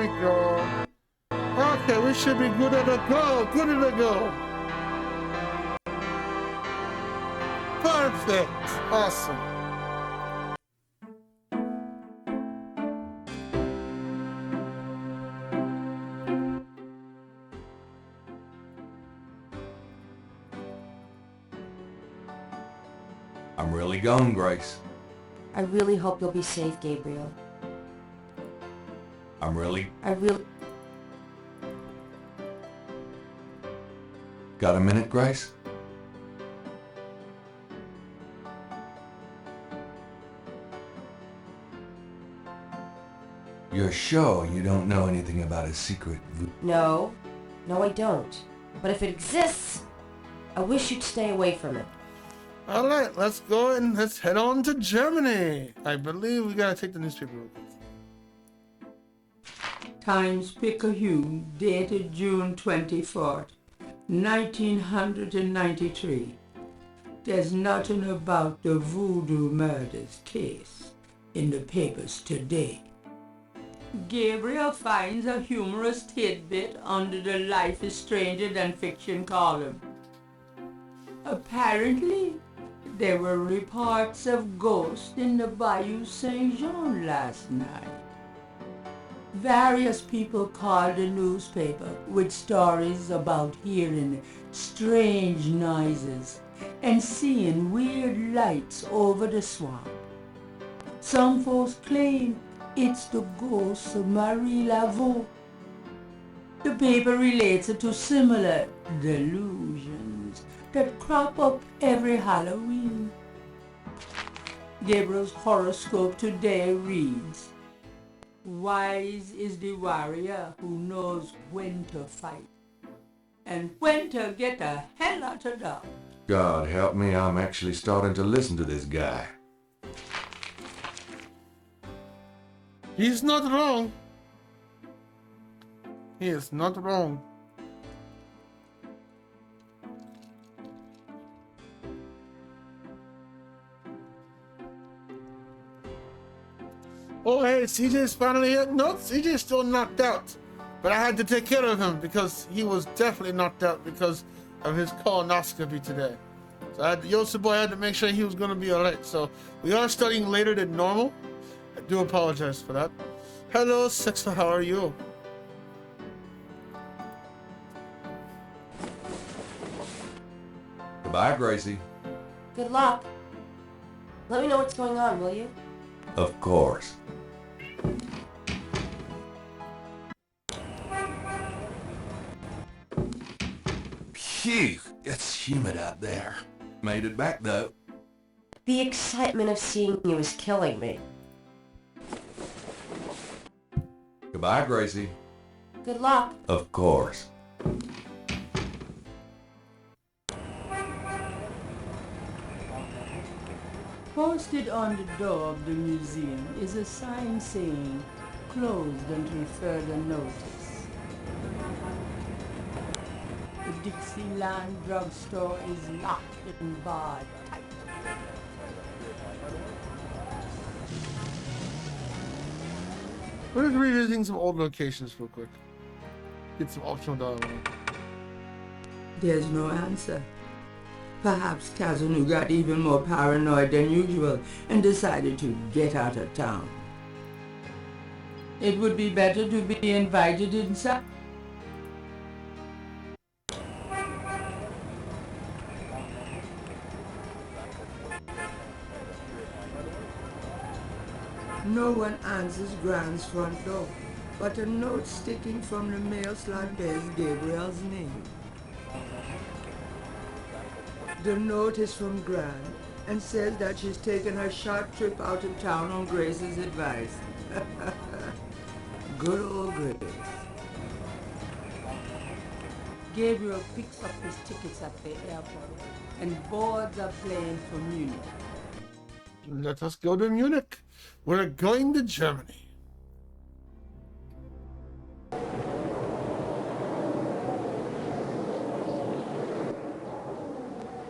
we go. Okay, we should be good at a go. Good at a go. Perfect. Awesome. I'm really gone, Grace. I really hope you'll be safe, Gabriel. I really... Got a minute, Grace? You're sure you don't know anything about a secret... No, I don't. But if it exists, I wish you'd stay away from it. All right, let's go and let's head on to Germany. I believe we gotta take the newspaper real quick. Times Picayune, dated June 24th, 1993. There's nothing about the voodoo murders case in the papers today. Gabriel finds a humorous tidbit under the Life is Stranger Than Fiction column. Apparently, there were reports of ghosts in the Bayou Saint Jean last night. Various people called the newspaper with stories about hearing strange noises and seeing weird lights over the swamp. Some folks claim it's the ghost of Marie Laveau. The paper relates it to similar delusions that crop up every Halloween. Gabriel's horoscope today reads, "Wise is the warrior who knows when to fight and when to get the hell out of dodge." God help me, I'm actually starting to listen to this guy. He's not wrong. He is not wrong. Oh, hey, CJ's finally here. No, CJ's still knocked out. But I had to take care of him because he was definitely knocked out because of his colonoscopy today. So YOCBOI had to make sure he was going to be alright. So we are starting later than normal. I do apologize for that. Hello, Sexta, how are you? Goodbye, Gracie. Good luck. Let me know what's going on, will you? Of course. Phew, it's humid out there. Made it back, though. The excitement of seeing you is killing me. Goodbye, Gracie. Good luck. Of course. Posted on the door of the museum is a sign saying, "Closed until further notice." The Dixieland drugstore is locked and barred tight. We're just revisiting some old locations real quick. Get some optional dialogue. There's no answer. Perhaps Kazunu got even more paranoid than usual and decided to get out of town. It would be better to be invited inside. No one answers Grant's front door, but a note sticking from the mail slot bears Gabriel's name. The note is from Grant and says that she's taken her short trip out of town on Grace's advice. Good old Grace. Gabriel picks up his tickets at the airport and boards a plane for Munich. Let us go to Munich. We're going to Germany.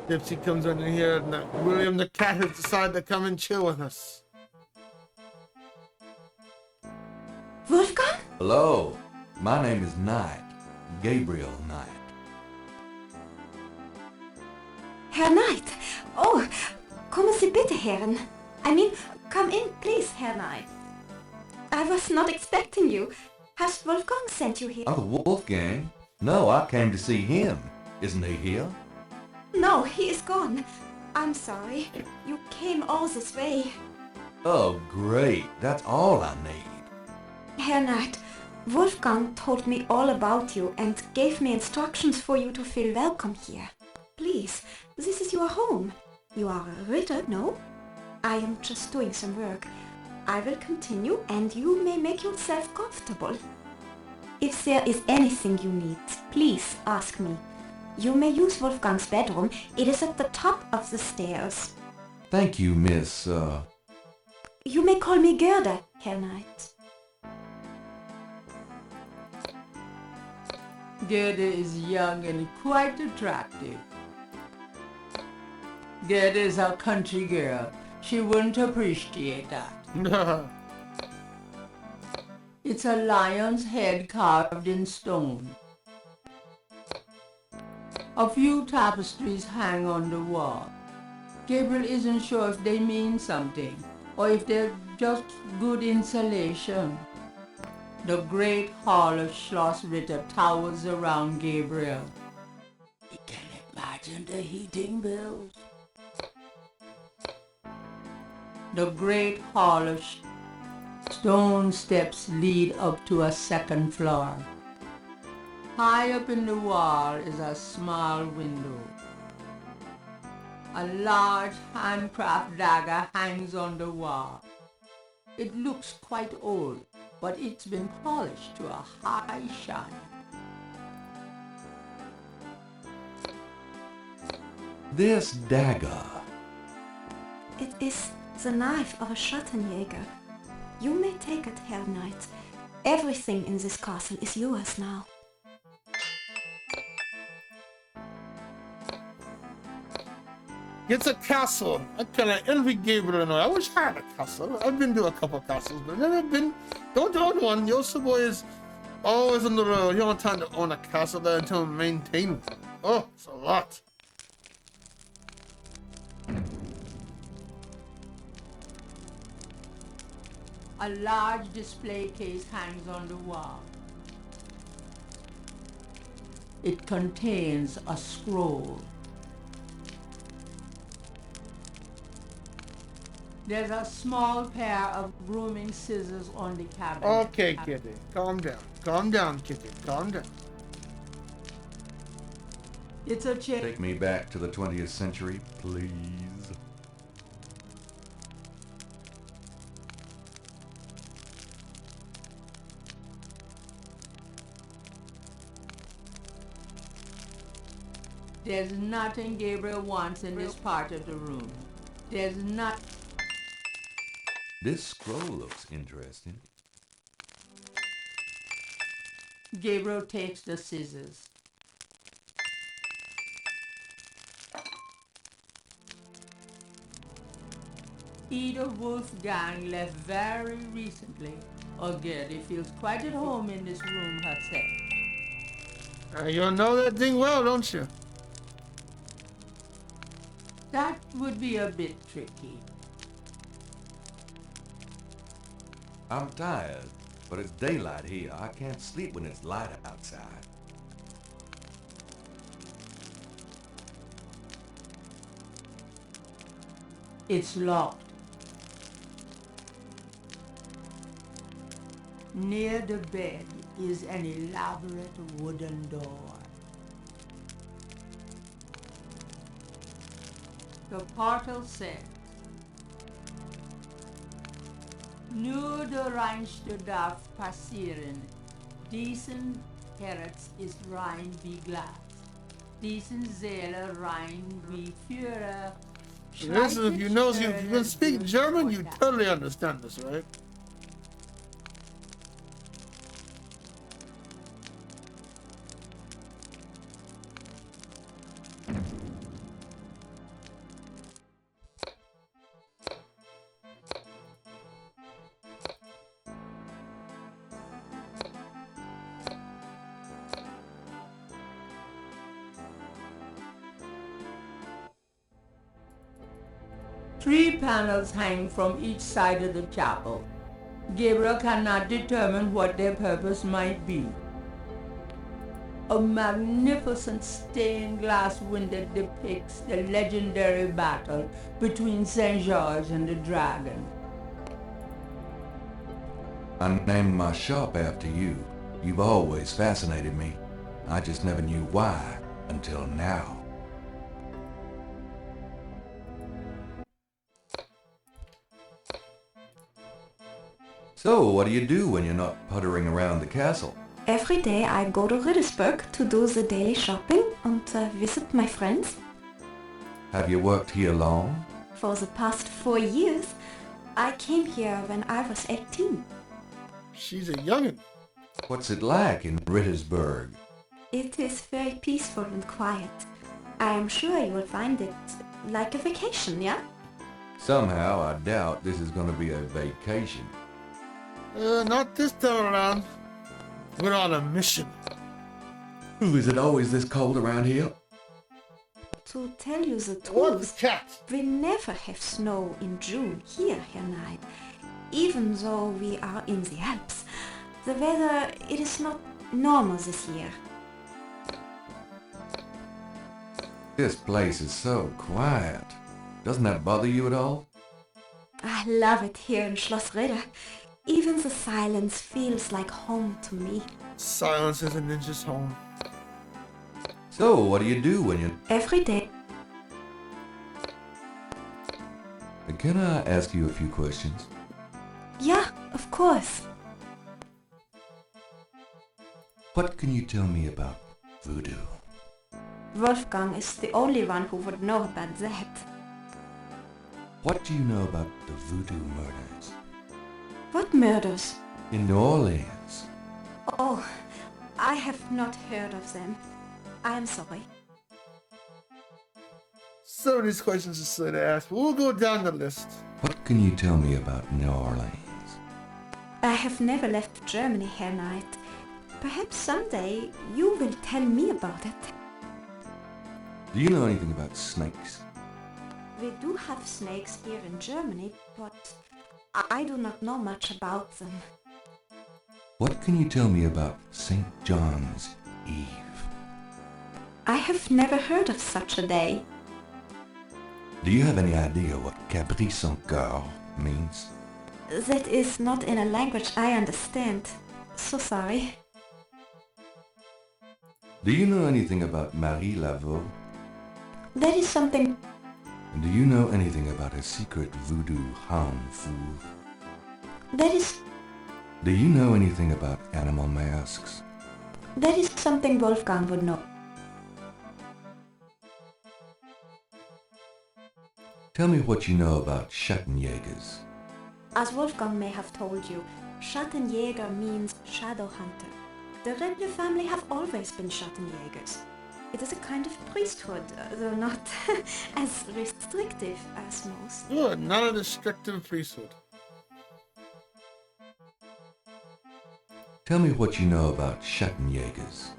Dipsy comes in here and William the cat has decided to come and chill with us. Wolfgang? Hello, my name is Knight, Gabriel Knight. Herr Knight. Oh, kommen Sie bitte herein. I mean, come in, please, Herr Knight. I was not expecting you. Has Wolfgang sent you here? Uncle Wolfgang? No, I came to see him. Isn't he here? No, he is gone. I'm sorry. You came all this way. Oh, great. That's all I need. Herr Knight, Wolfgang told me all about you and gave me instructions for you to feel welcome here. Please, this is your home. You are a Ritter, no? I am just doing some work. I will continue and you may make yourself comfortable. If there is anything you need, please ask me. You may use Wolfgang's bedroom. It is at the top of the stairs. Thank you, Miss, You may call me Gerda, Herr Knight. Gerda is young and quite attractive. Gerda is a country girl. She wouldn't appreciate that. It's a lion's head carved in stone. A few tapestries hang on the wall. Gabriel isn't sure if they mean something or if they're just good insulation. The great hall of Schloss Ritter towers around Gabriel. He can imagine the heating bills. The great hall of stone steps lead up to a second floor. High up in the wall is a small window. A large handcraft dagger hangs on the wall. It looks quite old, but it's been polished to a high shine. this dagger. It is the knife of a Schattenjäger. You may take it, Herr Knight. Everything in this castle is yours now. It's a castle. I kind of envy Gabriel and I wish I had a castle. I've been to a couple castles, but never been. Don't own one. YOCBOI is always on the road. You don't have time to own a castle there until maintain it. Oh, it's a lot. A large display case hangs on the wall. It contains a scroll. There's a small pair of grooming scissors on the cabinet. Okay, Kitty. Calm down. Calm down, Kitty. Calm down. It's a chair. Take me back to the 20th century, please. There's nothing Gabriel wants in this part of the room. There's not. This scroll looks interesting. Gabriel takes the scissors. Either Wolfgang left very recently, or Gertie feels quite at home in this room herself. You know that thing well, don't you? That would be a bit tricky. I'm tired, but it's daylight here. I can't sleep when it's light outside. It's locked. Near the bed is an elaborate wooden door. The portal says, Nur der Reinste darf passieren. Diesen Herz ist rein wie Glas. Diesen Seele rein wie Führer. Listen, if you can speak German, you totally understand this, right? 3 panels hang from each side of the chapel. Gabriel cannot determine what their purpose might be. A magnificent stained glass window depicts the legendary battle between St. George and the dragon. I named my shop after you. You've always fascinated me. I just never knew why until now. So, what do you do when you're not puttering around the castle? Every day I go to Riddersburg to do the daily shopping and visit my friends. Have you worked here long? For the past 4 years, I came here when I was 18. She's a youngin'. What's it like in Rittersburg? It is very peaceful and quiet. I am sure you will find it like a vacation, yeah? Somehow I doubt this is going to be a vacation. Not this time around. We're on a mission. Is it always this cold around here? To tell you the What the truth, cat? we never have snow in June here, Herr Knight. Even though we are in the Alps, the weather, it is not normal this year. This place is so quiet. Doesn't that bother you at all? I love it here in Schloss Ritter. Even the silence feels like home to me. Silence is a ninja's home. So, what do you do when you... Every day. Can I ask you a few questions? Yeah, of course. What can you tell me about voodoo? Wolfgang is the only one who would know about that. What do you know about the voodoo murders? What murders? In New Orleans. Oh, I have not heard of them. I am sorry. Some of these questions are silly to ask, but we'll go down the list. What can you tell me about New Orleans? I have never left Germany, Herr Knight. Perhaps someday you will tell me about it. Do you know anything about snakes? We do have snakes here in Germany, but I do not know much about them. What can you tell me about St. John's Eve? I have never heard of such a day. Do you have any idea what Cabri sans cœur means? That is not in a language I understand. So sorry. Do you know anything about Marie Laveau? That is something... Do you know anything about a secret voodoo hound fool? That is... Do you know anything about animal masks? That is something Wolfgang would know. Tell me what you know about Schattenjägers. As Wolfgang may have told you, Schattenjäger means shadow hunter. The Riddler family have always been Schattenjägers. It is a kind of priesthood, though not as restrictive as most. Good, not a restrictive priesthood. Tell me what you know about Schattenjägers.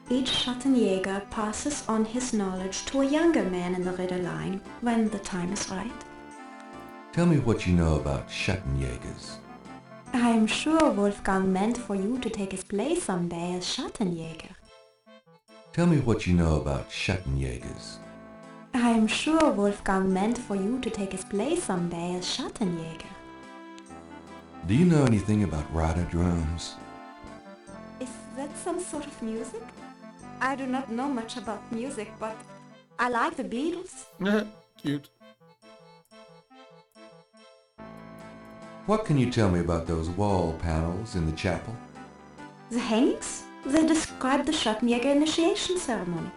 Each Schattenjäger passes on his knowledge to a younger man in the Ritter line when the time is right. Tell me what you know about Schattenjägers. I am sure Wolfgang meant for you to take his place someday as Schattenjäger. Tell me what you know about Schattenjägers. I am sure Wolfgang meant for you to take his place someday as Schattenjäger. Do you know anything about rider drums? Is that some sort of music? I do not know much about music, but I like the Beatles. Cute. What can you tell me about those wall panels in the chapel? The hangings? They describe the Schattenjäger initiation ceremony.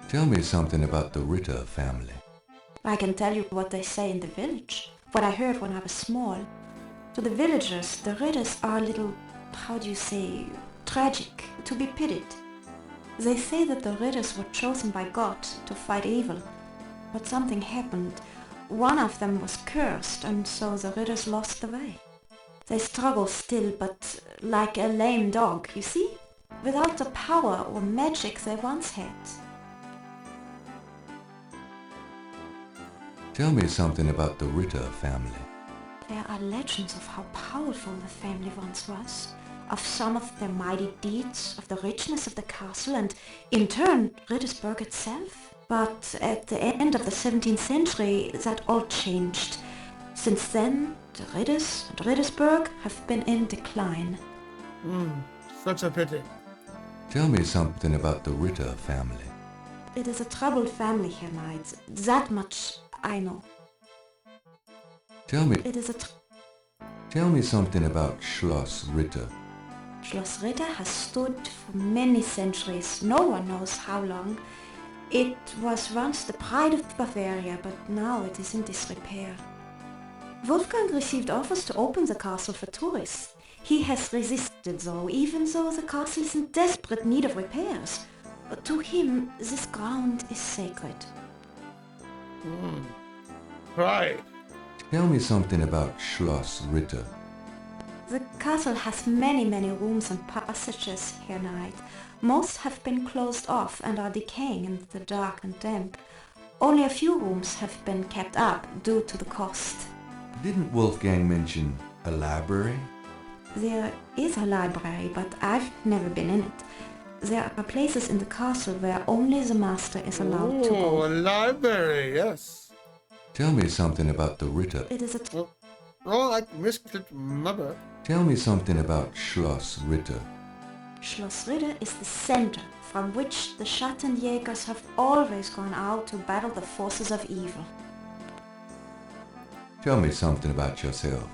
Tell me something about the Ritter family. I can tell you what they say in the village, what I heard when I was small. To the villagers, the Ritters are a little, how do you say, tragic, to be pitied. They say that the Ritters were chosen by God to fight evil, but something happened. One of them was cursed, and so the Ritters lost the way. They struggle still, but like a lame dog, you see? Without the power or magic they once had. Tell me something about the Ritter family. There are legends of how powerful the family once was, of some of their mighty deeds, of the richness of the castle, and in turn, Rittersburg itself. But at the end of the 17th century, that all changed. Since then, the Ritters and Rittersburg have been in decline. Such a pity. Tell me something about the Ritter family. It is a troubled family, Herr Knight. That much I know. Tell me It is a something about Schloss Ritter. Schloss Ritter has stood for many centuries. No one knows how long. It was once the pride of Bavaria, but now it is in disrepair. Wolfgang received offers to open the castle for tourists. He has resisted though, even though the castle is in desperate need of repairs. But to him, this ground is sacred. Right. Tell me something about Schloss Ritter. The castle has many rooms and passages, Herr Knight. Most have been closed off and are decaying in the dark and damp. Only a few rooms have been kept up due to the cost. Didn't Wolfgang mention a library? There is a library, but I've never been in it. There are places in the castle where only the master is allowed to Oh, go. a library, yes. Tell me something about the Ritter. It is a Oh, I missed it, mother. Tell me something about Schloss Ritter. Schloss Ritter is the center from which the Schattenjägers have always gone out to battle the forces of evil. Tell me something about yourself.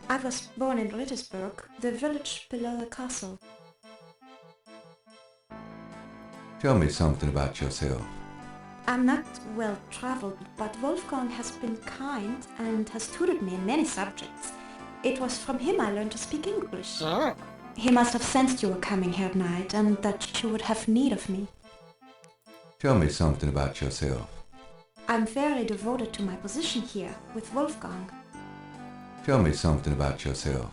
I was born in Rittersburg, the village below the castle. Tell me something about yourself. I'm not well traveled, but Wolfgang has been kind and has tutored me in many subjects. It was from him I learned to speak English. Ah. He must have sensed you were coming here at night and that you would have need of me. Tell me something about yourself. I'm very devoted to my position here with Wolfgang. Tell me something about yourself.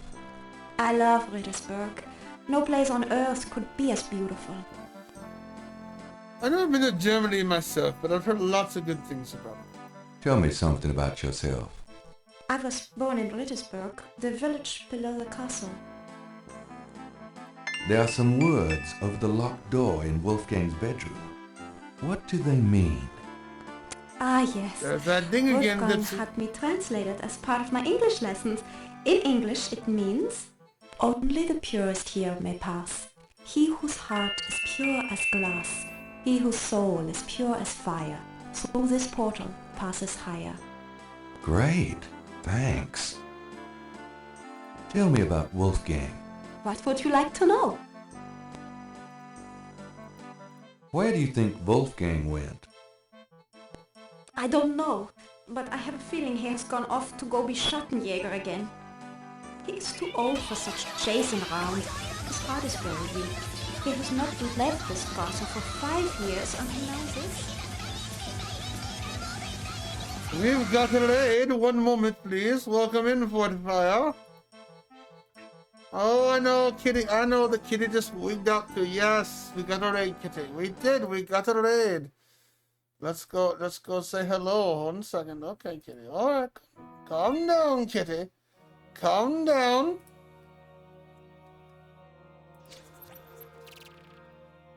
I love Rittersburg. No place on earth could be as beautiful. I've never been to Germany myself, but I've heard lots of good things about it. Tell me something about yourself. I was born in Rittersburg, the village below the castle. There are some words over the locked door in Wolfgang's bedroom. What do they mean? Ah, yes. There's that thing again Wolfgang that's... had me translated as part of my English lessons. In English it means, only the purest here may pass. He whose heart is pure as glass, he whose soul is pure as fire, through this portal passes higher. Great, thanks. Tell me about Wolfgang. What would you like to know? Where do you think Wolfgang went? I don't know, but I have a feeling he has gone off to go be Schattenjäger again. He is too old for such chasing around. His heart is very weak. He has not left this castle for 5 years until now this. We've got a raid. One moment, please. Welcome in, Fortifier. Oh, I know, Kitty. I know the Kitty just wigged out to. Yes, we got a raid, Kitty. We did. We got a raid. Let's go say hello. 1 second. Okay, Kitty. All right. Calm down, Kitty. Calm down.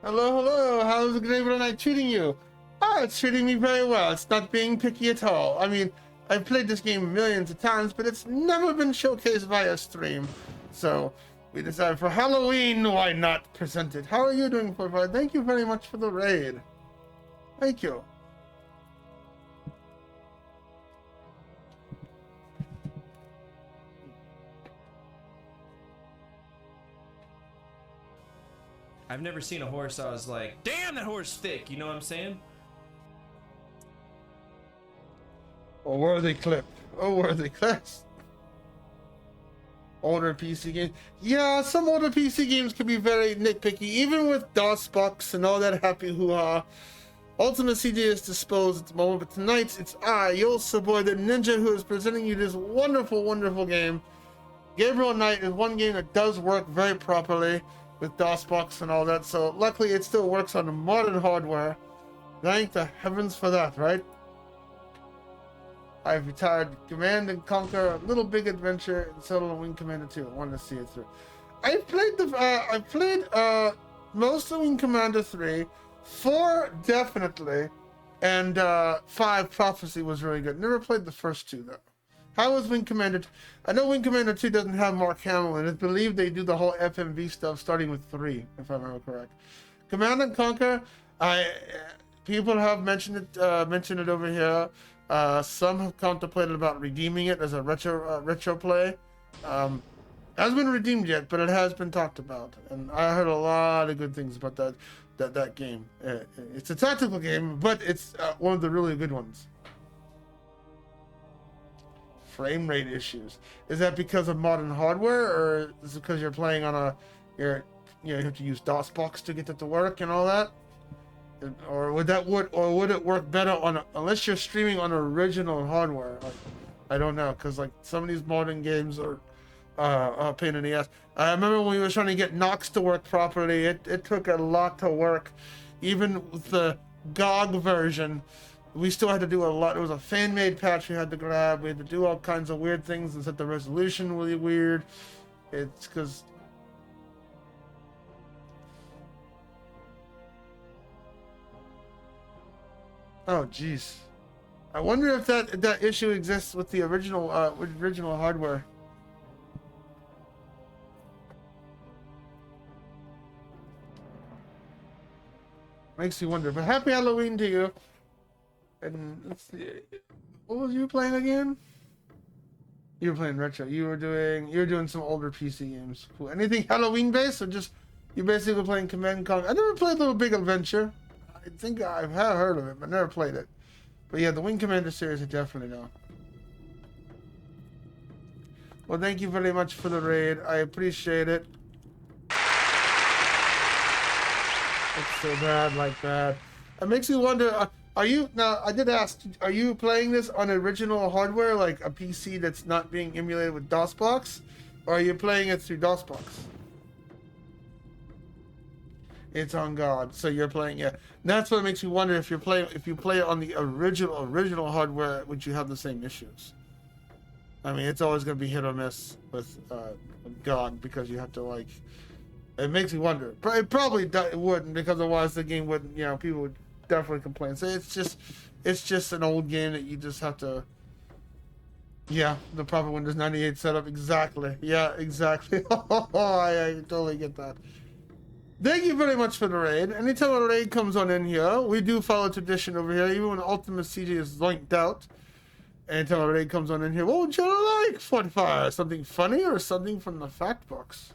Hello. How's Gabriel night treating you? Oh, it's treating me very well. It's not being picky at all. I mean, I've played this game millions of times, but it's never been showcased via stream. So we decided for Halloween, why not present it? How are you doing, Fortifier? Thank you very much for the raid. Thank you. I've never seen a horse I was like, damn, that horse thick, you know what I'm saying? A worthy clip. A worthy clip. Older PC games. Yeah, some older PC games can be very nitpicky, even with DOSBox and all that happy hoo-ha. ultimacj is disposed at the moment, but tonight it's I, YOCBOI, the ninja, who is presenting you this wonderful, wonderful game. Gabriel Knight is one game that does work very properly with DOSBox and all that, so luckily it still works on modern hardware. Thank the heavens for that, right? I've retired Command and Conquer, Little Big Adventure, and settled on Wing Commander 2. I wanted to see it through. I played most of Wing Commander 3, 4 definitely, and 5 Prophecy was really good. Never played the first 2 though. How was Wing Commander? I know Wing Commander 2 doesn't have Mark Hamill, and I believe they do the whole FMV stuff starting with 3, if I remember correct. Command and Conquer, people have mentioned it over here. Some have contemplated about redeeming it as a retro play. Hasn't been redeemed yet, but it has been talked about, and I heard a lot of good things about that game. It's a tactical game, but it's one of the really good ones. Frame rate issues. Is that because of modern hardware, or is it because you're playing on you have to use DOSBox to get that to work and all that? Or would it work better unless you're streaming on original hardware? I don't know, because like some of these modern games are a pain in the ass. I remember when we were trying to get Nox to work properly, it took a lot to work. Even with the GOG version, we still had to do a lot. It was a fan-made patch we had to grab. We had to do all kinds of weird things and set the resolution really weird. It's because... Oh, jeez. I wonder if that issue exists with the original hardware. Makes you wonder. But happy Halloween to you. And let's see. What was you playing again? You were playing retro. You were doing some older PC games. Cool. Anything Halloween based, or just you basically playing Command and Conquer? I never played Little Big Adventure. I think I have heard of it, but never played it. But yeah, the Wing Commander series I definitely know. Well, thank you very much for the raid. I appreciate it. It's so bad like that. It makes me wonder, are you, now I did ask, are you playing this on original hardware, like a PC that's not being emulated with DOSBox? Or are you playing it through DOSBox? It's on God, so you're playing it. That's what makes me wonder if you play it on the original hardware, would you have the same issues? I mean, it's always going to be hit or miss with God, because you have to like. It makes me wonder. It probably wouldn't, because otherwise the game wouldn't. You know, people would definitely complain. So it's just an old game that you just have to. Yeah, the proper Windows 98 setup. Exactly. Yeah, exactly. I totally get that. Thank you very much for the raid. Anytime a raid comes on in here, we do follow tradition over here, even when ultimacj is linked out. Anytime a raid comes on in here, what would you like, 45? Something funny or something from the fact box?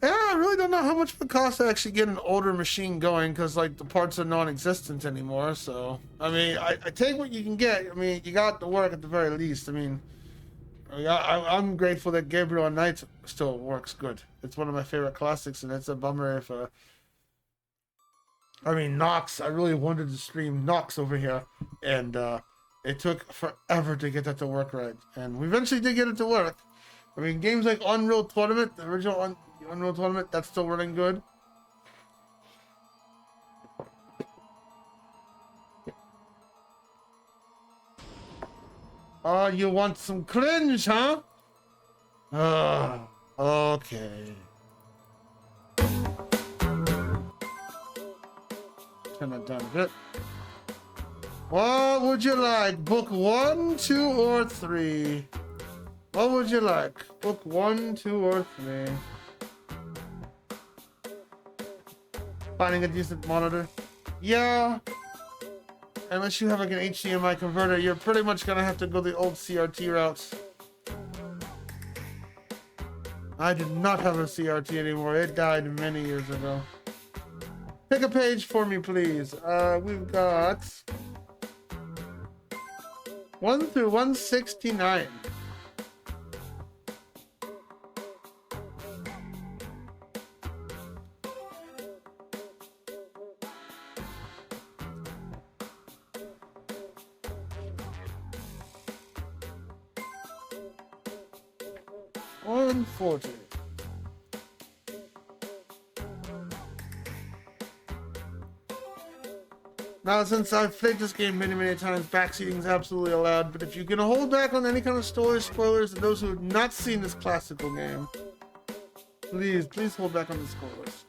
Yeah, I really don't know how much it costs to actually get an older machine going, because like the parts are non-existent anymore. So I mean, I take what you can get. I mean, you got to work at the very least. I mean, I'm grateful that Gabriel on Nights still works good. It's one of my favorite classics, and it's a bummer if I mean, Nox, I really wanted to stream Nox over here, and it took forever to get that to work right, and we eventually did get it to work. I mean, games like Unreal Tournament, the original Unreal Tournament, that's still running good. Oh, you want some cringe, huh? Okay. Turn that down a bit. What would you like? Book 1, 2, or 3? What would you like? Book 1, 2, or 3? Finding a decent monitor? Yeah. Unless you have like an HDMI converter, you're pretty much gonna have to go the old CRT routes. I did not have a CRT anymore. It died many years ago. Pick a page for me, please. We've got 1 through 169. $140. Now, since I've played this game many, many times, backseating is absolutely allowed, but if you're gonna hold back on any kind of story spoilers to those who have not seen this classical game, please hold back on the spoilers.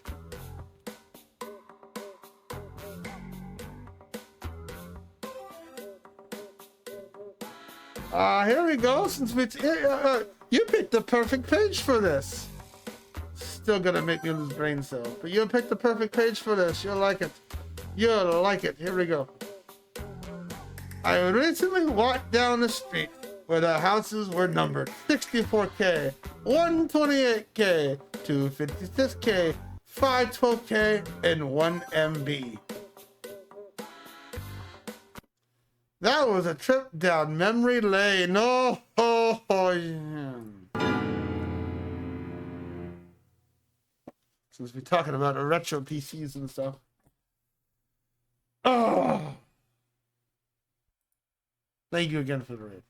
Here we go. Since you picked the perfect page for this. Still gonna make me lose brain cells, but you picked the perfect page for this. You'll like it. You'll like it. Here we go. I recently walked down the street where the houses were numbered 64K, 128K, 256K, 512K, and 1 MB. That was a trip down memory lane. Oh, since we're talking about retro PCs and stuff. Oh. Thank you again for the raid.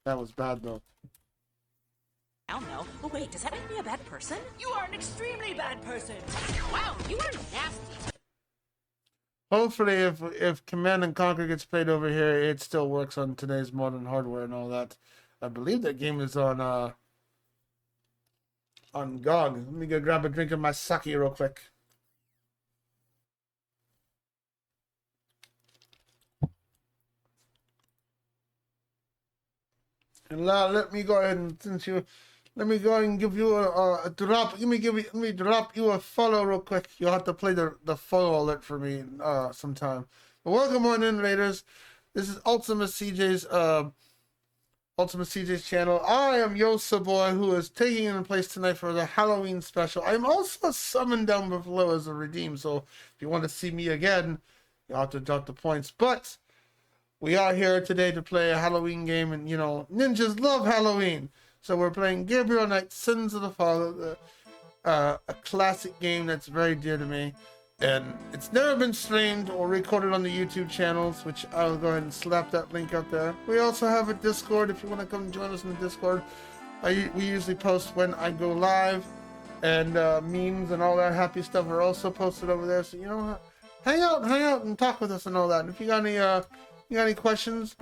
That was bad though. Hell no. Oh wait, does that make me a bad person? You are an extremely bad person. Wow, you are nasty. Hopefully, if Command and Conquer gets played over here, it still works on today's modern hardware and all that. I believe that game is on GOG. Let me go grab a drink of my sake real quick. And let me go ahead and let me go and give you a drop. Let me drop you a follow real quick. You'll have to play the follow alert for me sometime. But welcome on in, Raiders. This is ultimacj's channel. I am YOCBOI, who is taking in place tonight for the Halloween special. I'm also summoned down below as a redeem, so if you want to see me again, you'll have to drop the points. But we are here today to play a Halloween game, and ninjas love Halloween. So we're playing Gabriel Knight, Sins of the Father, a classic game that's very dear to me. And it's never been streamed or recorded on the YouTube channels, which I'll go ahead and slap that link up there. We also have a Discord if you want to come join us in the Discord. We usually post when I go live, and memes and all that happy stuff are also posted over there. So, hang out and talk with us and all that. And if you got any questions,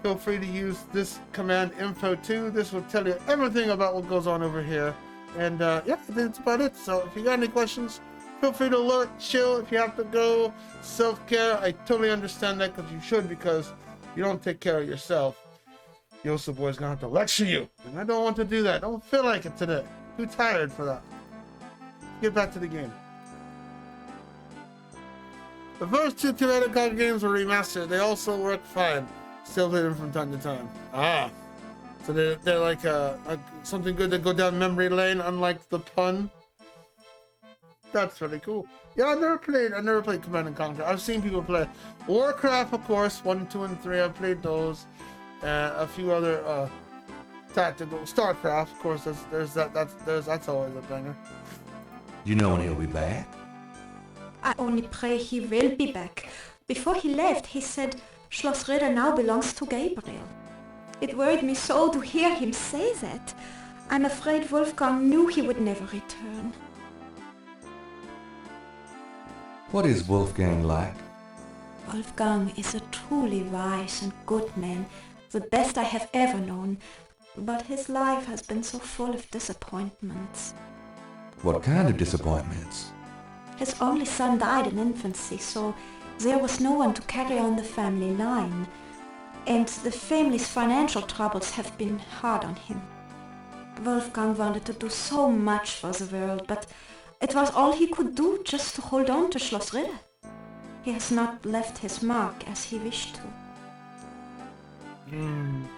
feel free to use this command info2. This will tell you everything about what goes on over here. And yeah, that's about it. So if you got any questions, feel free to alert, chill. If you have to go, self-care, I totally understand that, because you should, because you don't take care of yourself, YOCBOI's gonna have to lecture you. And I don't want to do that. I don't feel like it today. Too tired for that. Get back to the game. The first two Command & Conquer games were remastered. They also work fine. Still play them from time to time. So they're like something good to go down memory lane, unlike the pun. That's really cool. Yeah, I never played Command & Conquer. I've seen people play Warcraft, of course, 1, 2, and 3. I've played those. A few other tactical. StarCraft, of course. That's always a banger. You know when he'll be back? I only pray he will be back. Before he left, he said Schloss Ritter now belongs to Gabriel. It worried me so to hear him say that. I'm afraid Wolfgang knew he would never return. What is Wolfgang like? Wolfgang is a truly wise and good man, the best I have ever known, but his life has been so full of disappointments. What kind of disappointments? His only son died in infancy, so there was no one to carry on the family line, and the family's financial troubles have been hard on him. Wolfgang wanted to do so much for the world, but it was all he could do just to hold on to Schloss Ritter. He has not left his mark as he wished to.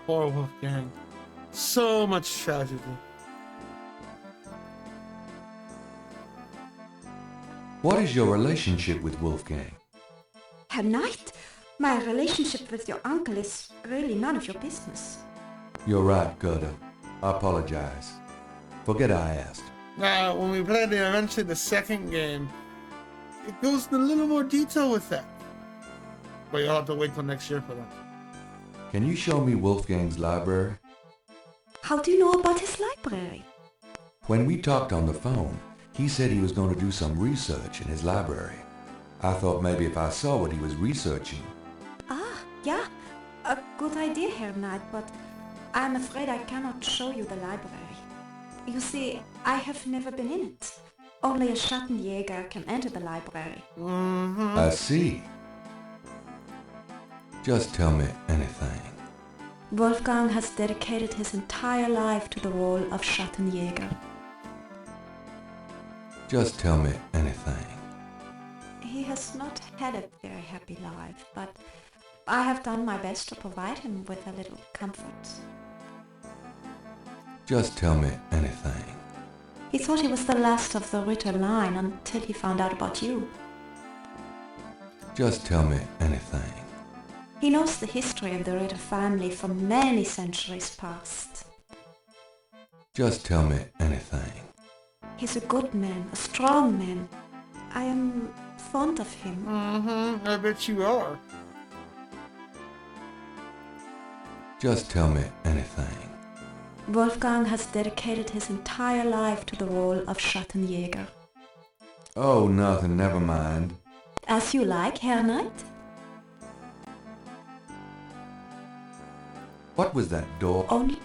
Poor Wolfgang. So much tragedy. What is your relationship with Wolfgang? Herr Knight, my relationship with your uncle is really none of your business. You're right, Gerda. I apologize. Forget I asked. Now, when we play eventually the second game, it goes in a little more detail with that. But you'll have to wait till next year for that. Can you show me Wolfgang's library? How do you know about his library? When we talked on the phone, he said he was going to do some research in his library. I thought maybe if I saw what he was researching. Ah, yeah. A good idea, Herr Knight, but I'm afraid I cannot show you the library. You see, I have never been in it. Only a Schattenjäger can enter the library. I see. Just tell me anything. Wolfgang has dedicated his entire life to the role of Schattenjäger. Just tell me anything. He has not had a very happy life, but I have done my best to provide him with a little comfort. Just tell me anything. He thought he was the last of the Ritter line until he found out about you. Just tell me anything. He knows the history of the Ritter family from many centuries past. Just tell me anything. He's a good man, a strong man. I am fond of him. I bet you are. Just tell me anything. Wolfgang has dedicated his entire life to the role of Schattenjäger. Oh, nothing, never mind. As you like, Herr Knight. What was that door? Only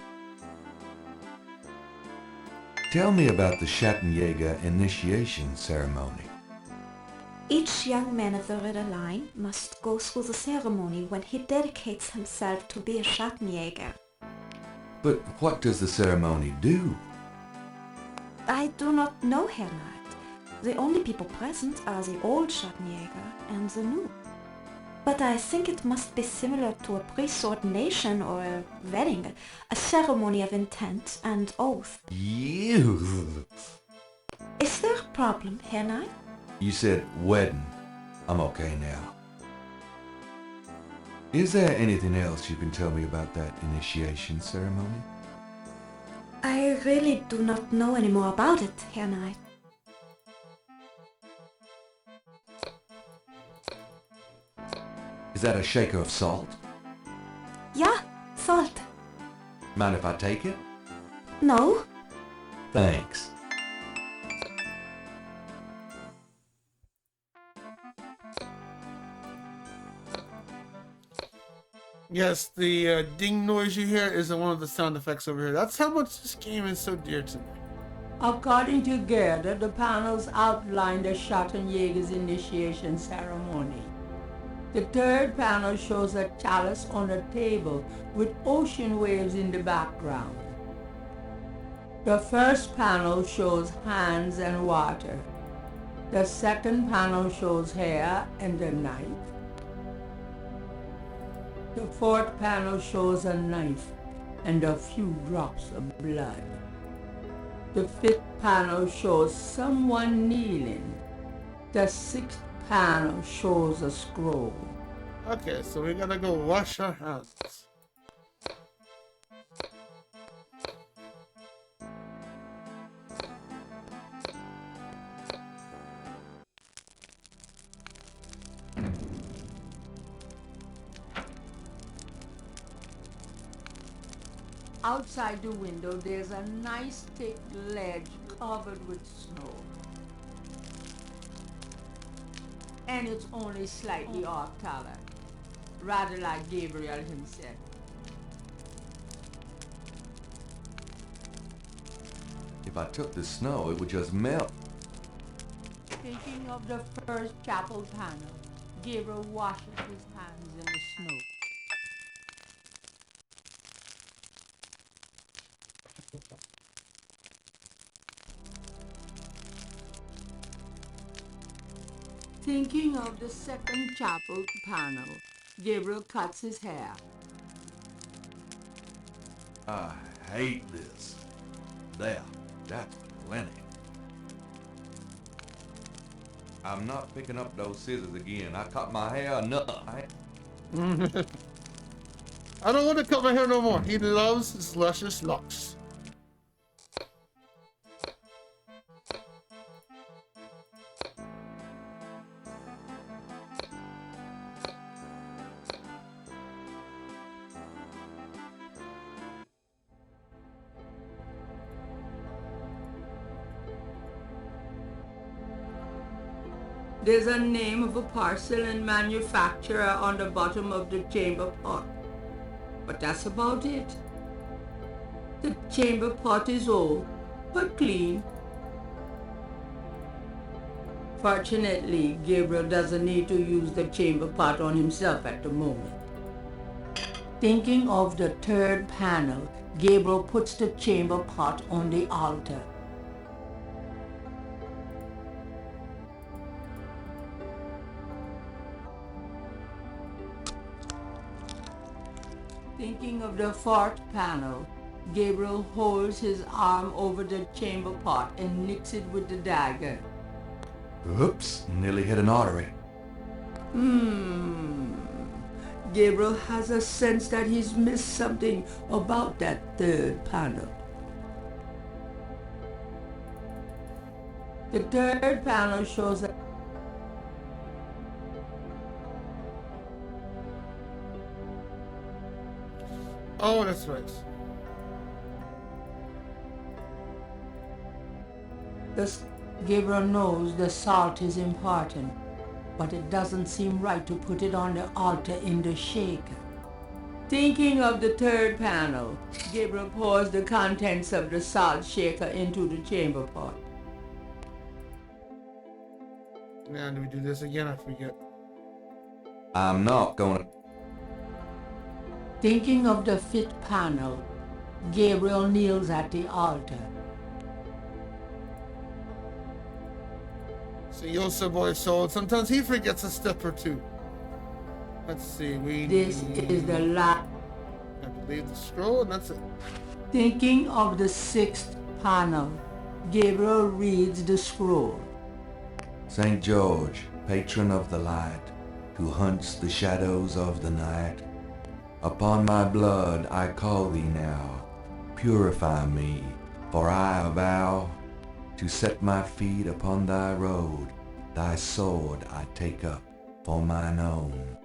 Tell me about the Schattenjäger initiation ceremony. each young man of the Ritter line must go through the ceremony when he dedicates himself to be a Schattenjäger. But what does the ceremony do? I do not know, Herr Knight. The only people present are the old Schattenjäger and the new. But I think it must be similar to a priest's ordination or a wedding, a ceremony of intent and oath. You. Is there a problem, Herr Knight? You said wedding. I'm okay now. Is there anything else you can tell me about that initiation ceremony? I really do not know any more about it, Herr Knight. Is that a shaker of salt? Ja, salt. Mind if I take it? No? Thanks. Yes, the ding noise you hear is one of the sound effects over here. That's how much this game is so dear to me. According to Gerda, the panels outline the Schattenjäger's initiation ceremony. The third panel shows a chalice on a table with ocean waves in the background. The first panel shows hands and water. The second panel shows hair and a knife. The fourth panel shows a knife and a few drops of blood. The fifth panel shows someone kneeling. The sixth panel shows a scroll. Okay, so we gotta go wash our hands. Outside the window, there's a nice thick ledge covered with snow. And it's only slightly off color, rather like Gabriel himself. If I took the snow, it would just melt. Thinking of the first chapel panel, Gabriel washes his hands in the snow. Thinking of the second chapel panel, Gabriel cuts his hair. I hate this. There, that's plenty. I'm not picking up those scissors again. I cut my hair enough. I don't want to cut my hair no more. He loves his luscious locks. There's a name of a porcelain manufacturer on the bottom of the chamber pot. But that's about it. The chamber pot is old, but clean. Fortunately, Gabriel doesn't need to use the chamber pot on himself at the moment. Thinking of the third panel, Gabriel puts the chamber pot on the altar. Thinking of the fourth panel, Gabriel holds his arm over the chamber pot and nicks it with the dagger. Oops, nearly hit an artery. Gabriel has a sense that he's missed something about that third panel. The third panel shows that Oh, that's right. Gabriel knows the salt is important, but it doesn't seem right to put it on the altar in the shaker. Thinking of the third panel, Gabriel pours the contents of the salt shaker into the chamber pot. Now, do we do this again? I forget. I'm not gonna... Thinking of the fifth panel, Gabriel kneels at the altar. So YOCBOI soul. Sometimes he forgets a step or two. Let's see. This is the last. I believe the scroll, and that's it. Thinking of the sixth panel, Gabriel reads the scroll. St. George, patron of the light, who hunts the shadows of the night, upon my blood I call thee now. Purify me, for I vow to set my feet upon thy road. Thy sword I take up for mine own.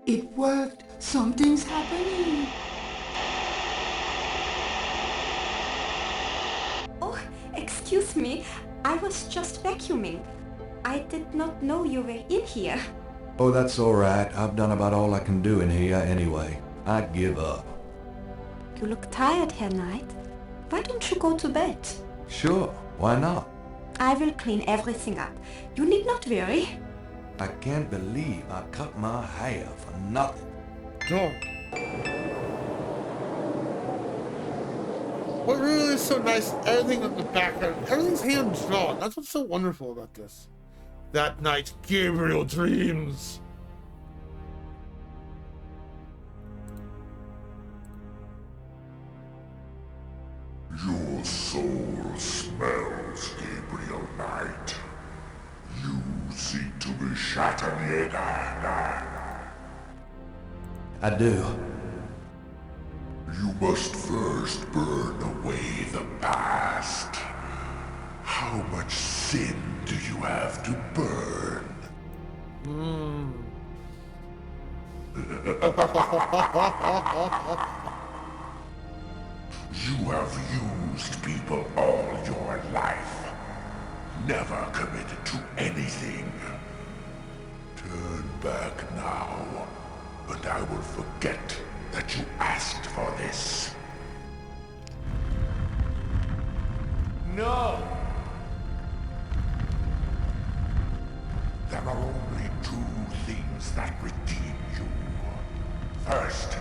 It worked! Something's happening! Oh, excuse me. I was just vacuuming. I did not know you were in here. Oh, that's all right. I've done about all I can do in here anyway. I give up. You look tired, Herr Knight. Why don't you go to bed? Sure, why not? I will clean everything up. You need not worry. I can't believe I cut my hair for nothing. No. What really is so nice, everything in the background, everything's hand drawn. That's what's so wonderful about this. That night, Gabriel dreams. Your soul smells, Gabriel Knight. You seek to be shattered. I do. You must first burn away the past. How much sin do you have to burn? You have used people all your life. Never committed to anything. Turn back now, and I will forget that you asked for this. No! There are only two things that redeem you. First,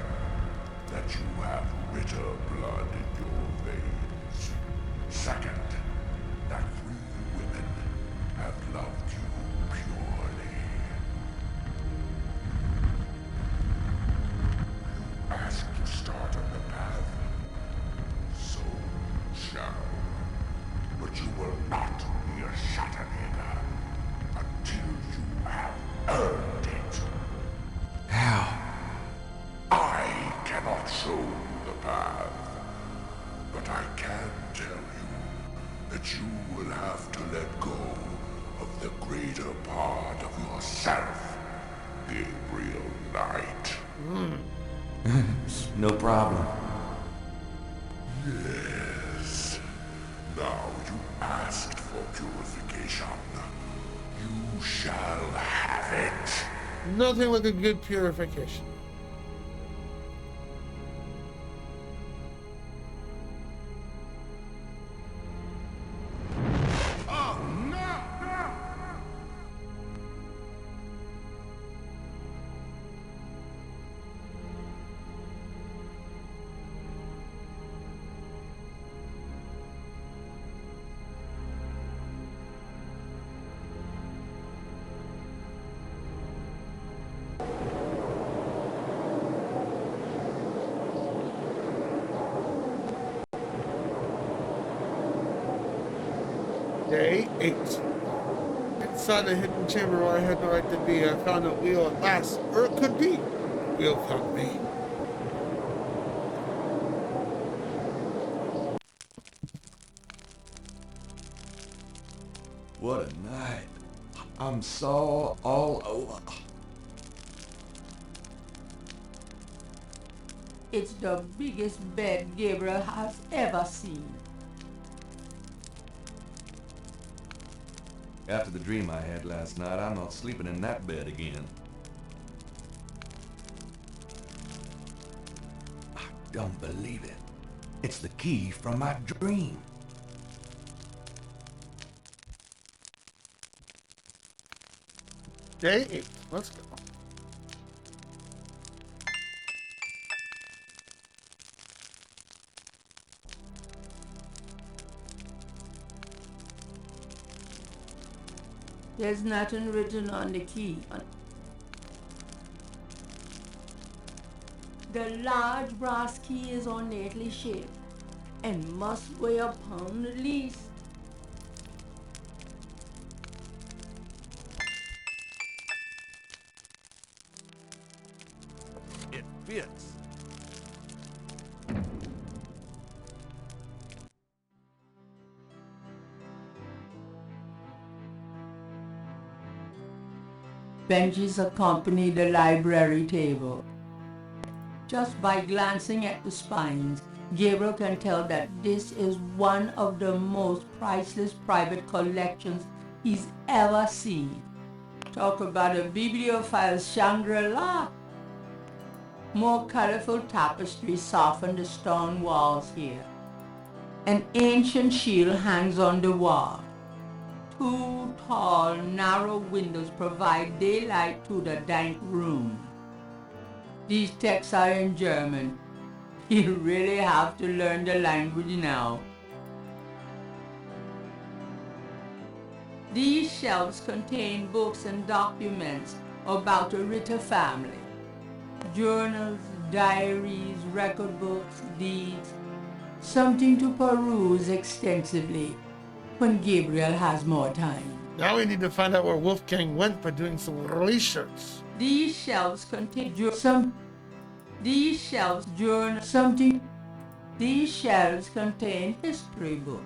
that you have bitter blood in your veins. Second, that 3 women have loved you purely. You asked to start on the path, so you shall. But you will not be a Shatterneger until you have earned it. How? I cannot show you the path, but I can tell you that you will have to let go of the greater part of yourself, Gabriel Knight. No problem. Yes. Now You asked for purification. You shall have it. Nothing like a good purification. Oh, no! Day 8. Inside the hidden chamber where I had no right to be, I found a wheel at last, or it could be. The wheel found me. What a night. I'm sore all over. It's the biggest bed Gabriel has ever seen. After the dream I had last night, I'm not sleeping in that bed again. I don't believe it. It's the key from my dream. Day 8. Let's go. There's nothing written on the key. The large brass key is ornately shaped and must weigh a pound at least. It fits. Benches accompany the library table. Just by glancing at the spines, Gabriel can tell that this is one of the most priceless private collections he's ever seen. Talk about a bibliophile Shangri-La. More colorful tapestries soften the stone walls here. An ancient shield hangs on the wall. Two tall, narrow windows provide daylight to the dank room. These texts are in German. You really have to learn the language now. These shelves contain books and documents about the Ritter family. Journals, diaries, record books, deeds. Something to peruse extensively when Gabriel has more time. Now we need to find out where Wolfgang went by doing some research. These shelves contain These shelves contain history books.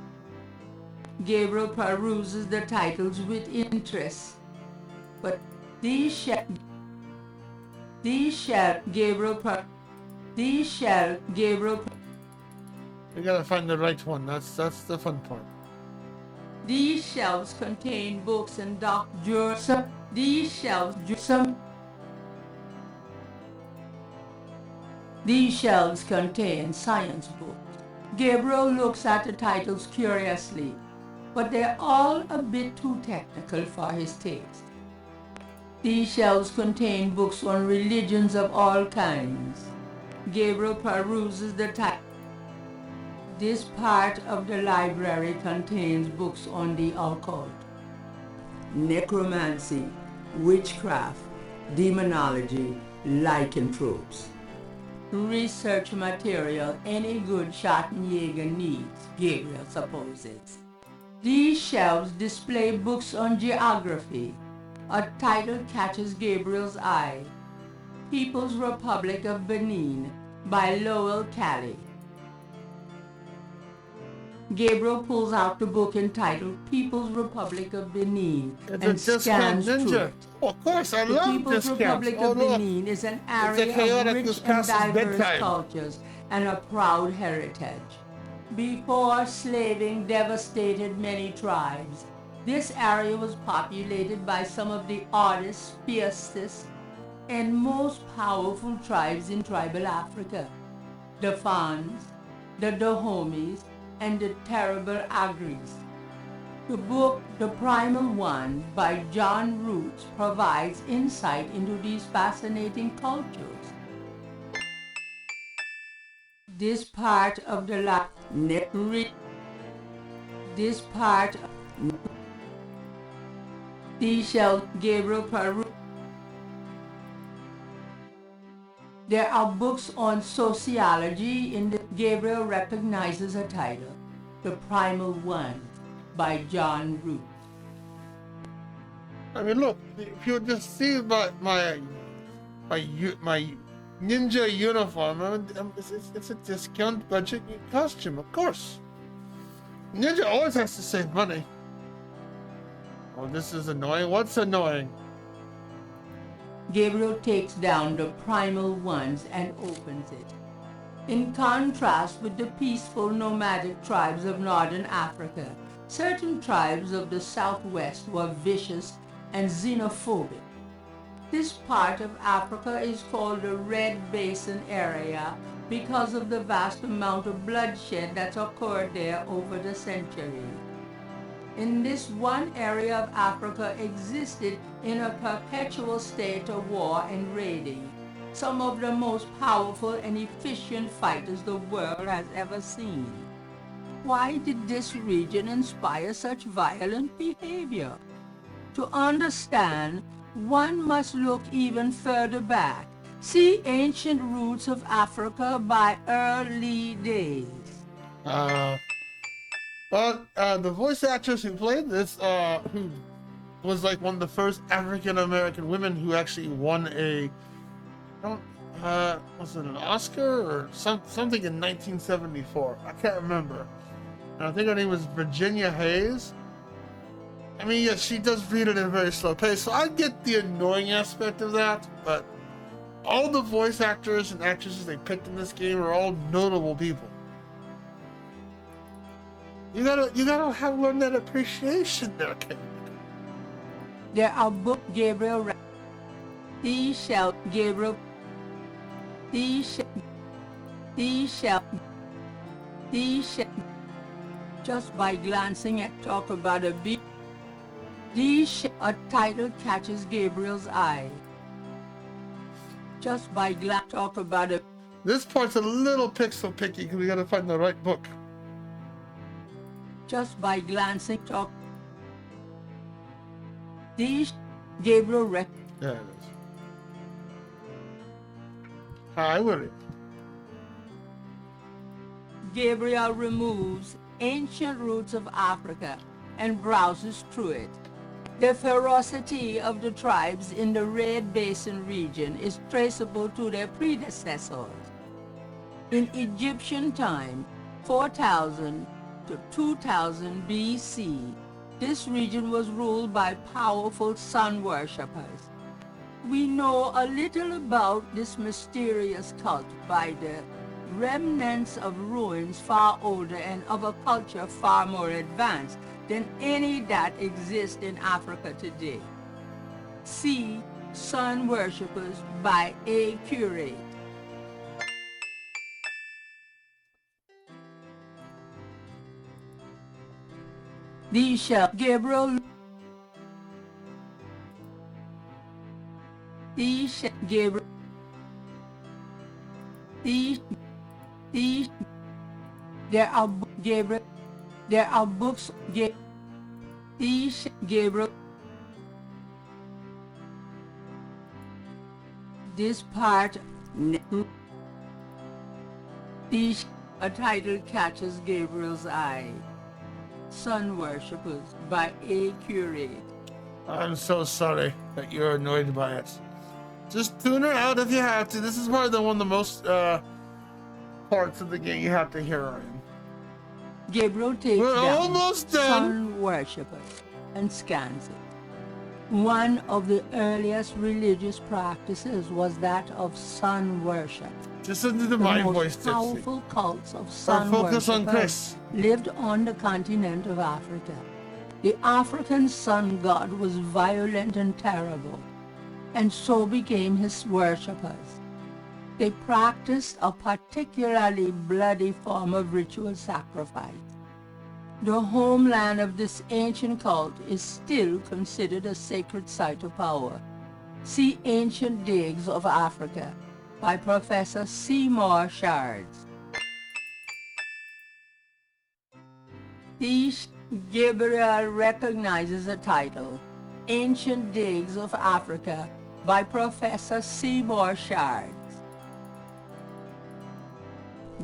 Gabriel peruses the titles with interest, but We gotta find the right one. That's the fun part. These shelves contain books and These shelves contain science books. Gabriel looks at the titles curiously, but they're all a bit too technical for his taste. These shelves contain books on religions of all kinds. Gabriel peruses the titles. This part of the library contains books on the occult, necromancy, witchcraft, demonology, lycanthropes. Research material any good Schattenjäger needs, Gabriel supposes. These shelves display books on geography. A title catches Gabriel's eye. People's Republic of Benin by Lowell Cali. Gabriel pulls out the book entitled People's Republic of Benin It's and a discount scans through ninja. it. Oh, of course, I The love People's discounts. Republic Oh, of look. Benin is an a area of chaotic rich this and past his diverse bedtime. cultures and a proud heritage. Before slaving devastated many tribes, this area was populated by some of the oddest, fiercest, and most powerful tribes in tribal Africa: the Fans, the Dahomies, and the terrible Agris. The book The Primal One by John Roots provides insight into these fascinating cultures. This part of the this part these shall Gabriel Peru. There are books on sociology in the Gabriel recognizes a title, The Primal One by John Root. I mean, look, if you just see my ninja uniform, it's a discount budget costume, of course. Ninja always has to save money. Oh, this is annoying. What's annoying? Gabriel takes down the primal ones and opens it. In contrast with the peaceful nomadic tribes of northern Africa, certain tribes of the southwest were vicious and xenophobic. This part of Africa is called the Red Basin area because of the vast amount of bloodshed that's occurred there over the centuries. In this one area of Africa existed in a perpetual state of war and raiding, some of the most powerful and efficient fighters the world has ever seen. Why did this region inspire such violent behavior? To understand, one must look even further back. See Ancient Roots of Africa by Early Days. The voice actress who played this, who was like one of the first African American women who actually won was it an Oscar or something in 1974? I can't remember. And I think her name was Virginia Hayes. I mean, yes, she does read it at a very slow pace, so I get the annoying aspect of that, but all the voice actors and actresses they picked in this game are all notable people. You gotta have learn that appreciation there, kid. There are book Gabriel. These shall Gabriel. These shall. Just by glancing at talk about a beat. A title catches Gabriel's eye. Just by talk about a. This part's a little pixel picky because we gotta find the right book. Just by glancing talk. These Gabriel There it is. Hi, Willie. Gabriel removes Ancient Roots of Africa and browses through it. The ferocity of the tribes in the Red Basin region is traceable to their predecessors. In Egyptian time, 4000 to 2000 BC, this region was ruled by powerful sun worshippers. We know a little about this mysterious cult by the remnants of ruins far older and of a culture far more advanced than any that exists in Africa today. See Sun Worshippers by A. Curate. These shall Gabriel. These shall Gabriel. These. There are Gabriel. There are books. These Gabriel. This part. These a title catches Gabriel's eye. Sun Worshippers by A. Curate. I'm so sorry that you're annoyed by it. Just tune her out if you have to. This is probably one of the most parts of the game you have to hear her in. Gabriel takes We're down almost done. Sun Worshippers and scans it. One of the earliest religious practices was that of sun worship. Just listen to The my most voice, Tipsy. powerful cults of Or sun focus on worshippers Chris. lived on the continent of Africa. The African sun god was violent and terrible, and so became his worshippers. They practiced a particularly bloody form of ritual sacrifice. The homeland of this ancient cult is still considered a sacred site of power. See Ancient Digs of Africa by Professor Seymour Shards. These Gabriel recognizes the title, Ancient Digs of Africa by Professor Seymour Shards.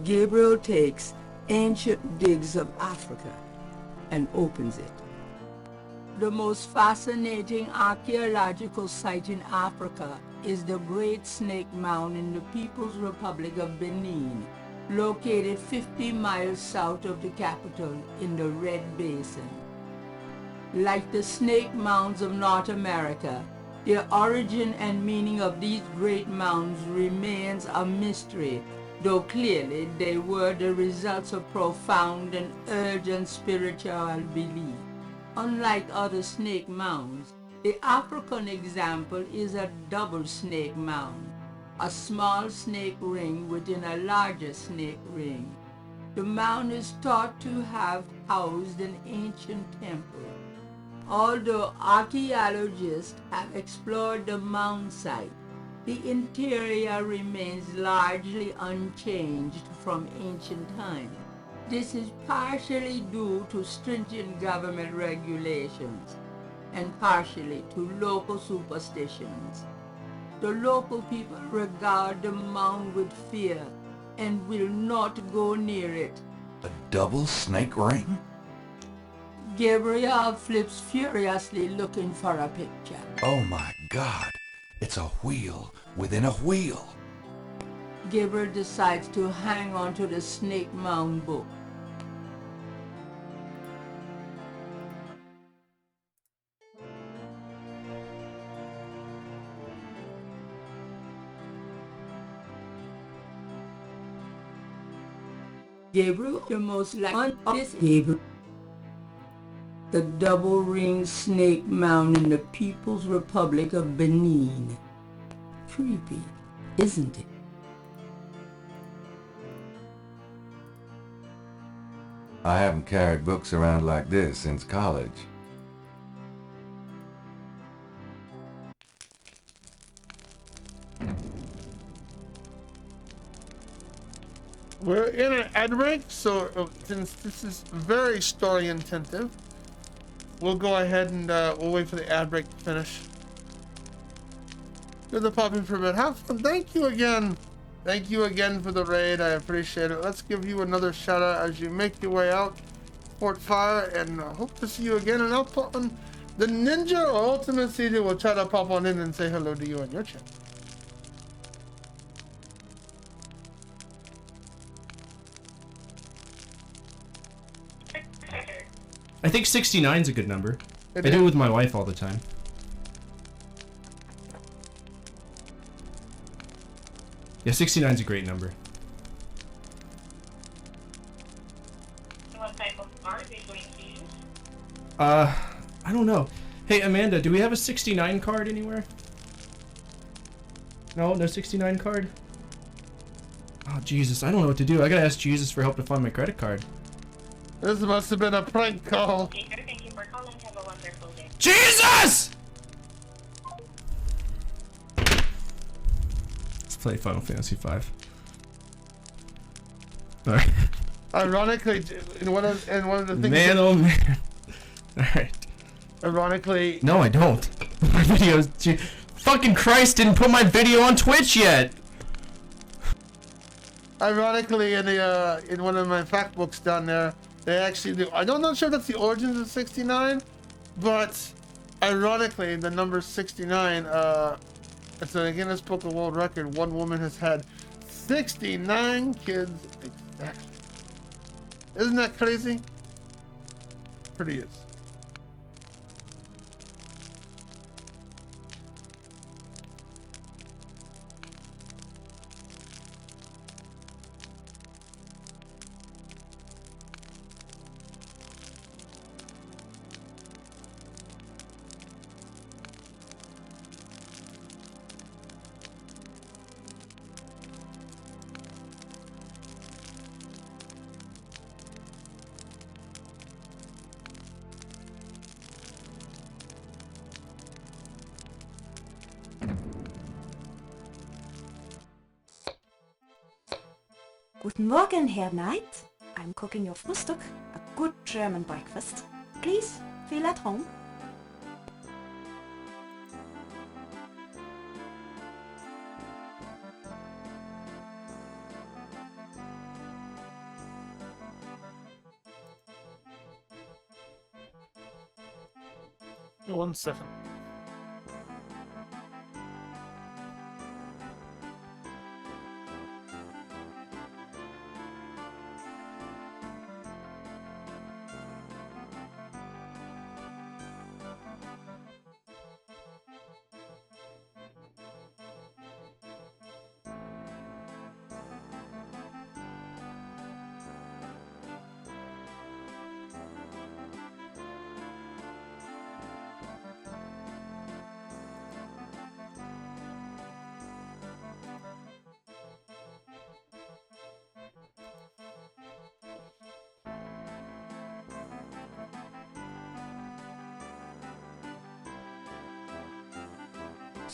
Gabriel takes Ancient Digs of Africa and opens it. The most fascinating archaeological site in Africa is the Great Snake Mound in the People's Republic of Benin, located 50 miles south of the capital in the Red Basin. Like the snake mounds of North America, the origin and meaning of these great mounds remains a mystery, though clearly they were the results of profound and urgent spiritual belief. Unlike other snake mounds, the African example is a double snake mound, a small snake ring within a larger snake ring. The mound is thought to have housed an ancient temple. Although archaeologists have explored the mound site, the interior remains largely unchanged from ancient times. This is partially due to stringent government regulations and partially to local superstitions. The local people regard the mound with fear and will not go near it. A double snake ring? Gabriel flips furiously looking for a picture. Oh my God. It's a wheel within a wheel. Gabriel decides to hang on to the Snake Mound book. Gabriel, the most like this Gabriel. The double ring snake mound in the People's Republic of Benin. Creepy, isn't it? I haven't carried books around like this since college. We're in an ad break, so since this is very story intensive, we'll go ahead and we'll wait for the ad break to finish. Good to pop in for a bit. Have fun. Thank you again. Thank you again for the raid. I appreciate it. Let's give you another shout out as you make your way out, Fort Fire, and hope to see you again. And I'll put on the Ninja or ultimacj will try to pop on in and say hello to you on your channel. I think 69 is a good number. I do it with my wife all the time. Yeah, 69 is a great number. What type of card are you going to use? I don't know. Hey, Amanda, do we have a 69 card anywhere? No 69 card? Oh, Jesus, I don't know what to do. I gotta ask Jesus for help to find my credit card. This must have been a prank call. Okay, sir, thank you for calling. Have a wonderful day. Jesus! Let's play Final Fantasy V. Alright. Ironically, in one of the things. Man, oh man. Alright. Ironically. No, I don't. My videos. Fucking Christ didn't put my video on Twitch yet. Ironically, in one of my fact books down there, they actually do. I'm not sure if that's the origins of 69, but ironically, the number 69. It's a Guinness Book of World Record. One woman has had 69 kids. Exactly. Isn't that crazy? Pretty is. Guten Morgen, Herr Knight. I'm cooking your Frühstück, a good German breakfast. Please, feel at home. One second.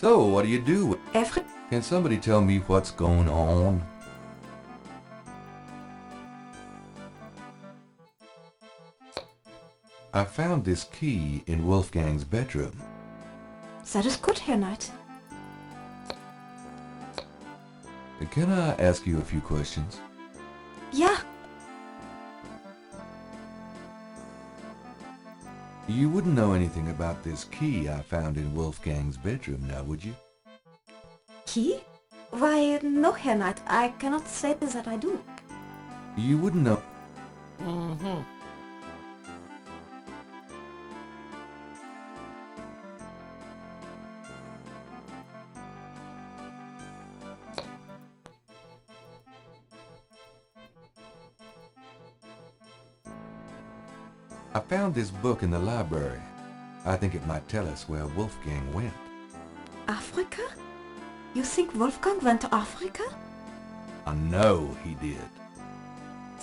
So, what do you do? Every... Can somebody tell me what's going on? I found this key in Wolfgang's bedroom. That is good, Herr Knight. Can I ask you a few questions? Ja, You wouldn't know anything about this key I found in Wolfgang's bedroom now, would you? key? Why, no, Herr Knight, I cannot say that I do. You wouldn't know... Mm-hmm. I found this book in the library. I think it might tell us where Wolfgang went. Africa? You think Wolfgang went to Africa? I know he did.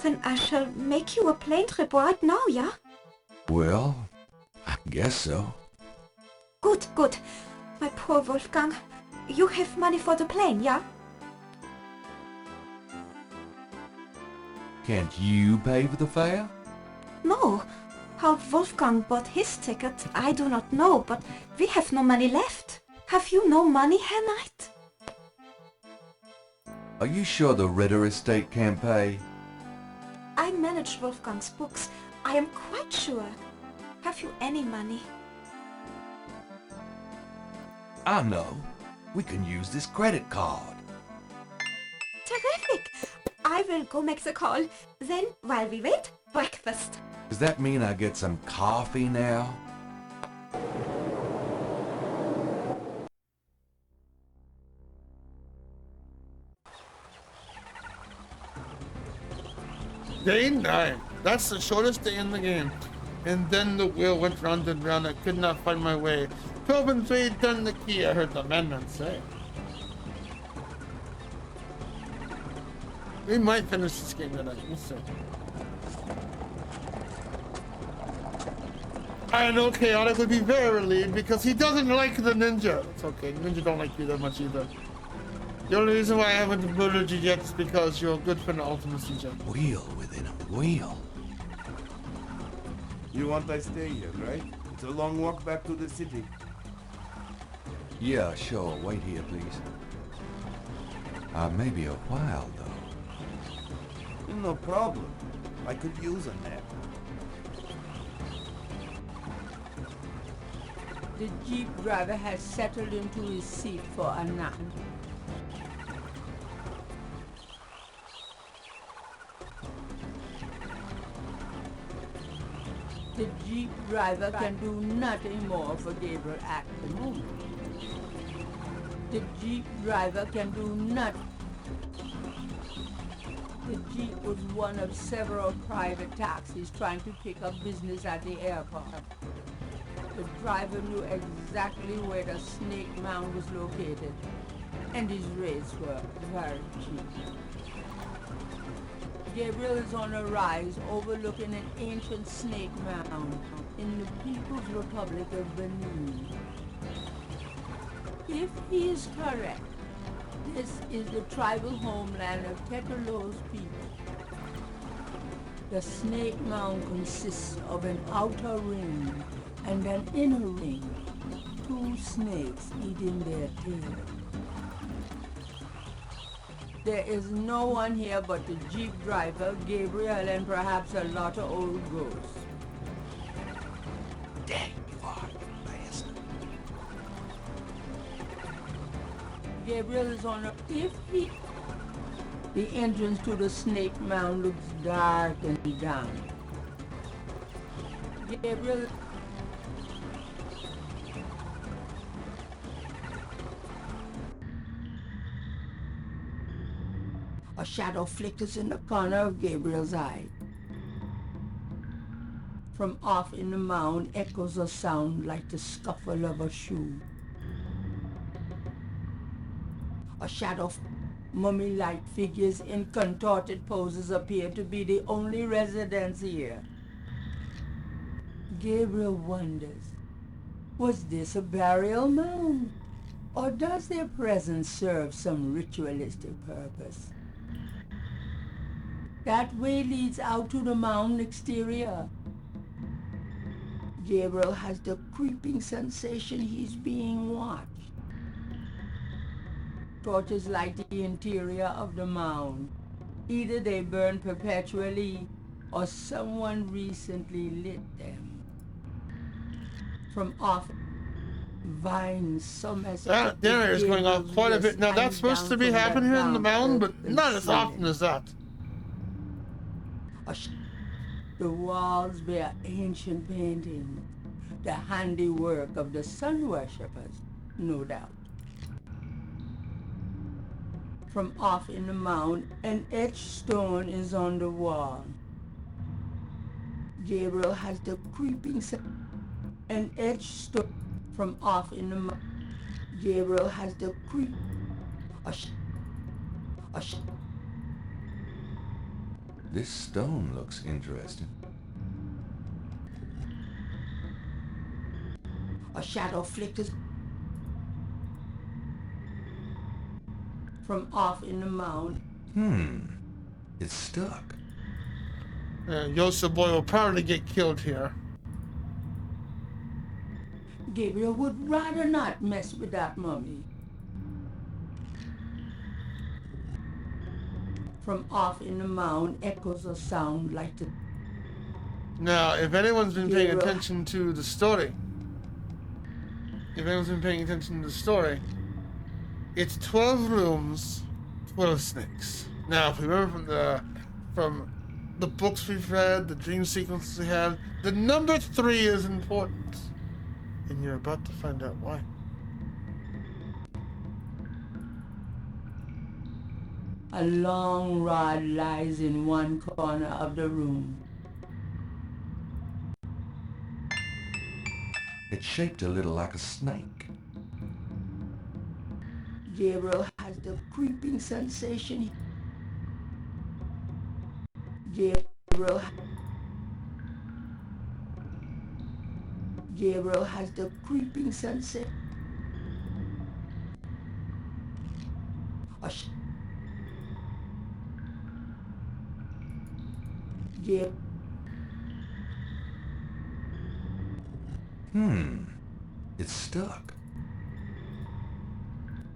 Then I shall make you a plane trip right now, yeah? Well, I guess so. Good, good. My poor Wolfgang. You have money for the plane, yeah? Can't you pay for the fare? No. How Wolfgang bought his ticket, I do not know, but we have no money left. Have you no money, Herr Knight? Are you sure the Ritter estate can't pay? I manage Wolfgang's books. I am quite sure. Have you any money? I know. We can use this credit card. Terrific! I will go make the call. Then, while we wait, breakfast. Does that mean I get some coffee now? Day 9. That's the shortest day in the game. And then the wheel went round and round. I could not find my way. 12 and 3 turned the key, I heard the madman say. We might finish this game tonight. We'll see. I know Chaotic would be very relieved because he doesn't like the ninja. It's okay. Ninja don't like you that much either. The only reason why I haven't voted you yet is because you're a good friend of ultimacj. Wheel within a wheel. You want I stay here, right? It's a long walk back to the city. Yeah, sure. Wait here, please. Maybe a while, though. No problem. I could use a nap. The Jeep driver has settled into his seat for a nap. The Jeep driver can do nothing more for Gabriel Atkins. The Jeep driver can do nothing. The Jeep was one of several private taxis trying to pick up business at the airport. The driver knew exactly where the Snake Mound was located, and his rates were very cheap. Gabriel is on a rise overlooking an ancient snake mound in the People's Republic of Benin. If he is correct, this is the tribal homeland of Tetelo's people. The snake mound consists of an outer ring and an inner ring. Two snakes eating their tail. There is no one here but the jeep driver, Gabriel, and perhaps a lot of old ghosts. Dang you are, bastard. Gabriel is on a... If he... The entrance to the snake mound looks dark and damp. Gabriel... A shadow flickers in the corner of Gabriel's eye. From off in the mound echoes a sound like the scuffle of a shoe. A shadow, mummy-like figures in contorted poses appear to be the only residents here. Gabriel wonders, was this a burial mound? Or does their presence serve some ritualistic purpose? That way leads out to the mound exterior. Gabriel has the creeping sensation he's being watched. Torches light the interior of the mound. Either they burn perpetually or someone recently lit them. From off vines, some as That there is going off quite a bit. Now that's supposed to be happening here in the mound, but not as often as that. The walls bear ancient paintings, the handiwork of the sun worshippers, no doubt. From off in the mound, an etched stone is on the wall. Gabriel has the creeping an etched stone from off in the mound. Gabriel has the creep. This stone looks interesting. A shadow flickers from off in the mound. It's stuck. YOCBOI will probably get killed here. Gabriel would rather not mess with that mummy. From off in the mound echoes a sound like the... Now, if anyone's been paying attention to the story, it's 12 rooms, 12 snakes. Now, if we remember from the books we've read, the dream sequences we had, the number 3 is important. And you're about to find out why. A long rod lies in one corner of the room. It's shaped a little like a snake. Gabriel has the creeping sensation. Gabriel has the creeping sensation. It's stuck.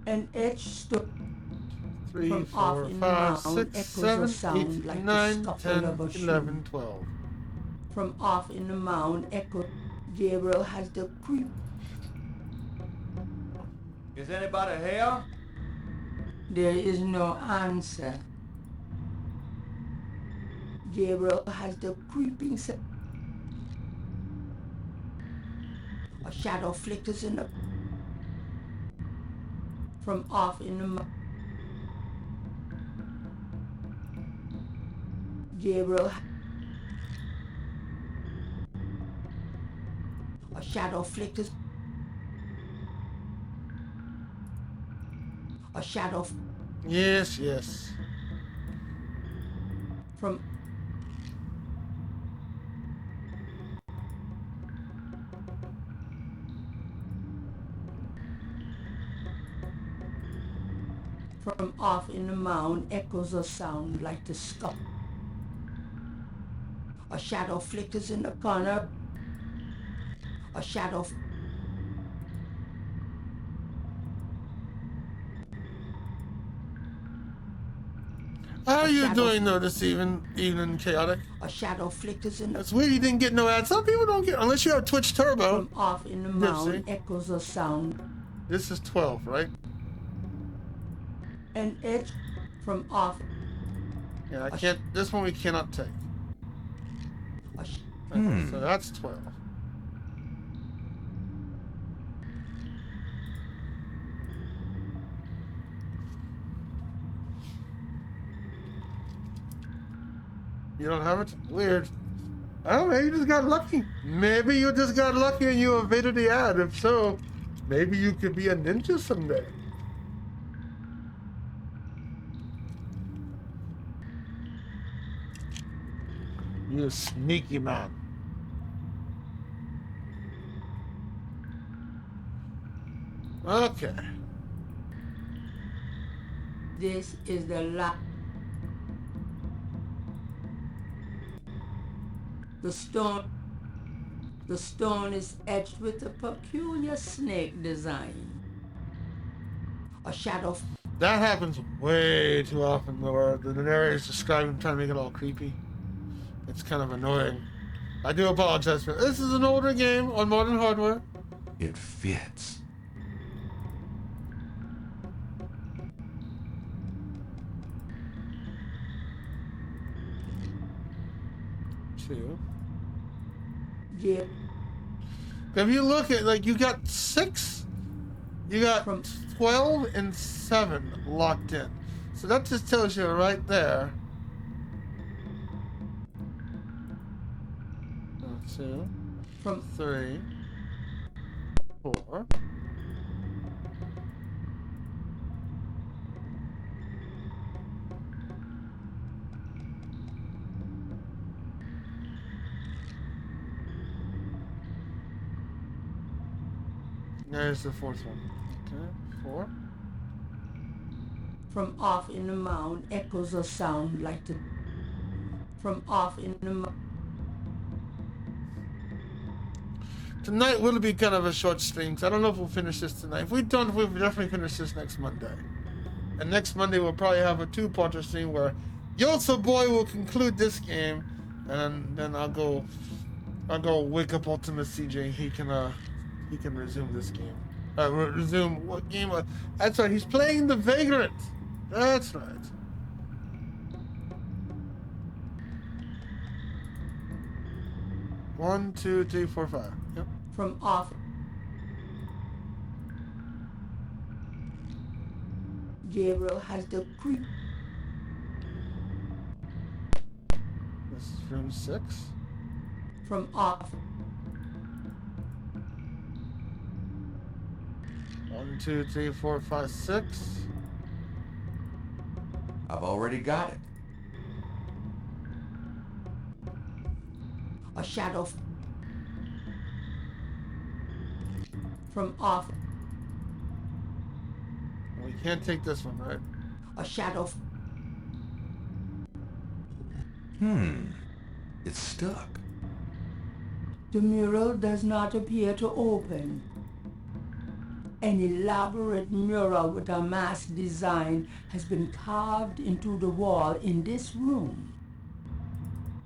An etched stone 3, from 4, off in 5, the mound 6, echoes a 7, sound 8, like 9, the 10, scuffle of a shoe. 11, 12. From off in the mound echoes. Gabriel has the creep. Is anybody here? There is no answer. Gabriel has the creeping a shadow flickers in the... From off in the... Gabriel... A shadow flickers... A shadow... Yes, yes. From... From off in the mound echoes a sound like the scuffle. A shadow flickers in the corner. A shadow. How are you shadow- doing though this evening, Chaotic? A shadow flickers in the. That's weird you didn't get no ads. Some people don't get, unless you have Twitch Turbo. From off in the mound echoes a sound. This is 12, right? An edge from off. Yeah, I can't, this one we cannot take. So that's 12. You don't have it? Weird. I don't know, you just got lucky. Maybe you just got lucky and you evaded the ad. If so, maybe you could be a ninja someday. You sneaky man. Okay. This is the last. The stone is etched with a peculiar snake design. A shadow. That happens way too often, Laura. The narrator's describing, trying to make it all creepy. It's kind of annoying. I do apologize for this. Is an older game on modern hardware. It fits. Two. Yeah. If you look at, like, you got 6, you got 12 and 7 locked in. So that just tells you right there. 2, From 3, 4. There's the 4th one. Okay, 4. From off in the mound echoes a sound like the. From off in the mound. Tonight will be kind of a short stream, 'cause I don't know if we'll finish this tonight. If we don't, we'll definitely finish this next Monday. And next Monday we'll probably have a 2-parter stream where YOCBOI will conclude this game, and then I'll go wake up ultimacj. He can resume this game. Resume what game? That's right. He's playing the Vagrant. That's right. One, 2, 3, 4, 5. Yep. From off. Gabriel has the creep. This is room 6. From off. 1, 2, 3, 4, 5, 6. I've already got it. A shadow. From off. We can't take this one, right? A shadow. It's stuck. The mural does not appear to open. An elaborate mural with a mask design has been carved into the wall in this room.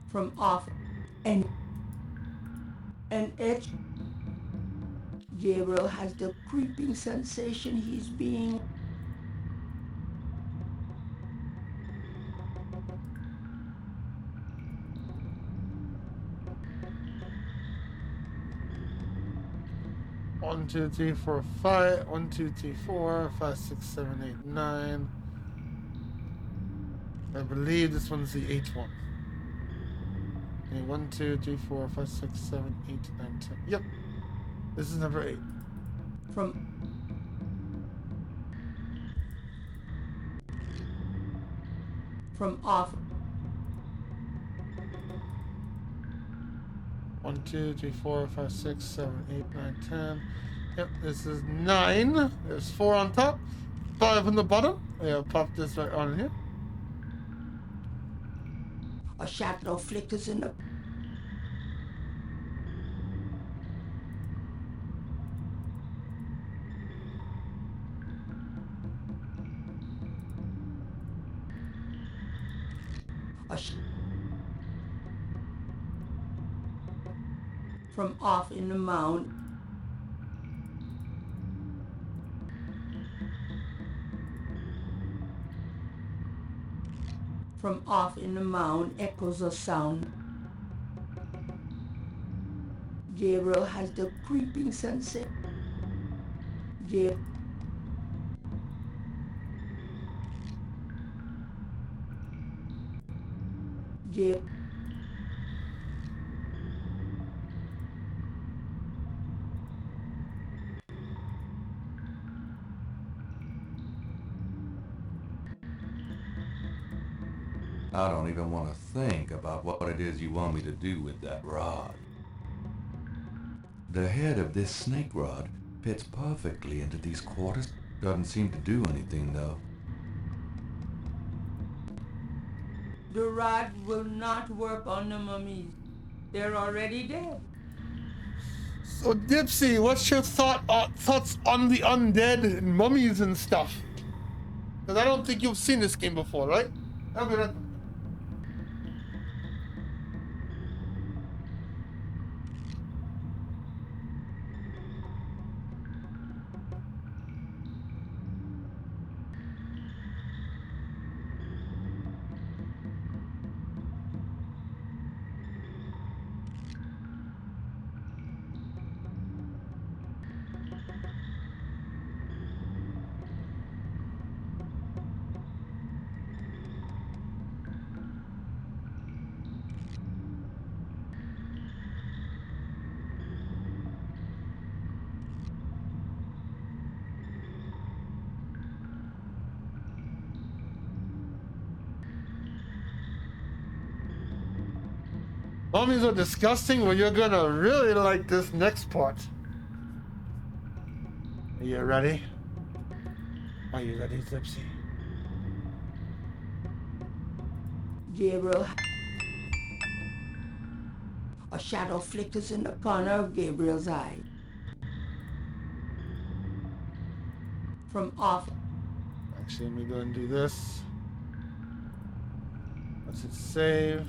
From off an edge. Gabriel has the creeping sensation he's being. One, 2, 3, 4, 5. 1, 2, 3, 4, 5, 6, 7, 8, 9. I believe this one's the 8th one. Okay, 1, 2, 3, 4, 5, 6, 7, 8, 9, 10. Yep. This is number 8. From off. 1, 2, 3, 4, 5, 6, 7, 8, 9, 10. Yep, this is 9. There's 4 on top, 5 on the bottom. Yeah, pop this right on here. A shadow flickers in the. From off in the mound. From off in the mound echoes a sound. Gabriel has the creeping sunset. I don't even want to think about what it is you want me to do with that rod. The head of this snake rod fits perfectly into these quarters. Doesn't seem to do anything, though. The rod will not work on the mummies. They're already dead. So Dipsy, what's your thoughts on the undead and mummies and stuff? Because I don't think you've seen this game before, right? I'll be right back. Mummies are disgusting, well, you're gonna really like this next part. Are you ready? Are you ready, Dipsy? Gabriel. A shadow flickers in the corner of Gabriel's eye. From off. Actually, let me go and do this. Let's hit save.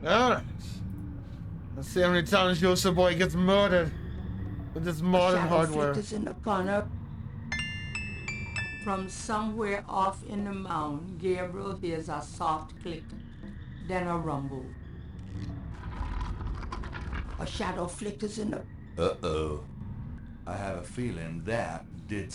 Alright. Let's see how many times YOCBOI gets murdered with this modern hardware. Flickers in the corner. From somewhere off in the mound, Gabriel hears a soft click, then a rumble. A shadow flickers in the... Uh-oh. I have a feeling that did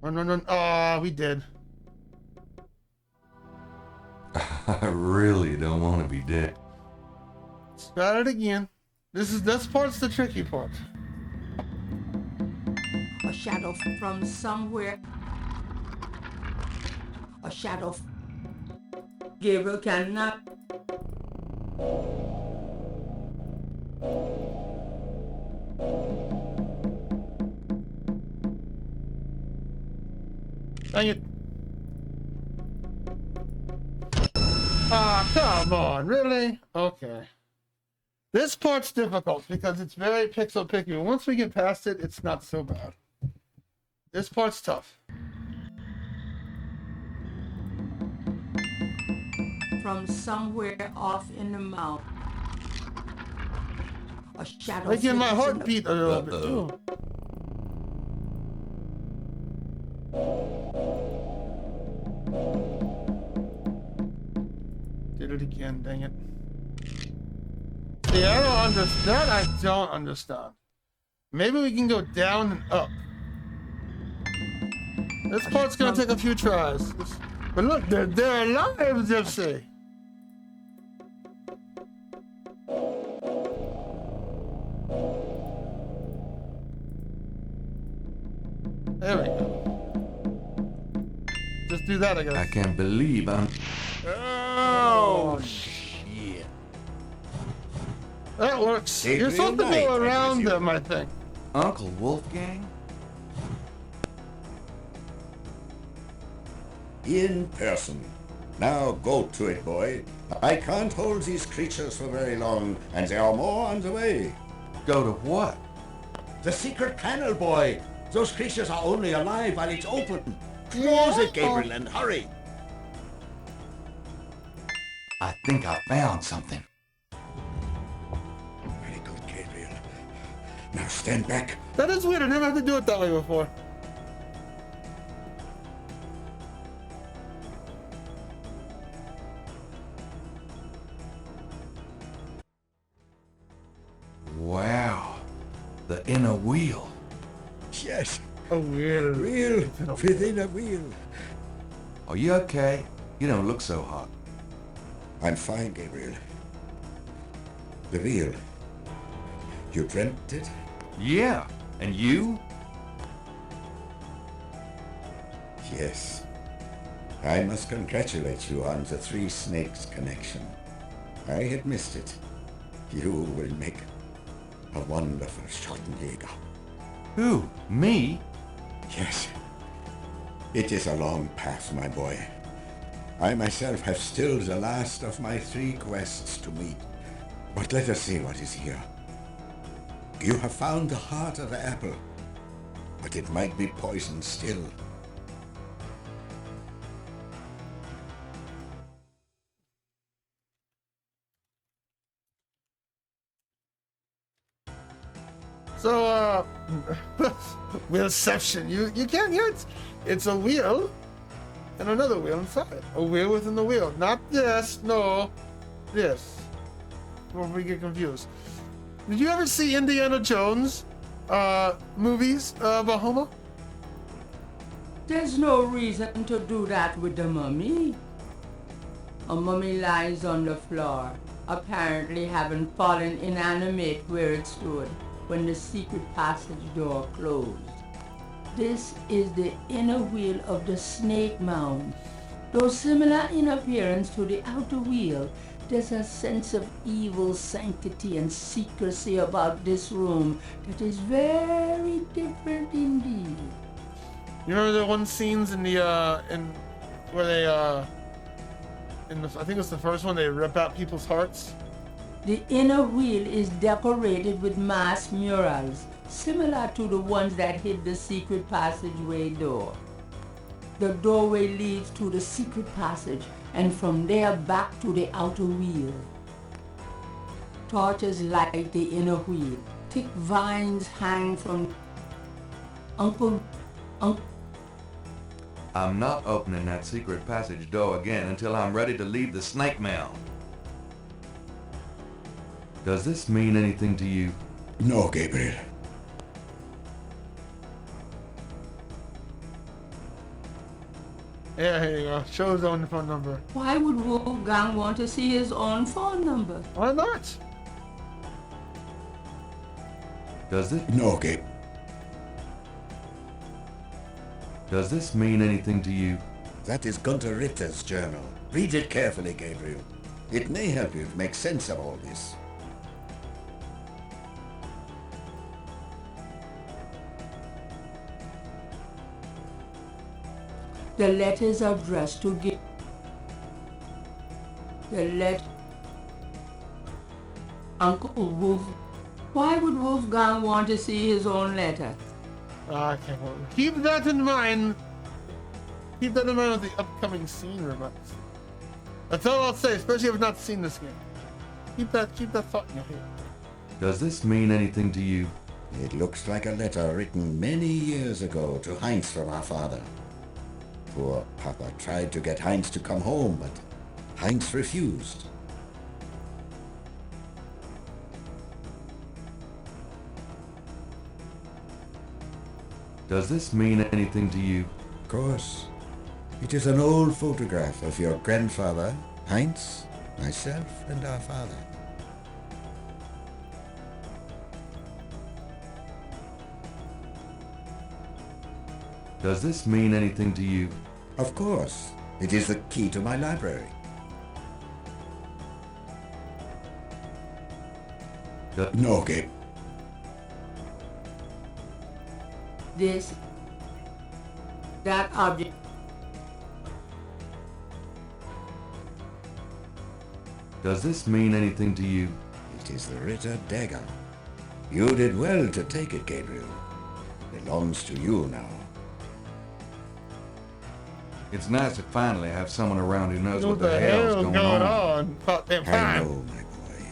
Run. Ah, we did. I really don't want to be dead. Let's try it again. This part's the tricky part. A shadow from somewhere. A shadow. Gabriel cannot. Dang it. Ah, come on, really? Okay. This part's difficult because it's very pixel picky. Once we get past it, it's not so bad. This part's tough. From somewhere off in the mountain. A shadow. Making my heart beat a little bit too. Did it again, dang it. See, I don't understand. That I don't understand. Maybe we can go down and up. This part's gonna take a few tries. But look, they're alive, Gypsy. There we go. Just do that, I guess. I can't believe I'm... Oh, shit. That works. Gabriel You're supposed to Knight, go I around presume. them, I think. Uncle Wolfgang? In person. Now go to it, boy. I can't hold these creatures for very long, and there are more on the way. Go to what? The secret panel, boy. Those creatures are only alive while it's open. Close it, Gabriel, and hurry. I think I found something. Very good, Gabriel. Now stand back. That is weird. I never had to do it that way before. Wow. The inner wheel. Yes, A wheel. wheel within a wheel. Are you okay? You don't look so hot. I'm fine, Gabriel. The wheel. You dreamt it? Yeah. And you? Yes. I must congratulate you on the Three Snakes connection. I had missed it. You will make a wonderful Schottenjäger. Who? Me? Yes. It is a long path, my boy. I myself have still the last of my 3 quests to meet. But let us see what is here. You have found the heart of the apple, but it might be poisoned still. So, wheelception. You can't hear it. It's a wheel and another wheel inside. A wheel within the wheel. Not this, no. This. Before we get confused. Did you ever see Indiana Jones movies, Bahoma? There's no reason to do that with the mummy. A mummy lies on the floor, apparently having fallen inanimate where it stood when the secret passage door closed. This is the inner wheel of the Snake Mound. Though similar in appearance to the outer wheel, there's a sense of evil sanctity and secrecy about this room that is very different indeed. You remember the one scenes in the where they I think it's the first one, they rip out people's hearts? The inner wheel is decorated with mass murals, similar to the ones that hid the secret passageway door. The doorway leads to the secret passage, and from there back to the outer wheel. Torches light the inner wheel. Thick vines hang from Uncle. I'm not opening that secret passage door again until I'm ready to leave the Snake Mound. Does this mean anything to you? No, Gabriel. Yeah, here you go. Show his own phone number. Why would Wolfgang want to see his own phone number? Why not? Does it? No, Gabe. Does this mean anything to you? That is Gunter Ritter's journal. Read it carefully, Gabriel. It may help you to make sense of all this. The letters are addressed to give. Uncle Wolf. Why would Wolfgang want to see his own letter? I can't wait. Keep that in mind. Keep that in mind with the upcoming scene remarks. That's all I'll say, especially if you've not seen this game. Keep that thought in your head. Does this mean anything to you? It looks like a letter written many years ago to Heinz from our father. Poor Papa tried to get Heinz to come home, but Heinz refused. Does this mean anything to you? Of course. It is an old photograph of your grandfather, Heinz, myself, and our father. Does this mean anything to you? Of course. It is the key to my library. No, Gabe. That object. Does this mean anything to you? It is the Ritter dagger. You did well to take it, Gabriel. It belongs to you now. It's nice to finally have someone around who knows what What the hell's going on. About that I time. know, my boy.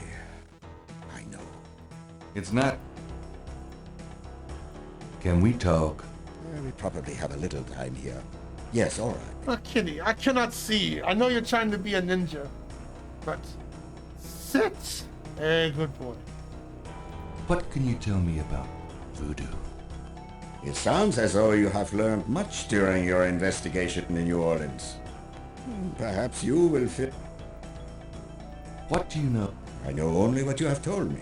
I know. It's not... Can we talk? We probably have a little time here. Yes, all right. Oh, Kitty, I cannot see. I know you're trying to be a ninja, but sit. Hey, good boy. What can you tell me about voodoo? It sounds as though you have learned much during your investigation in New Orleans. Perhaps you will fit. What do you know? I know only what you have told me.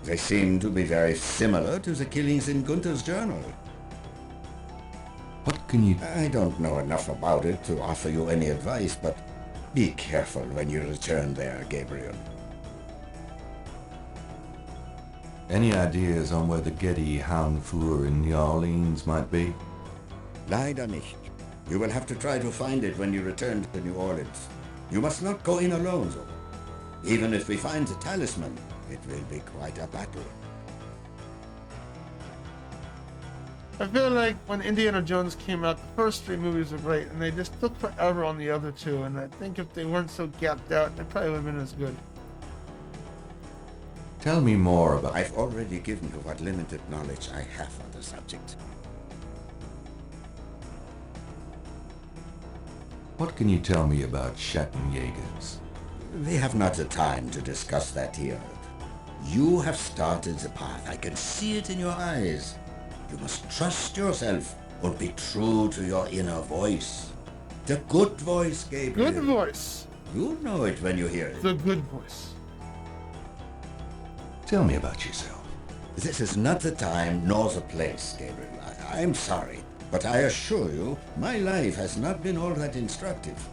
They seem to be very similar to the killings in Gunther's journal. What can you... I don't know enough about it to offer you any advice, but be careful when you return there, Gabriel. Any ideas on where the Getty Haunfour in New Orleans might be? Leider nicht. You will have to try to find it when you return to New Orleans. You must not go in alone, though. Even if we find the talisman, it will be quite a battle. I feel like when Indiana Jones came out, the first 3 movies were great, and they just took forever on the other 2, and I think if they weren't so gapped out, they probably would have been as good. Tell me more about... I've already given you what limited knowledge I have on the subject. What can you tell me about Schattenjägers? We have not the time to discuss that here. You have started the path. I can see it in your eyes. You must trust yourself and be true to your inner voice. The good voice, Gabriel. Good voice. You know it when you hear it. The good voice. Tell me about yourself. This is not the time nor the place, Gabriel. I'm sorry, but I assure you, my life has not been all that instructive.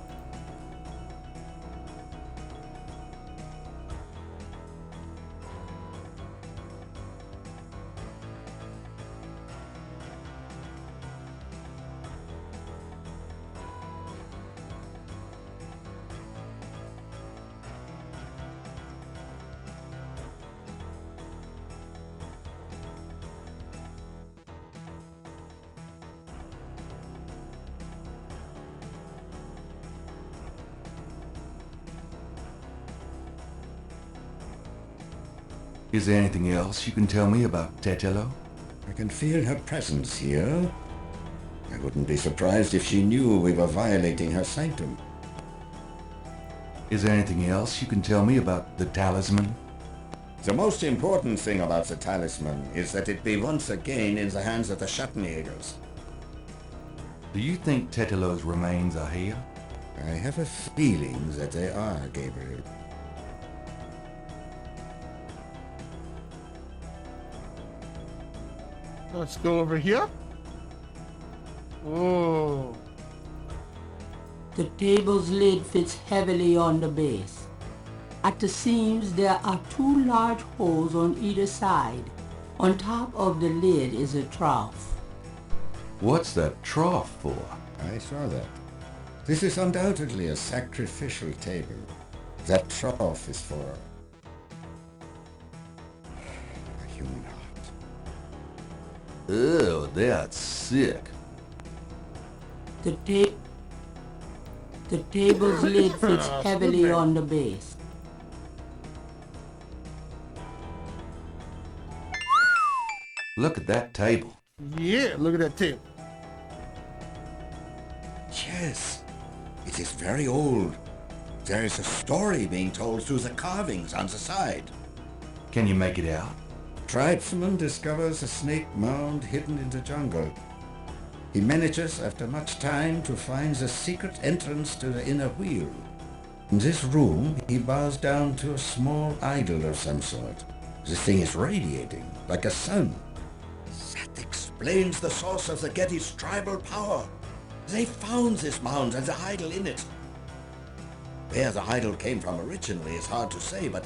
Is there anything else you can tell me about Tetelo? I can feel her presence here. I wouldn't be surprised if she knew we were violating her sanctum. Is there anything else you can tell me about the talisman? The most important thing about the talisman is that it be once again in the hands of the Schattenjägers. Do you think Tetelo's remains are here? I have a feeling that they are, Gabriel. Let's go over here. Oh. The table's lid fits heavily on the base. At the seams there are 2 large holes on either side. On top of the lid is a trough. What's that trough for? I saw that. This is undoubtedly a sacrificial table. That trough is for a human heart. Ew, that's sick. The table's lid fits heavily on the base. Look at that table. Yeah, look at that table. Yes, it is very old. There is a story being told through the carvings on the side. Can you make it out? Tribesman discovers a snake mound hidden in the jungle. He manages, after much time, to find the secret entrance to the inner wheel. In this room, he bows down to a small idol of some sort. The thing is radiating, like a sun. That explains the source of the Getty's tribal power. They found this mound and the idol in it. Where the idol came from originally is hard to say, but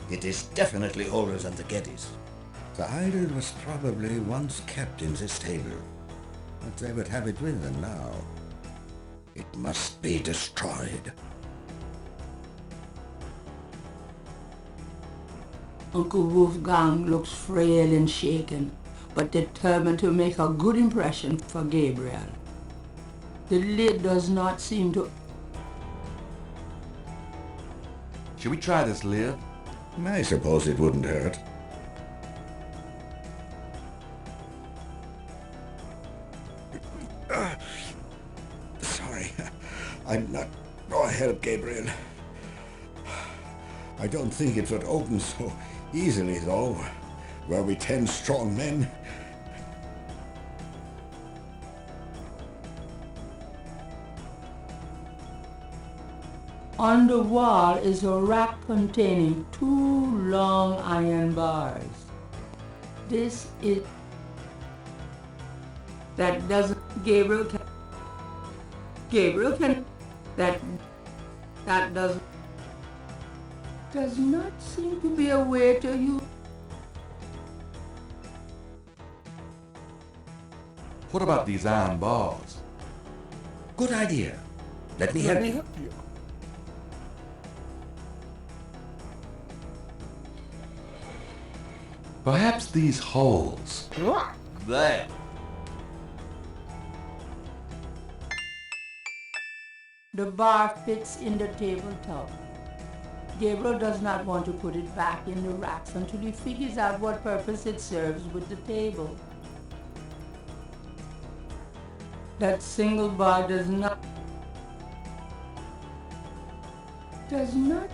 it is definitely older than the Gettys. The idol was probably once kept in this table, but they would have it with them now. It must be destroyed. Uncle Wolfgang looks frail and shaken, but determined to make a good impression for Gabriel. The lid does not seem to... Should we try this lid? I suppose it wouldn't hurt. Sorry, I'm not... Go ahead, Gabriel. I don't think it would open so easily, though. Were we 10 strong men? On the wall is a rack containing 2 long iron bars. This is... That doesn't... Gabriel can... That doesn't... Does not seem to be a way to use... What about these iron bars? Good idea. Let me help you. Perhaps these holes. There. The bar fits in the tabletop. Gabriel does not want to put it back in the racks until he figures out what purpose it serves with the table. That single bar does not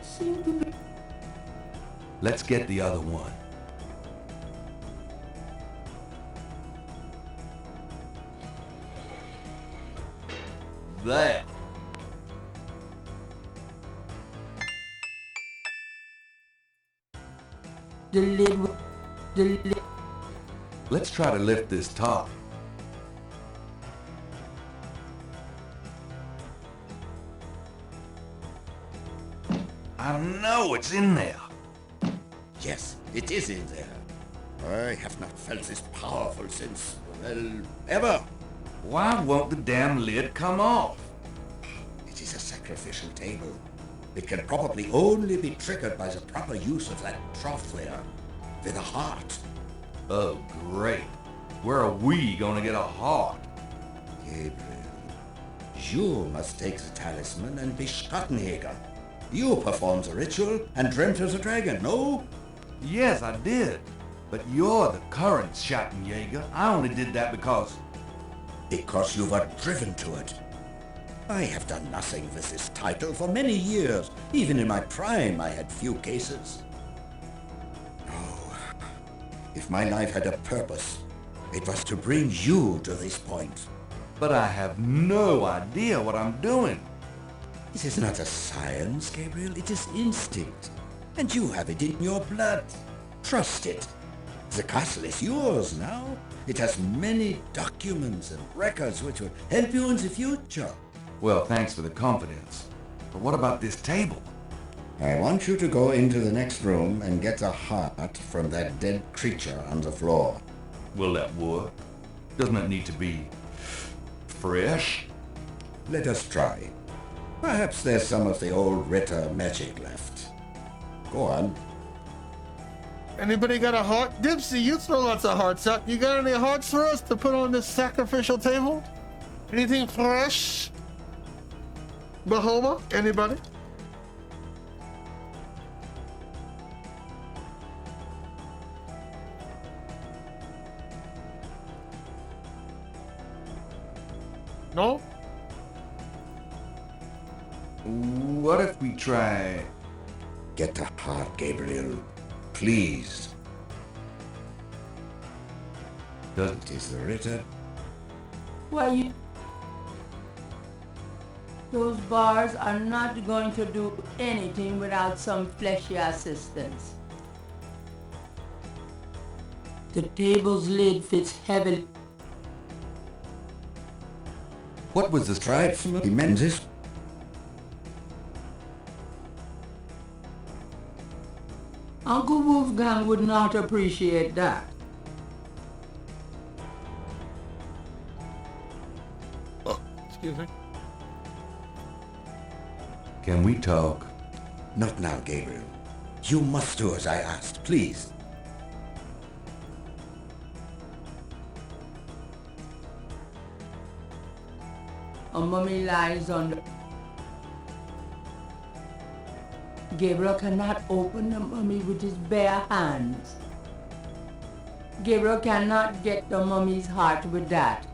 seem to be... Let's get the other one. There. The lid... Let's try to lift this top. I know it's in there. Yes, it is in there. I have not felt this powerful since, well, ever. Why won't the damn lid come off? It is a sacrificial table. It can probably only be triggered by the proper use of that trough there, with a heart. Oh, great. Where are we gonna get a heart? Gabriel, you must take the talisman and be Schattenjäger. You performed the ritual and dreamt of the dragon, no? Yes, I did. But you're the current Schattenjäger. I only did that because... Because you were driven to it. I have done nothing with this title for many years. Even in my prime, I had few cases. No. If my life had a purpose, it was to bring you to this point. But I have no idea what I'm doing. It is not a science, Gabriel. It is instinct. And you have it in your blood. Trust it. The castle is yours now. It has many documents and records which will help you in the future. Well, thanks for the confidence. But what about this table? I want you to go into the next room and get the heart from that dead creature on the floor. Will that work? Doesn't it need to be... fresh? Let us try. Perhaps there's some of the old Ritter magic left. Go on. Anybody got a heart? Dipsy, you throw lots of hearts out. You got any hearts for us to put on this sacrificial table? Anything fresh? Bahoma? Anybody? No? What if we try... Get a heart, Gabriel. Please. It is the Ritter. Why, those bars are not going to do anything without some fleshy assistance. The table's lid fits heavily. What was this? Tried from the Menzies. Uncle Wolfgang would not appreciate that. Excuse me. Can we talk? Not now, Gabriel. You must do as I asked, please. A mummy lies on the... Gabriel cannot open the mummy with his bare hands. Gabriel cannot get the mummy's heart with that.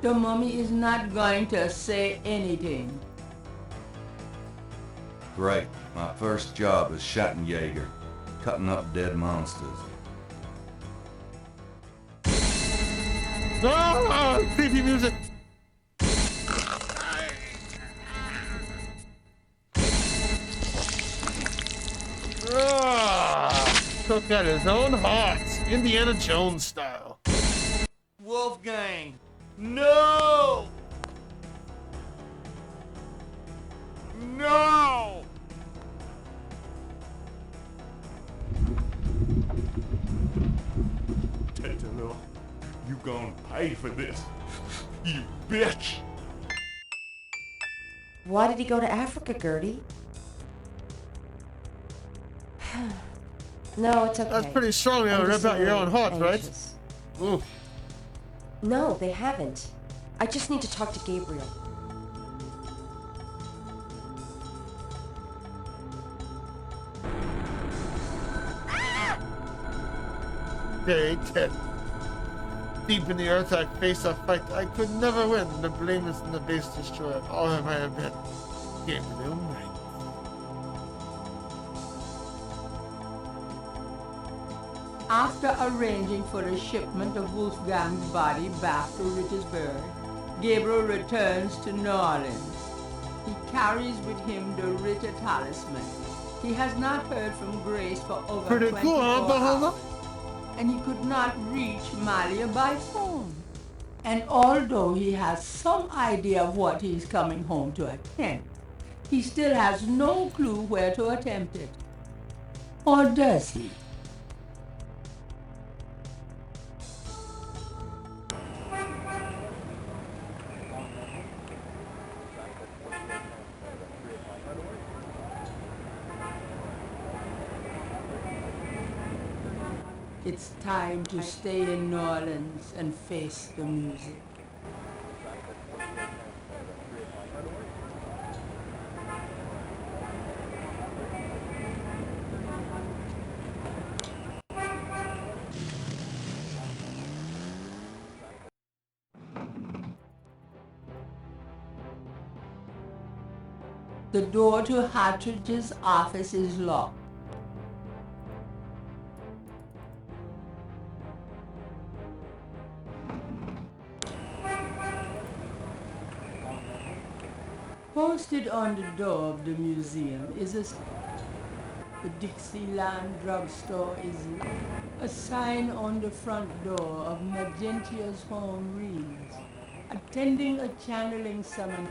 The mummy is not going to say anything. Great. My first job is Schattenjäger, cutting up dead monsters. Ah, creepy music. Took out his own heart, Indiana Jones style. Wolfgang, no! No! Tentalo, you gonna pay for this, you bitch! Why did he go to Africa, Gertie? No, it's okay. That's pretty strong, I'm rip just out your own heart, anxious. right? Ooh. No, they haven't. I just need to talk to Gabriel. Okay, Ted. Deep in the earth, I face a fight I could never win. The blame is in the base destroyer. All I might have been. Gabriel Knight. After arranging for the shipment of Wolfgang's body back to Rittersburg, Gabriel returns to New Orleans. He carries with him the Ritter talisman. He has not heard from Grace for over Pretty 24 cool, huh, Bahama? hours, and he could not reach Malia by phone. And although he has some idea of what he's coming home to attempt, he still has no clue where to attempt it. Or does he? It's time to stay in New Orleans and face the music. The door to Hartridge's office is locked. Posted on the door of the museum is the Dixieland drugstore is a sign on the front door of Magentia's home reads, attending a channeling summon.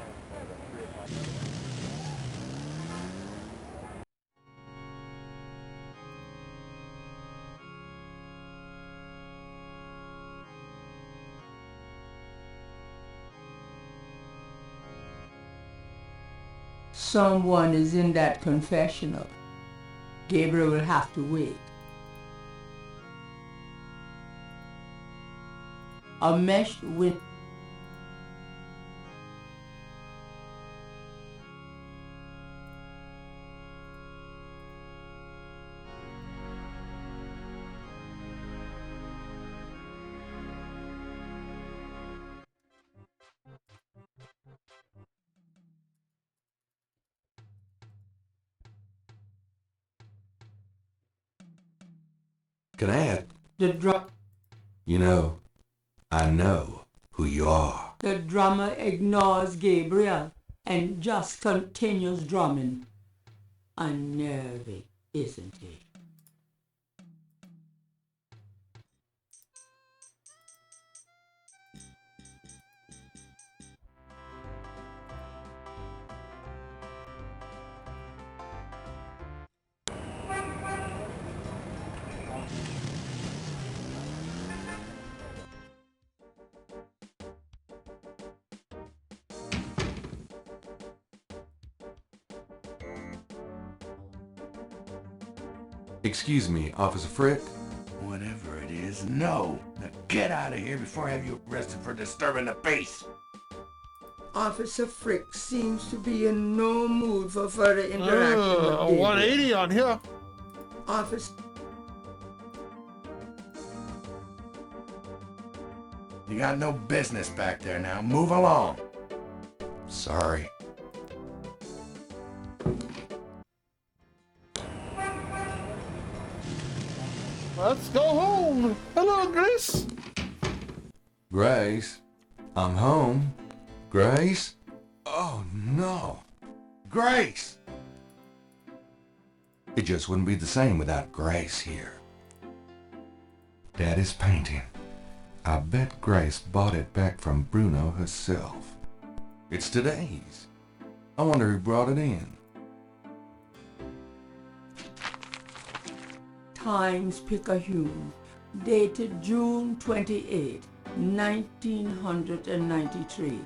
Someone is in that confessional. Gabriel will have to wait. A meshed window. Can I ask? The drum. You know, I know who you are. The drummer ignores Gabriel and just continues drumming. Unnerving, isn't he? Excuse me, Officer Frick? Whatever it is, no. Now get out of here before I have you arrested for disturbing the peace. Officer Frick seems to be in no mood for further interaction with A Gabriel. 180 on here. Officer... You got no business back there now. Move along. Sorry. Let's go home. Hello, Grace. Grace? I'm home. Grace? Oh, no. Grace! It just wouldn't be the same without Grace here. Daddy's painting. I bet Grace bought it back from Bruno herself. It's today's. I wonder who brought it in. Times-Picayune, dated June 28, 1993.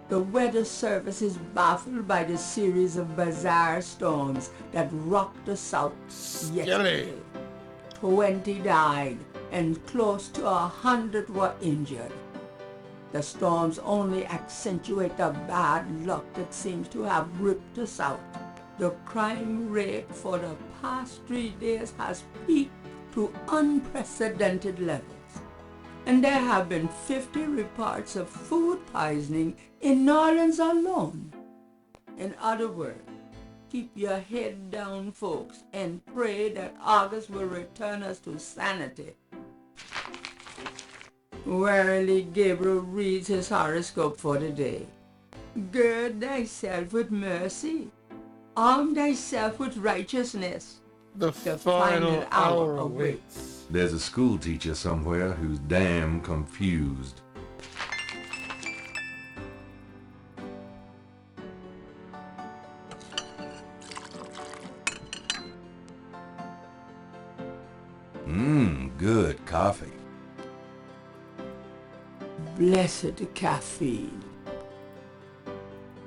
The Weather Service is baffled by the series of bizarre storms that rocked the South yesterday. 20 died and close to 100 were injured. The storms only accentuate the bad luck that seems to have ripped the South. The crime rate for the past 3 days has peaked to unprecedented levels. And there have been 50 reports of food poisoning in New Orleans alone. In other words, keep your head down, folks, and pray that August will return us to sanity. Warily, Gabriel reads his horoscope for the day. Gird thyself with mercy. Arm thyself with righteousness. The final hour awaits. There's a school teacher somewhere who's damn confused. Good coffee. Blessed caffeine.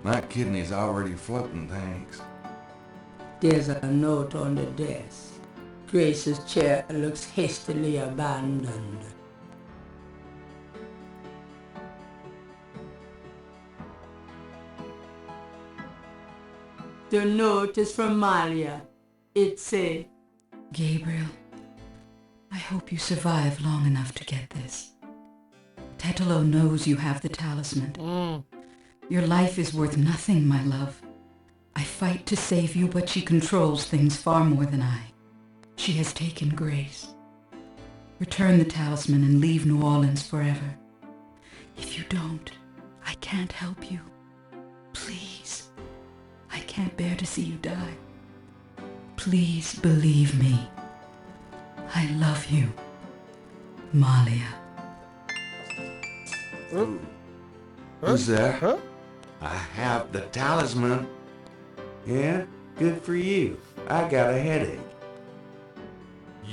My kidney's already floating, thanks. There's a note on the desk. Grace's chair looks hastily abandoned. The note is from Malia. It says, Gabriel, I hope you survive long enough to get this. Tetelo knows you have the talisman. Your life is worth nothing, my love. I fight to save you, but she controls things far more than I. She has taken Grace. Return the talisman and leave New Orleans forever. If you don't, I can't help you. Please. I can't bear to see you die. Please believe me. I love you, Malia. Who's there? Huh? I have the talisman. Yeah, good for you. I got a headache.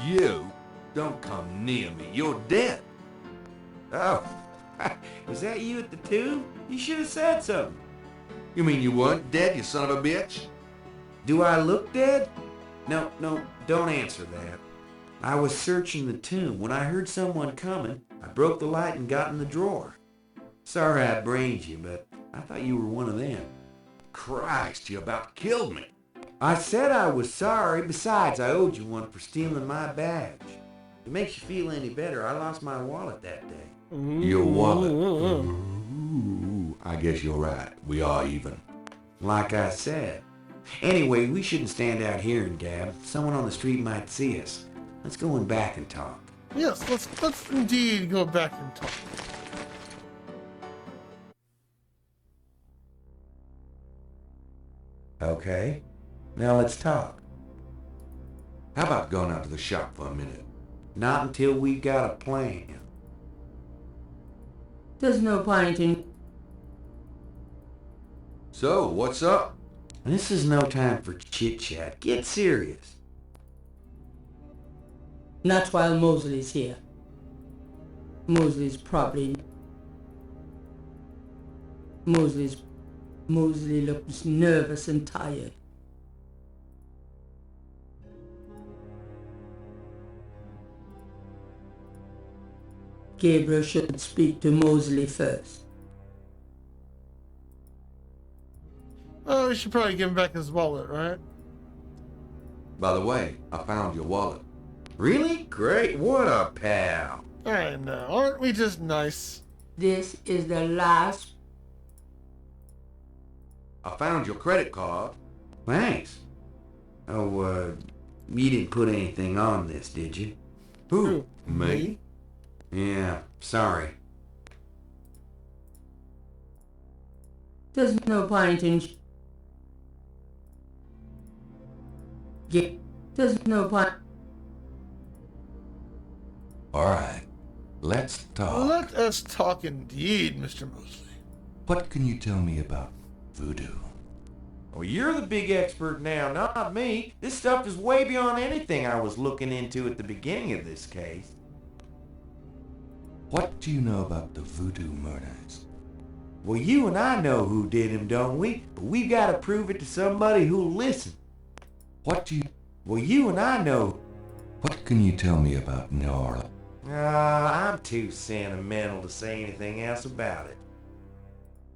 You? Don't come near me. You're dead. Oh, was that you at the tomb? You should have said something. You mean you weren't dead, you son of a bitch? Do I look dead? No, don't answer that. I was searching the tomb. When I heard someone coming, I broke the light and got in the drawer. Sorry I brained you, but I thought you were one of them. Christ, you about killed me. I said I was sorry. Besides, I owed you one for stealing my badge. If it makes you feel any better, I lost my wallet that day. Your wallet? Ooh, I guess you're right. We are even. Like I said. Anyway, we shouldn't stand out here and gab. Someone on the street might see us. Let's go in back and talk. Yes, let's indeed go back and talk. Okay, now let's talk. How about going out to the shop for a minute? Not until we've got a plan. There's no point in... So, what's up? This is no time for chit-chat. Get serious. Not while Mosley's here. Mosley looks nervous and tired. Gabriel should speak to Mosley first. Oh, we should probably give him back his wallet, right? By the way, I found your wallet. Really? Great. What a pal. I know. Aren't we just nice? This is the last... I found your credit card. Thanks. Oh, you didn't put anything on this, did you? Who? Me? Yeah, sorry. There's no point in... There's no point... Alright, let's talk. Let us talk indeed, Mr. Mosley. What can you tell me about voodoo? Well, you're the big expert now, not me. This stuff is way beyond anything I was looking into at the beginning of this case. What do you know about the voodoo murders? Well, you and I know who did them, don't we? But we've got to prove it to somebody who'll listen. What do you... Well, you and I know. What can you tell me about New Orleans? I'm too sentimental to say anything else about it.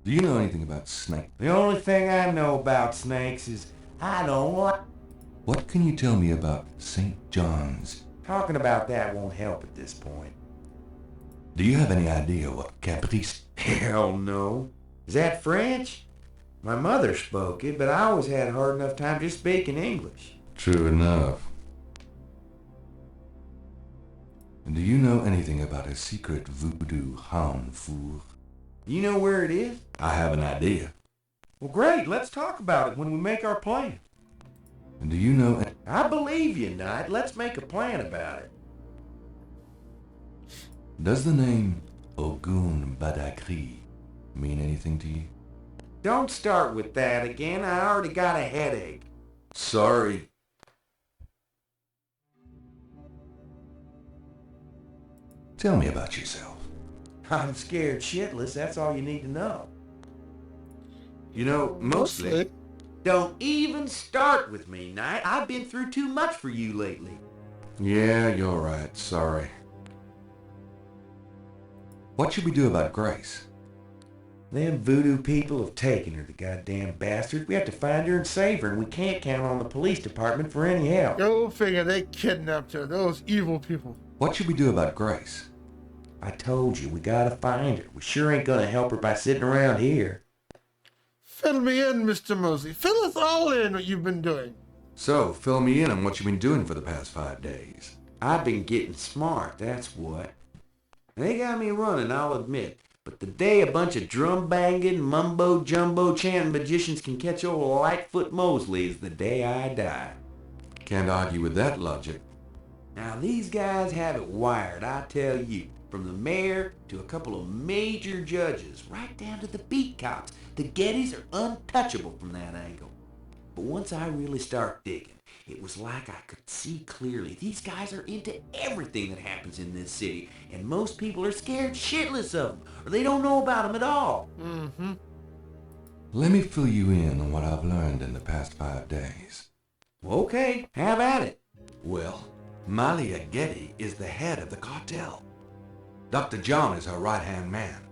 Do you know anything about snakes? The only thing I know about snakes is I don't like... What can you tell me about St. John's? Talking about that won't help at this point. Do you have any idea what Caprice... Hell no. Is that French? My mother spoke it, but I always had a hard enough time just speaking English. True enough. And do you know anything about a secret voodoo hanfour? You know where it is? I have an idea. Well, great. Let's talk about it when we make our plan. And do you know... I believe you, Knight. Let's make a plan about it. Does the name Ogun Badakri mean anything to you? Don't start with that again. I already got a headache. Sorry. Tell me about yourself. I'm scared shitless. That's all you need to know. You know, mostly... Don't even start with me, Knight. I've been through too much for you lately. Yeah, you're right. Sorry. What should we do about Grace? Them voodoo people have taken her, the goddamn bastard. We have to find her and save her, and we can't count on the police department for any help. Go figure, they kidnapped her, those evil people. What should we do about Grace? I told you, we gotta find her. We sure ain't gonna help her by sitting around here. Fill me in, Mr. Mosley. Fill us all in what you've been doing. So, fill me in on what you've been doing for the past 5 days. I've been getting smart, that's what. They got me running, I'll admit. But the day a bunch of drum-banging, mumbo-jumbo chanting magicians can catch old Lightfoot Mosley is the day I die. Can't argue with that logic. Now these guys have it wired, I tell you. From the mayor to a couple of major judges, right down to the beat cops. The Gettys are untouchable from that angle. But once I really start digging, it was like I could see clearly. These guys are into everything that happens in this city, and most people are scared shitless of them, or they don't know about them at all. Mm-hmm. Let me fill you in on what I've learned in the past 5 days. Okay, have at it. Well, Malia Getty is the head of the cartel. Dr. John is her right-hand man.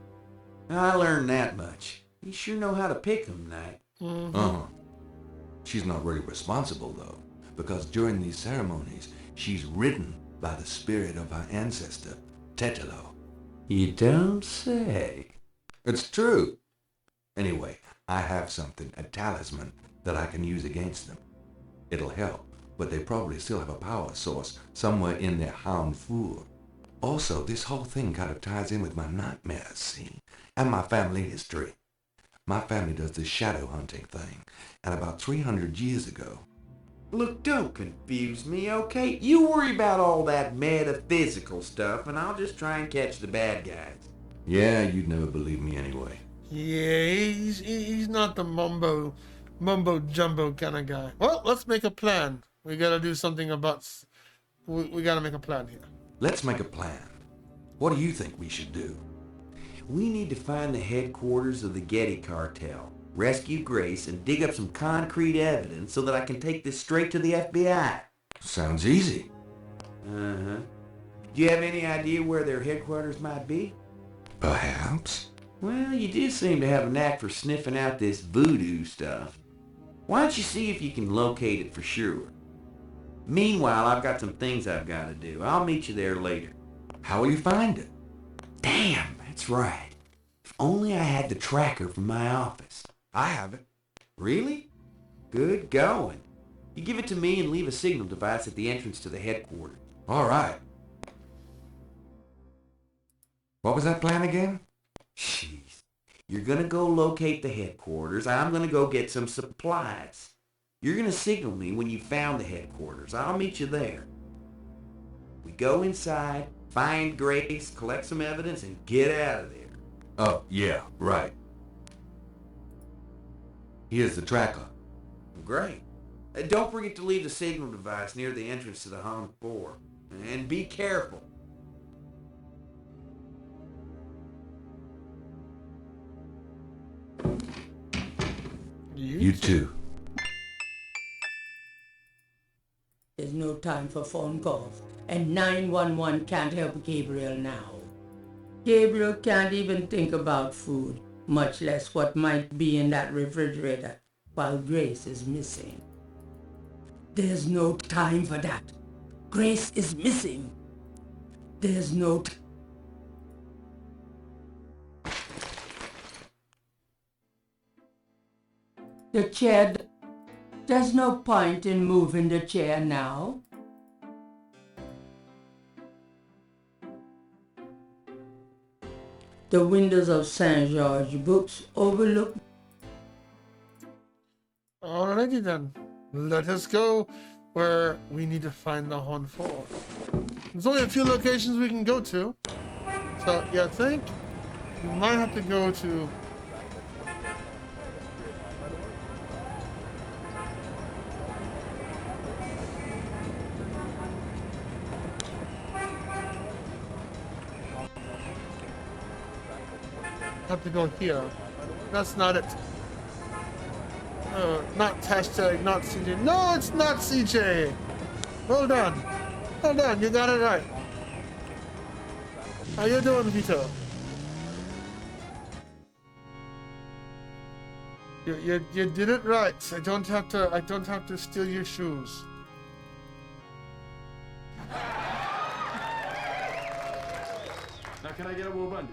I learned that much. You sure know how to pick them, Knight. Mm-hmm. She's not really responsible, though, because during these ceremonies, she's ridden by the spirit of her ancestor, Tetelo. You don't say. It's true. Anyway, I have something, a talisman, that I can use against them. It'll help, but they probably still have a power source somewhere in their hound food. Also, this whole thing kind of ties in with my nightmares, see, and my family history. My family does this shadow hunting thing, and about 300 years ago... Look, don't confuse me, okay? You worry about all that metaphysical stuff, and I'll just try and catch the bad guys. Yeah, you'd never believe me anyway. Yeah, he's not the mumbo jumbo kind of guy. Well, let's make a plan. We gotta do something about... We gotta make a plan here. Let's make a plan. What do you think we should do? We need to find the headquarters of the Getty cartel, rescue Grace, and dig up some concrete evidence so that I can take this straight to the FBI. Sounds easy. Uh-huh. Do you have any idea where their headquarters might be? Perhaps. Well, you do seem to have a knack for sniffing out this voodoo stuff. Why don't you see if you can locate it for sure? Meanwhile, I've got some things I've got to do. I'll meet you there later. How will you find it? Damn, that's right. If only I had the tracker from my office. I have it. Really? Good going. You give it to me and leave a signal device at the entrance to the headquarters. All right. What was that plan again? Jeez. You're gonna go locate the headquarters. I'm gonna go get some supplies. You're gonna signal me when you found the headquarters. I'll meet you there. We go inside, find Grace, collect some evidence, and get out of there. Oh, yeah, right. Here's the tracker. Great. Don't forget to leave the signal device near the entrance to the haunted floor. And be careful. You too. There's no time for phone calls, and 911 can't help Gabriel now. Gabriel can't even think about food, much less what might be in that refrigerator while Grace is missing. There's no time for that. Grace is missing. There's no The chair... There's no point in moving the chair now. The windows of St. George Books overlook... Alrighty then. Let us go where we need to find the Horn 4. There's only a few locations we can go to. So, yeah, I think we might have to go to... have to go here. That's not it. Not hashtag, not CJ. No, it's not CJ. Well done. Well done. You got it right. How you doing, Vito? You did it right. I don't have to steal your shoes. Now can I get a Wobundy?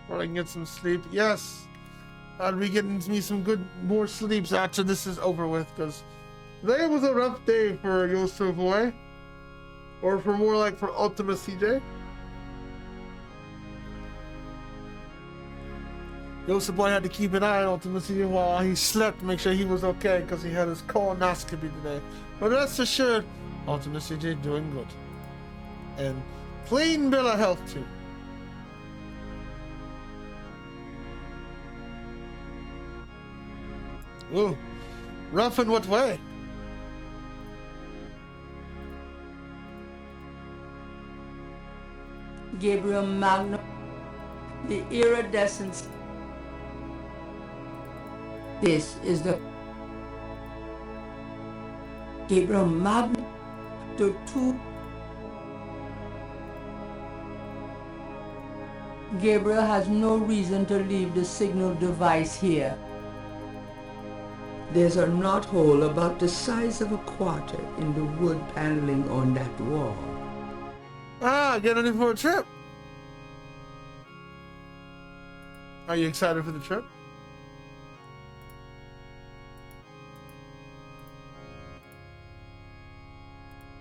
Or I can get some sleep. Yes. I'll be getting me some more sleeps after this is over with, because today was a rough day for YOCBOI. Or for more like for ultimacj. YOCBOI had to keep an eye on ultimacj while he slept to make sure he was okay, because he had his colonoscopy today. But rest assured, ultimacj doing good. And clean bill of health too. Ooh, rough in what way? Gabriel Magnum, the iridescence. This is the Gabriel Magnum, the two. Gabriel has no reason to leave the signal device here. There's a knothole about the size of a quarter in the wood paneling on that wall. Ah, getting in for a trip. Are you excited for the trip?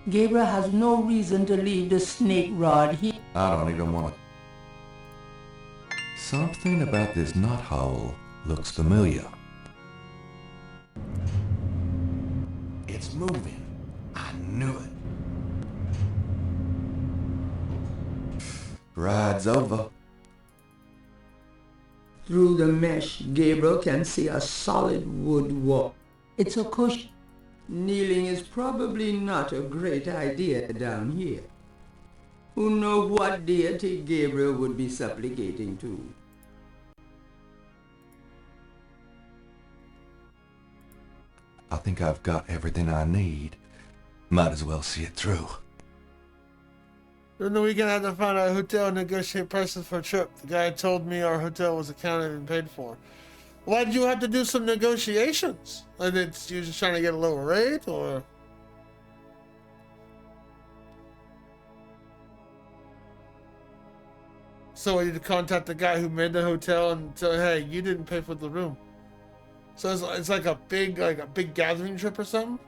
Gabriel has no reason to leave the snake rod here. I don't even want it. Something about this knothole looks familiar. It's moving. I knew it. Ride's over. Through the mesh, Gabriel can see a solid wood wall. It's a cushion. Kneeling is probably not a great idea down here. Who knows what deity Gabriel would be supplicating to? I think I've got everything I need. Might as well see it through. During the weekend, I had to find a hotel and negotiate prices for a trip. The guy told me our hotel was accounted and paid for. Why did you have to do some negotiations? Like it's you just trying to get a lower rate, or? So you had to contact the guy who made the hotel and tell, hey, you didn't pay for the room. So it's like a big gathering trip or something.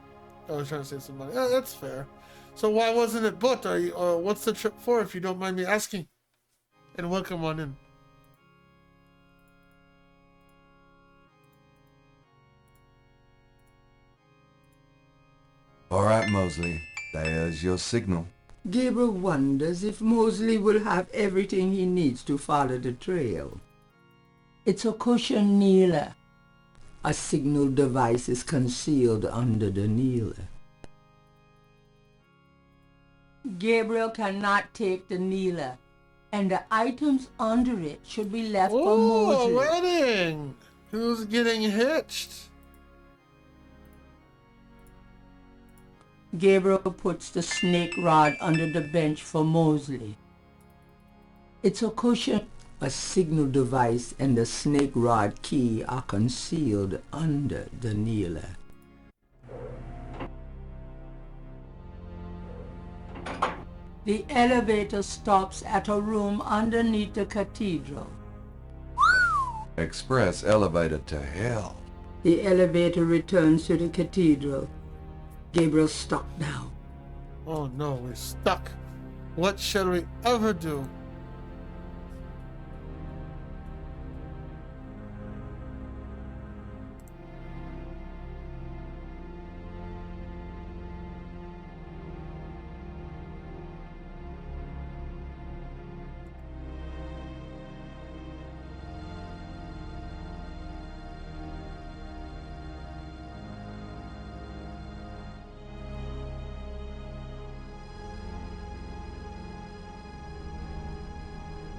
I was trying to save some money. Yeah, that's fair. So why wasn't it booked? What's the trip for, if you don't mind me asking? And welcome on in. All right, Mosley. There's your signal. Gabriel wonders if Mosley will have everything he needs to follow the trail. It's a cushion kneeler. A signal device is concealed under the kneeler. Gabriel cannot take the kneeler, and the items under it should be left for Mosley. Oh, a wedding! Who's getting hitched? Gabriel puts the snake rod under the bench for Mosley. It's a cushion. A signal device and the snake rod key are concealed under the kneeler. The elevator stops at a room underneath the cathedral. Express elevator to hell. The elevator returns to the cathedral. Gabriel's stuck now. Oh no, we're stuck. What shall we ever do?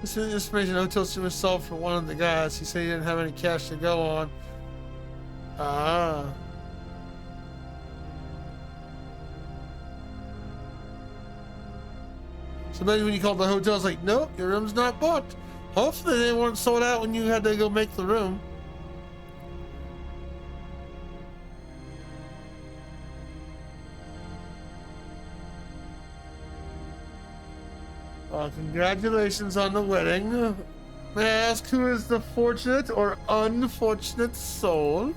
This information hotel room was sold for one of the guys. He said he didn't have any cash to go on. So maybe when you called the hotel, it's like, nope, your room's not booked. Hopefully they weren't sold out when you had to go make the room. Congratulations on the wedding. May I ask who is the fortunate or unfortunate soul?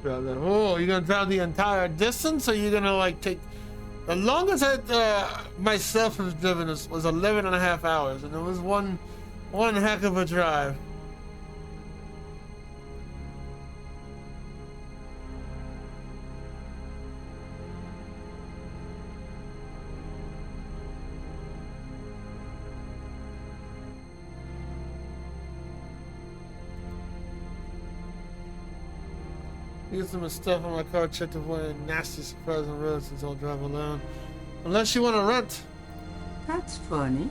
Oh, you're gonna travel the entire distance, or you're gonna like take the longest I myself have driven was 11 and a half hours, and it was one heck of a drive. Use some stuff on my car. Check to avoid a nasty surprise on road since I'll drive alone. Unless you want to rent. That's funny.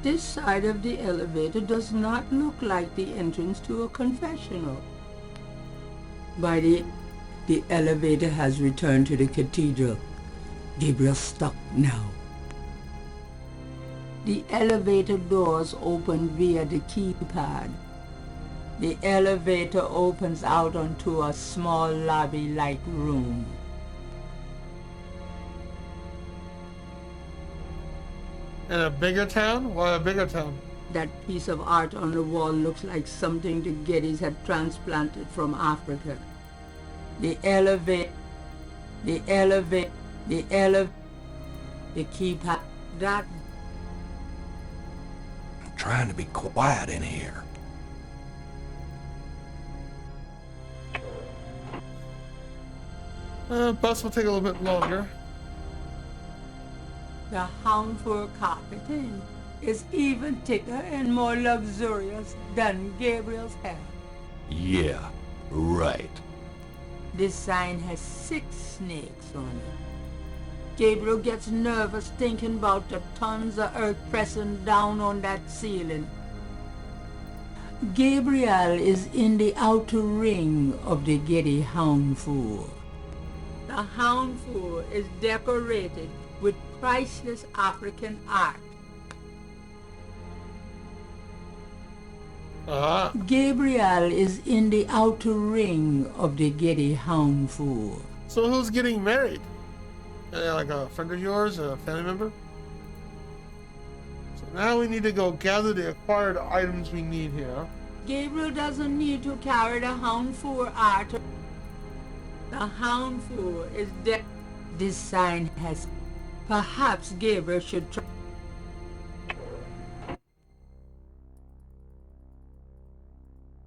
This side of the elevator does not look like the entrance to a confessional. The elevator has returned to the cathedral. Gabriel's stuck now. The elevator doors open via the keypad. The elevator opens out onto a small lobby-like room. In a bigger town? Why a bigger town? That piece of art on the wall looks like something the Gettys had transplanted from Africa. The keypad, that... I'm trying to be quiet in here. Bus will take a little bit longer. The hound fur carpeting is even thicker and more luxurious than Gabriel's hair. Yeah, right. This sign has 6 snakes on it. Gabriel gets nervous thinking about the tons of earth pressing down on that ceiling. Gabriel is in the outer ring of the Getty hound fur. The hound fur is decorated with priceless African art. Gabriel is in the outer ring of the Getty hound fur. So who's getting married? Like a friend of yours, a family member? So now we need to go gather the acquired items we need here. Gabriel doesn't need to carry the hound fur art. The hound fur is dead. This sign has... Perhaps Gabriel should try...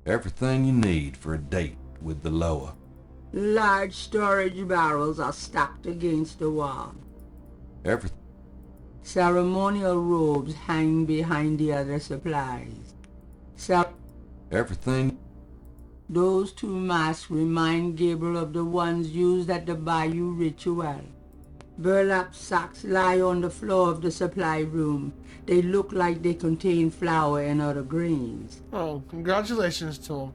Everything you need for a date with the Loa. Large storage barrels are stacked against the wall. Everything. Ceremonial robes hang behind the other supplies. Everything. Those 2 masks remind Gabriel of the ones used at the Bayou ritual. Burlap sacks lie on the floor of the supply room. They look like they contain flour and other grains. Oh, congratulations to him.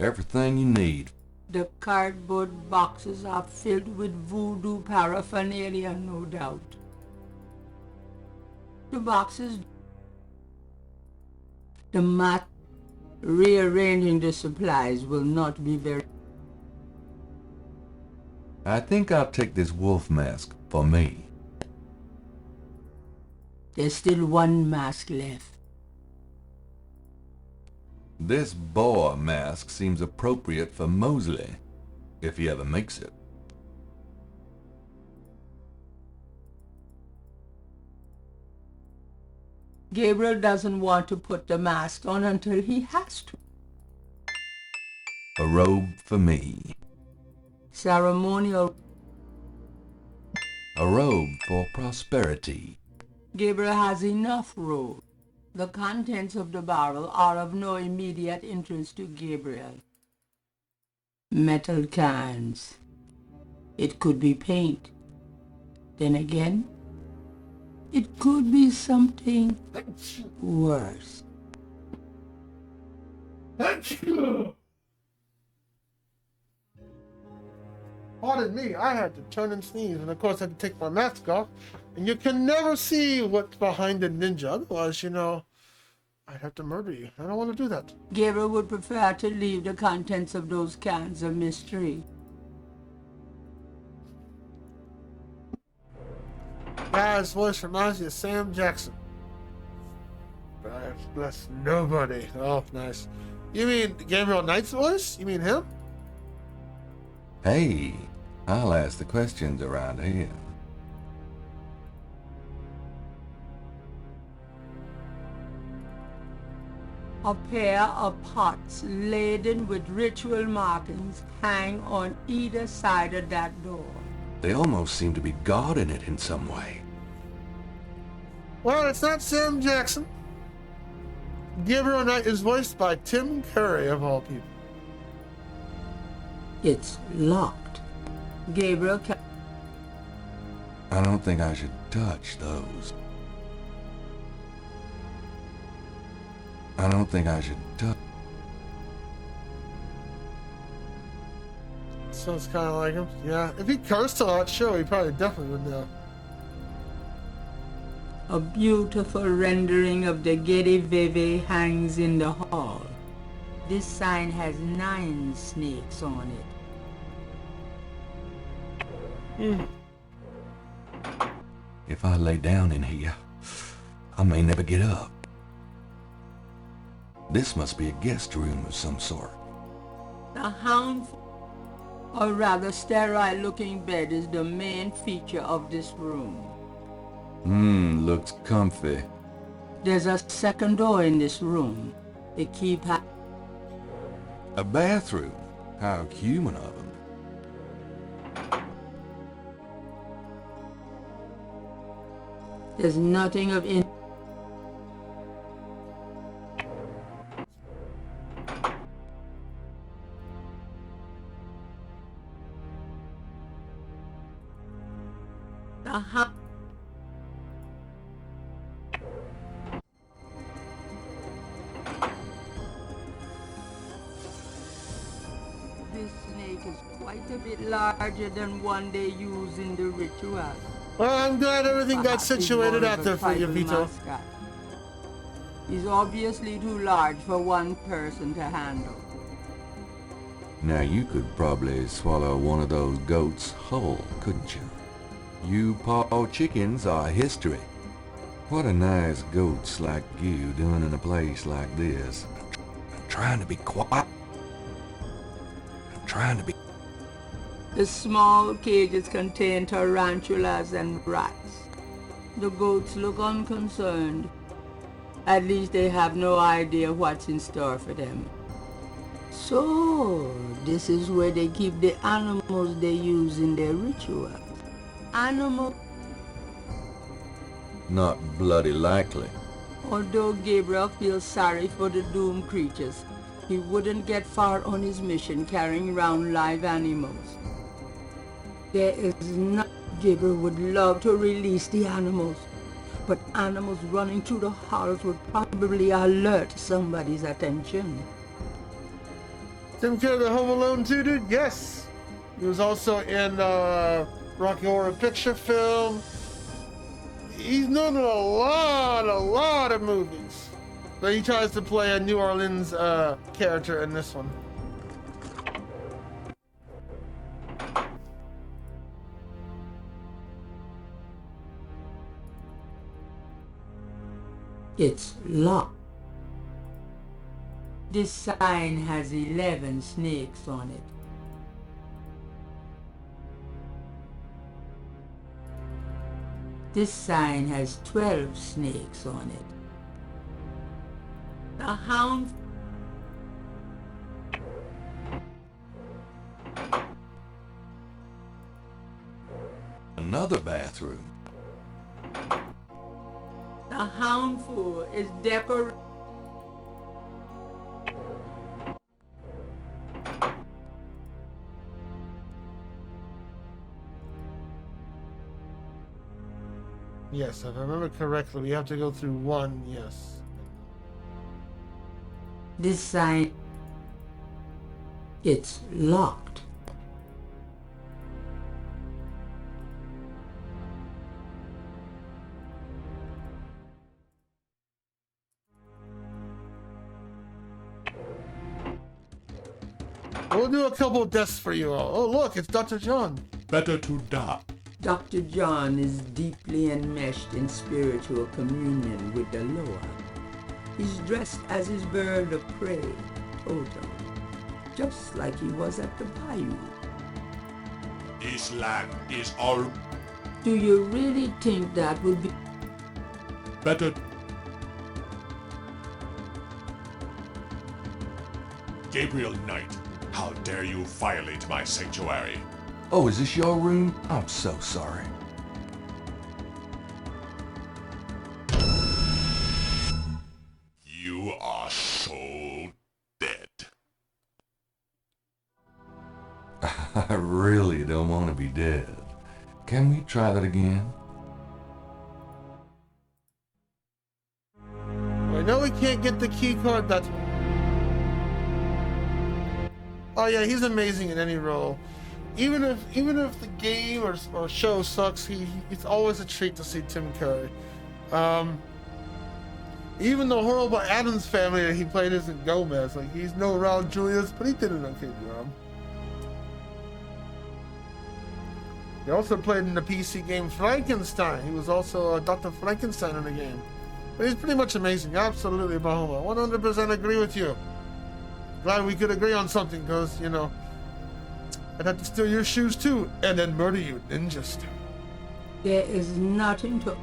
Everything you need. The cardboard boxes are filled with voodoo paraphernalia, no doubt. The boxes... The mat... Rearranging the supplies will not be very... I think I'll take this wolf mask for me. There's still 1 mask left. This boar mask seems appropriate for Mosley, if he ever makes it. Gabriel doesn't want to put the mask on until he has to. A robe for me. Ceremonial. A robe for prosperity. Gabriel has enough robe. The contents of the barrel are of no immediate interest to Gabriel. Metal cans. It could be paint. Then again, it could be something worse. Pardon me, I had to turn and sneeze, and of course I had to take my mask off. And you can never see what's behind the ninja, otherwise, you know, I'd have to murder you. I don't want to do that. Gabriel would prefer to leave the contents of those cans a mystery. Guy's voice reminds me of Sam Jackson. Bless nobody. Oh, nice. You mean Gabriel Knight's voice? You mean him? Hey, I'll ask the questions around here. A pair of pots laden with ritual markings hang on either side of that door. They almost seem to be guarding it in some way. Well, it's not Sam Jackson. Gabriel Knight is voiced by Tim Curry, of all people. It's locked. Gabriel, I don't think I should touch those. I don't think I should touch. Sounds kind of like him. Yeah, if he cursed a lot, sure, he probably definitely would know. a beautiful rendering of the Getty Veve hangs in the hall. This sign has 9 snakes on it. If I lay down in here, I may never get up. This must be a guest room of some sort. The hound, or rather sterile-looking bed, is the main feature of this room. Looks comfy. There's a second door in this room. The keypad. A bathroom? How human of them. There's nothing of in. This snake is quite a bit larger than one they use in the ritual. Well, I'm glad everything got situated out there for you, Vito. He's obviously too large for one person to handle. Now you could probably swallow one of those goats whole, couldn't you? You paw chickens are history. What a nice goats like you doing in a place like this. I'm trying to be quiet. I'm trying to be... The small cages contain tarantulas and rats. The goats look unconcerned. At least they have no idea what's in store for them. So, this is where they keep the animals they use in their rituals. Animals. Not bloody likely. Although Gabriel feels sorry for the doomed creatures, he wouldn't get far on his mission carrying around live animals. There is not. Gabriel would love to release the animals, but animals running through the halls would probably alert somebody's attention. Tim Carrey, the Home Alone 2 dude? Yes. He was also in Rocky Horror Picture Film. He's known in a lot of movies. But he tries to play a New Orleans character in this one. It's locked. This sign has 11 snakes on it. This sign has 12 snakes on it. The hound... Another bathroom. The houndful is decorated. Yes, if I remember correctly, we have to go through one, yes. This sign... It's locked. We'll do a couple of deaths for you all. Oh, look, it's Dr. John. Better to die. Dr. John is deeply enmeshed in spiritual communion with the Lord. He's dressed as his bird of prey, Toto, just like he was at the bayou. This land is all... Do you really think that would be... Better... Gabriel Knight, how dare you violate my sanctuary? Oh, is this your room? I'm so sorry. You are so dead. I really don't want to be dead. Can we try that again? I know we can't get the key card. That's. Oh yeah, he's amazing in any role. Even if the game or show sucks, it's always a treat to see Tim Curry. Even the horrible Addams Family that he played isn't Gomez. Like, he's no Raul Julius, but he did an okay job. He also played in the PC game Frankenstein. He was also Dr. Frankenstein in the game. But he's pretty much amazing. Absolutely, Bahoma. 100% agree with you. Glad we could agree on something, because, you know, I'd have to steal your shoes too, and then murder you, ninja style. There is nothing to...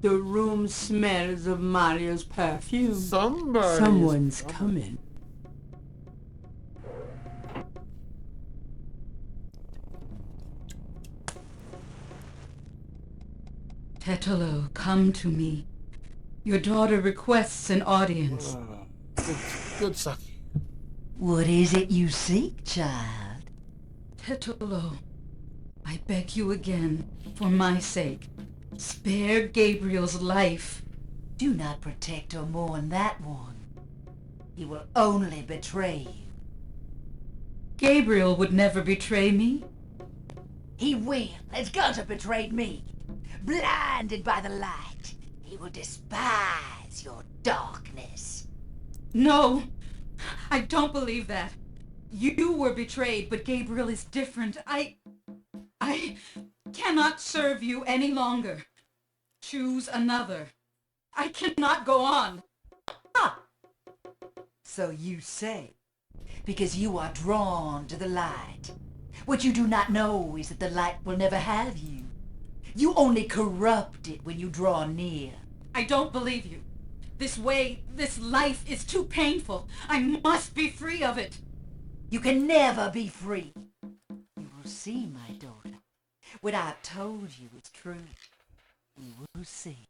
The room smells of Maria's perfume. Someone's coming. Tetelo, come to me. Your daughter requests an audience. Good Saki. What is it you seek, child? Tetelo, I beg you again, for my sake, spare Gabriel's life. Do not protect or mourn that one. He will only betray you. Gabriel would never betray me. He will. As Gunter betrayed me. Blinded by the light, he will despise your darkness. No, I don't believe that. You were betrayed, but Gabriel is different. I cannot serve you any longer. Choose another. I cannot go on. Ha! So you say, because you are drawn to the light. What you do not know is that the light will never have you. You only corrupt it when you draw near. I don't believe you. This way, this life is too painful. I must be free of it. You can never be free. You will see, my daughter. What I've told you is true. You will see.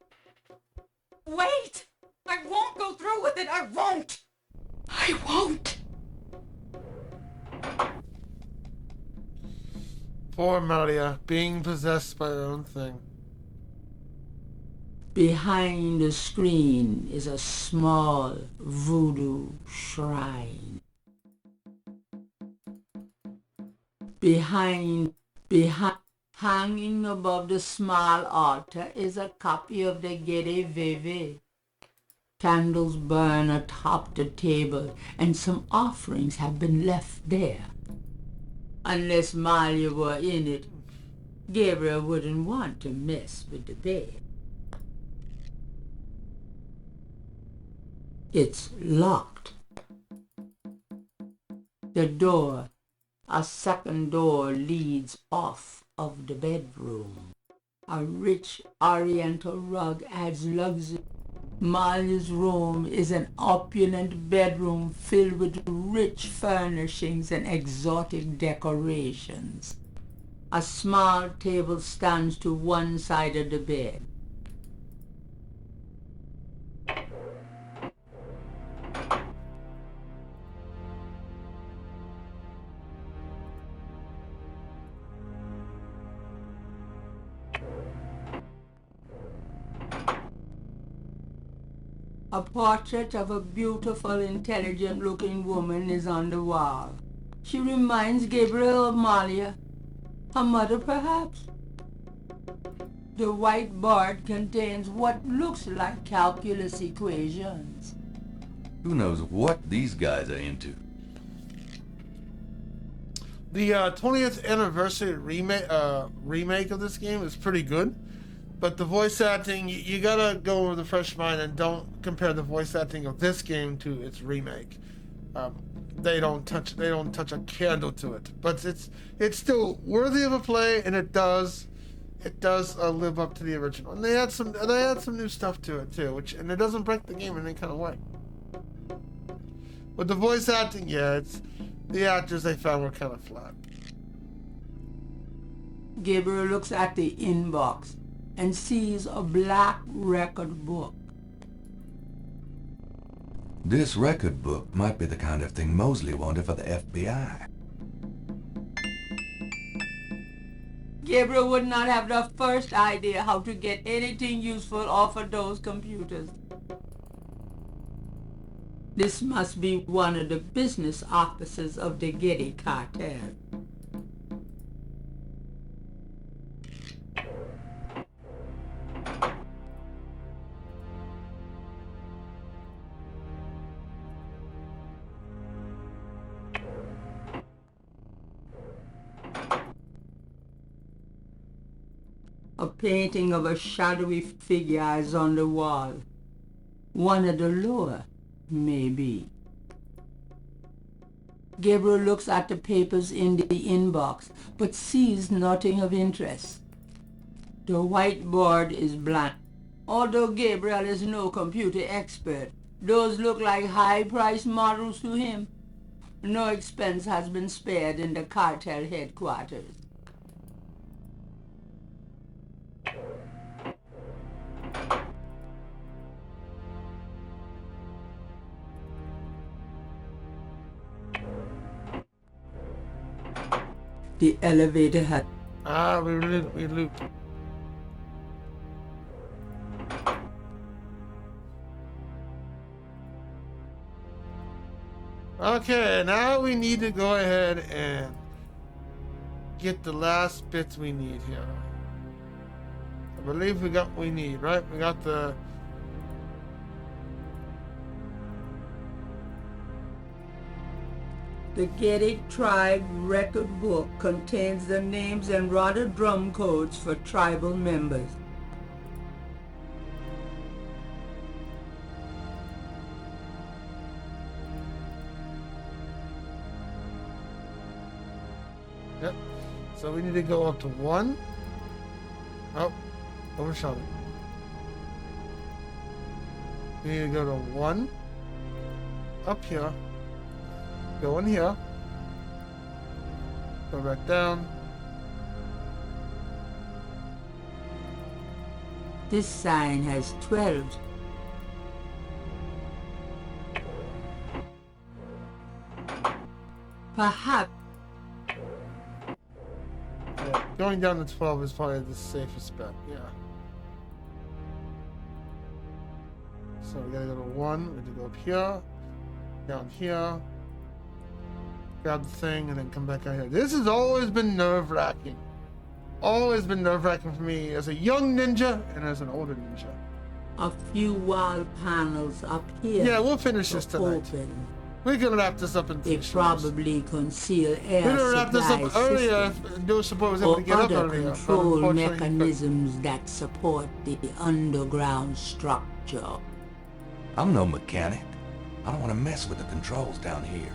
Wait! I won't go through with it. I won't. I won't. Poor Maria, being possessed by her own thing. Behind the screen is a small voodoo shrine. Hanging above the small altar is a copy of the Gede Veve. Candles burn atop the table, and some offerings have been left there. Unless Malia were in it, Gabriel wouldn't want to mess with the bed. It's locked. The door, a second door, leads off of the bedroom. A rich oriental rug adds luxury. Malia's room is an opulent bedroom filled with rich furnishings and exotic decorations. A small table stands to one side of the bed. A portrait of a beautiful, intelligent-looking woman is on the wall. She reminds Gabriel of Malia, her mother perhaps. The white board contains what looks like calculus equations. Who knows what these guys are into? The 20th anniversary remake of this game is pretty good. But the voice acting, you gotta go with a fresh mind and don't compare the voice acting of this game to its remake. They don't touch a candle to it. But it's still worthy of a play, and it does live up to the original. And they add some new stuff to it too, and it doesn't break the game in any kind of way. But the voice acting, yeah, the actors they found were kind of flat. Gabriel looks at the inbox and sees a black record book. This record book might be the kind of thing Mosley wanted for the FBI. Gabriel would not have the first idea how to get anything useful off of those computers. This must be one of the business offices of the Getty cartel. A painting of a shadowy figure is on the wall. One of the lower, maybe. Gabriel looks at the papers in the inbox, but sees nothing of interest. The whiteboard is blank. Although Gabriel is no computer expert, those look like high-priced models to him. No expense has been spared in the cartel headquarters. The elevator had... we looped. Okay, now we need to go ahead and get the last bits we need here. I believe we got what we need, right? We got the... The Getty Tribe record book contains the names and rather drum codes for tribal members. Yep. So we need to go up to 1. Oh, overshot it. We need to go to 1. Up here. Go in here. Go back down. This sign has 12. Perhaps. Yeah, going down to 12 is probably the safest bet. Yeah. So we gotta go to 1. We have to go up here. Down here. Grab the thing and then come back out here. This has always been nerve-wracking. Always been nerve-wracking for me as a young ninja and as an older ninja. A few wall panels up here. Yeah, we'll finish this tonight. Open. We're gonna wrap this up in 3 They shows. probably conceal air We're gonna wrap this up supply earlier systems if Dose Support was able to get up or earlier. other but control unfortunately, he couldn't. mechanisms that support the underground structure. I'm no mechanic. I don't want to mess with the controls down here.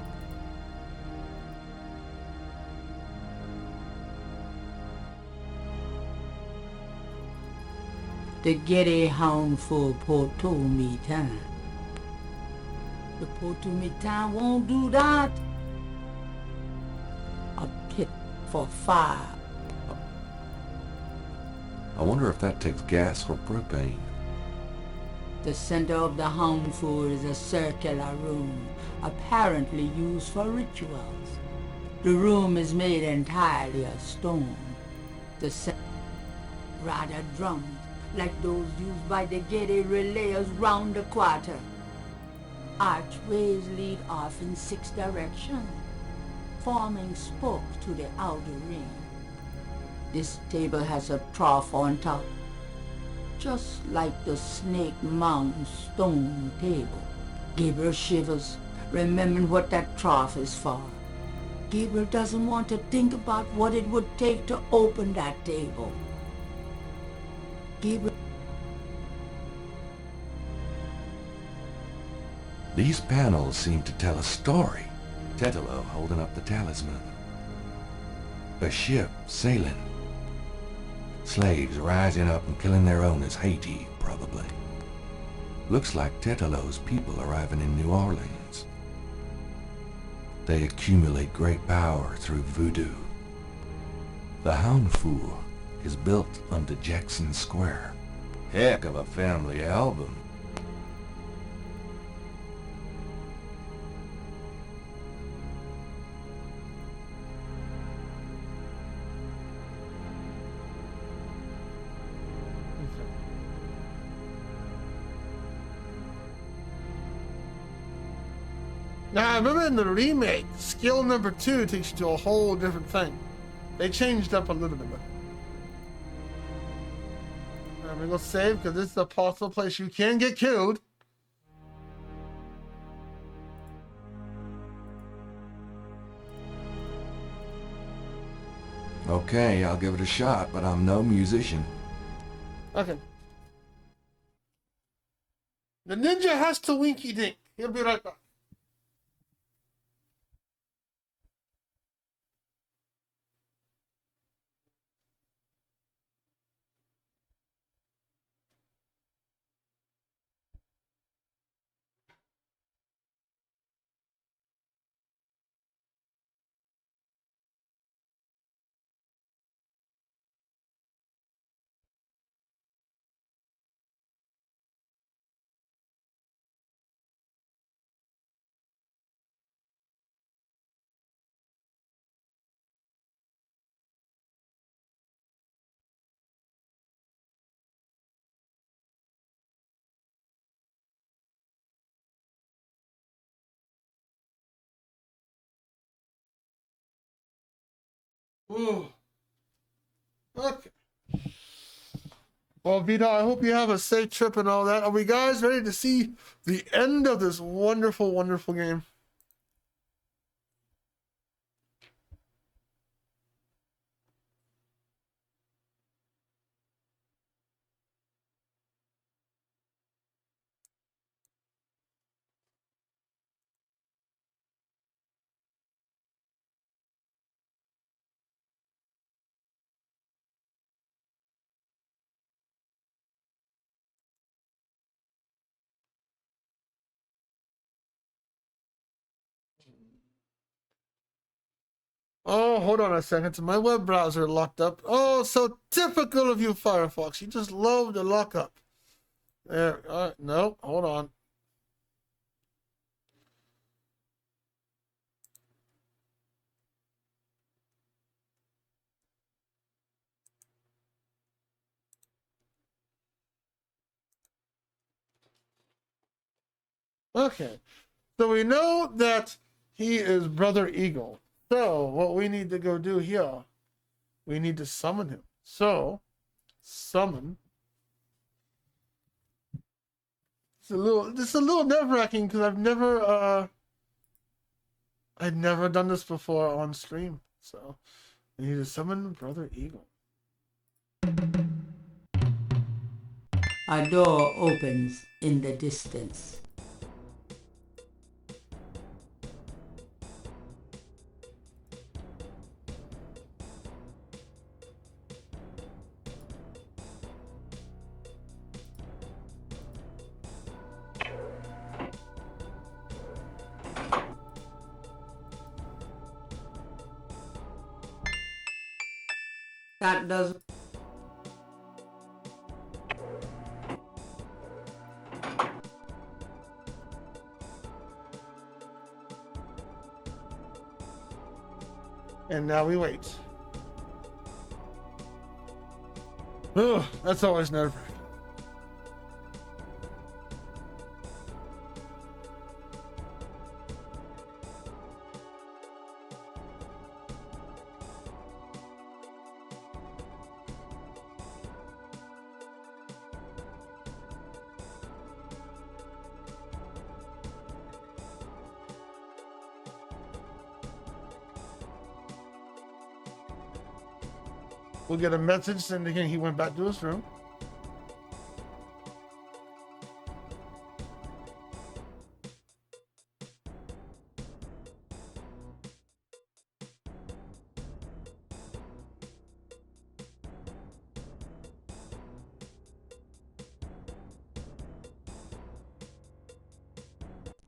The Getty Hound for Potomitan. The Potomitan won't do that. A pit for fire. I wonder if that takes gas or propane. The center of the Houndful is a circular room, apparently used for rituals. The room is made entirely of stone. The rather drums, like those used by the Getty relayers round the quarter. Archways lead off in 6 directions, forming spokes to the outer ring. This table has a trough on top, just like the Snake Mountain stone table. Gabriel shivers, remembering what that trough is for. Gabriel doesn't want to think about what it would take to open that table. Gabriel... These panels seem to tell a story. Tetelo holding up the talisman. A ship sailing. Slaves rising up and killing their owners. Haiti, probably. Looks like Tetelo's people arriving in New Orleans. They accumulate great power through voodoo. The Houndful is built under Jackson Square. Heck of a family album. Now, I remember in the remake, skill number 2 takes you to a whole different thing. They changed up a little bit. I'm gonna go save because this is a possible place you can get killed. Okay, I'll give it a shot, but I'm no musician. Okay. The ninja has to winky dink. He'll be right back. Ooh. Okay. Well, Vita, I hope you have a safe trip and all that. Are we guys ready to see the end of this wonderful, wonderful game? Oh, hold on a second. My web browser locked up. Oh, so typical of you, Firefox. You just love to lock up. There. No, hold on. Okay. So we know that he is Brother Eagle. So what we need to go do here, we need to summon him. So, summon. It's a little nerve-wracking because I'd never done this before on stream. So, we need to summon Brother Eagle. A door opens in the distance. That does. And now we wait. Oh, that's always nerve-wracking. We'll get a message indicating he went back to his room.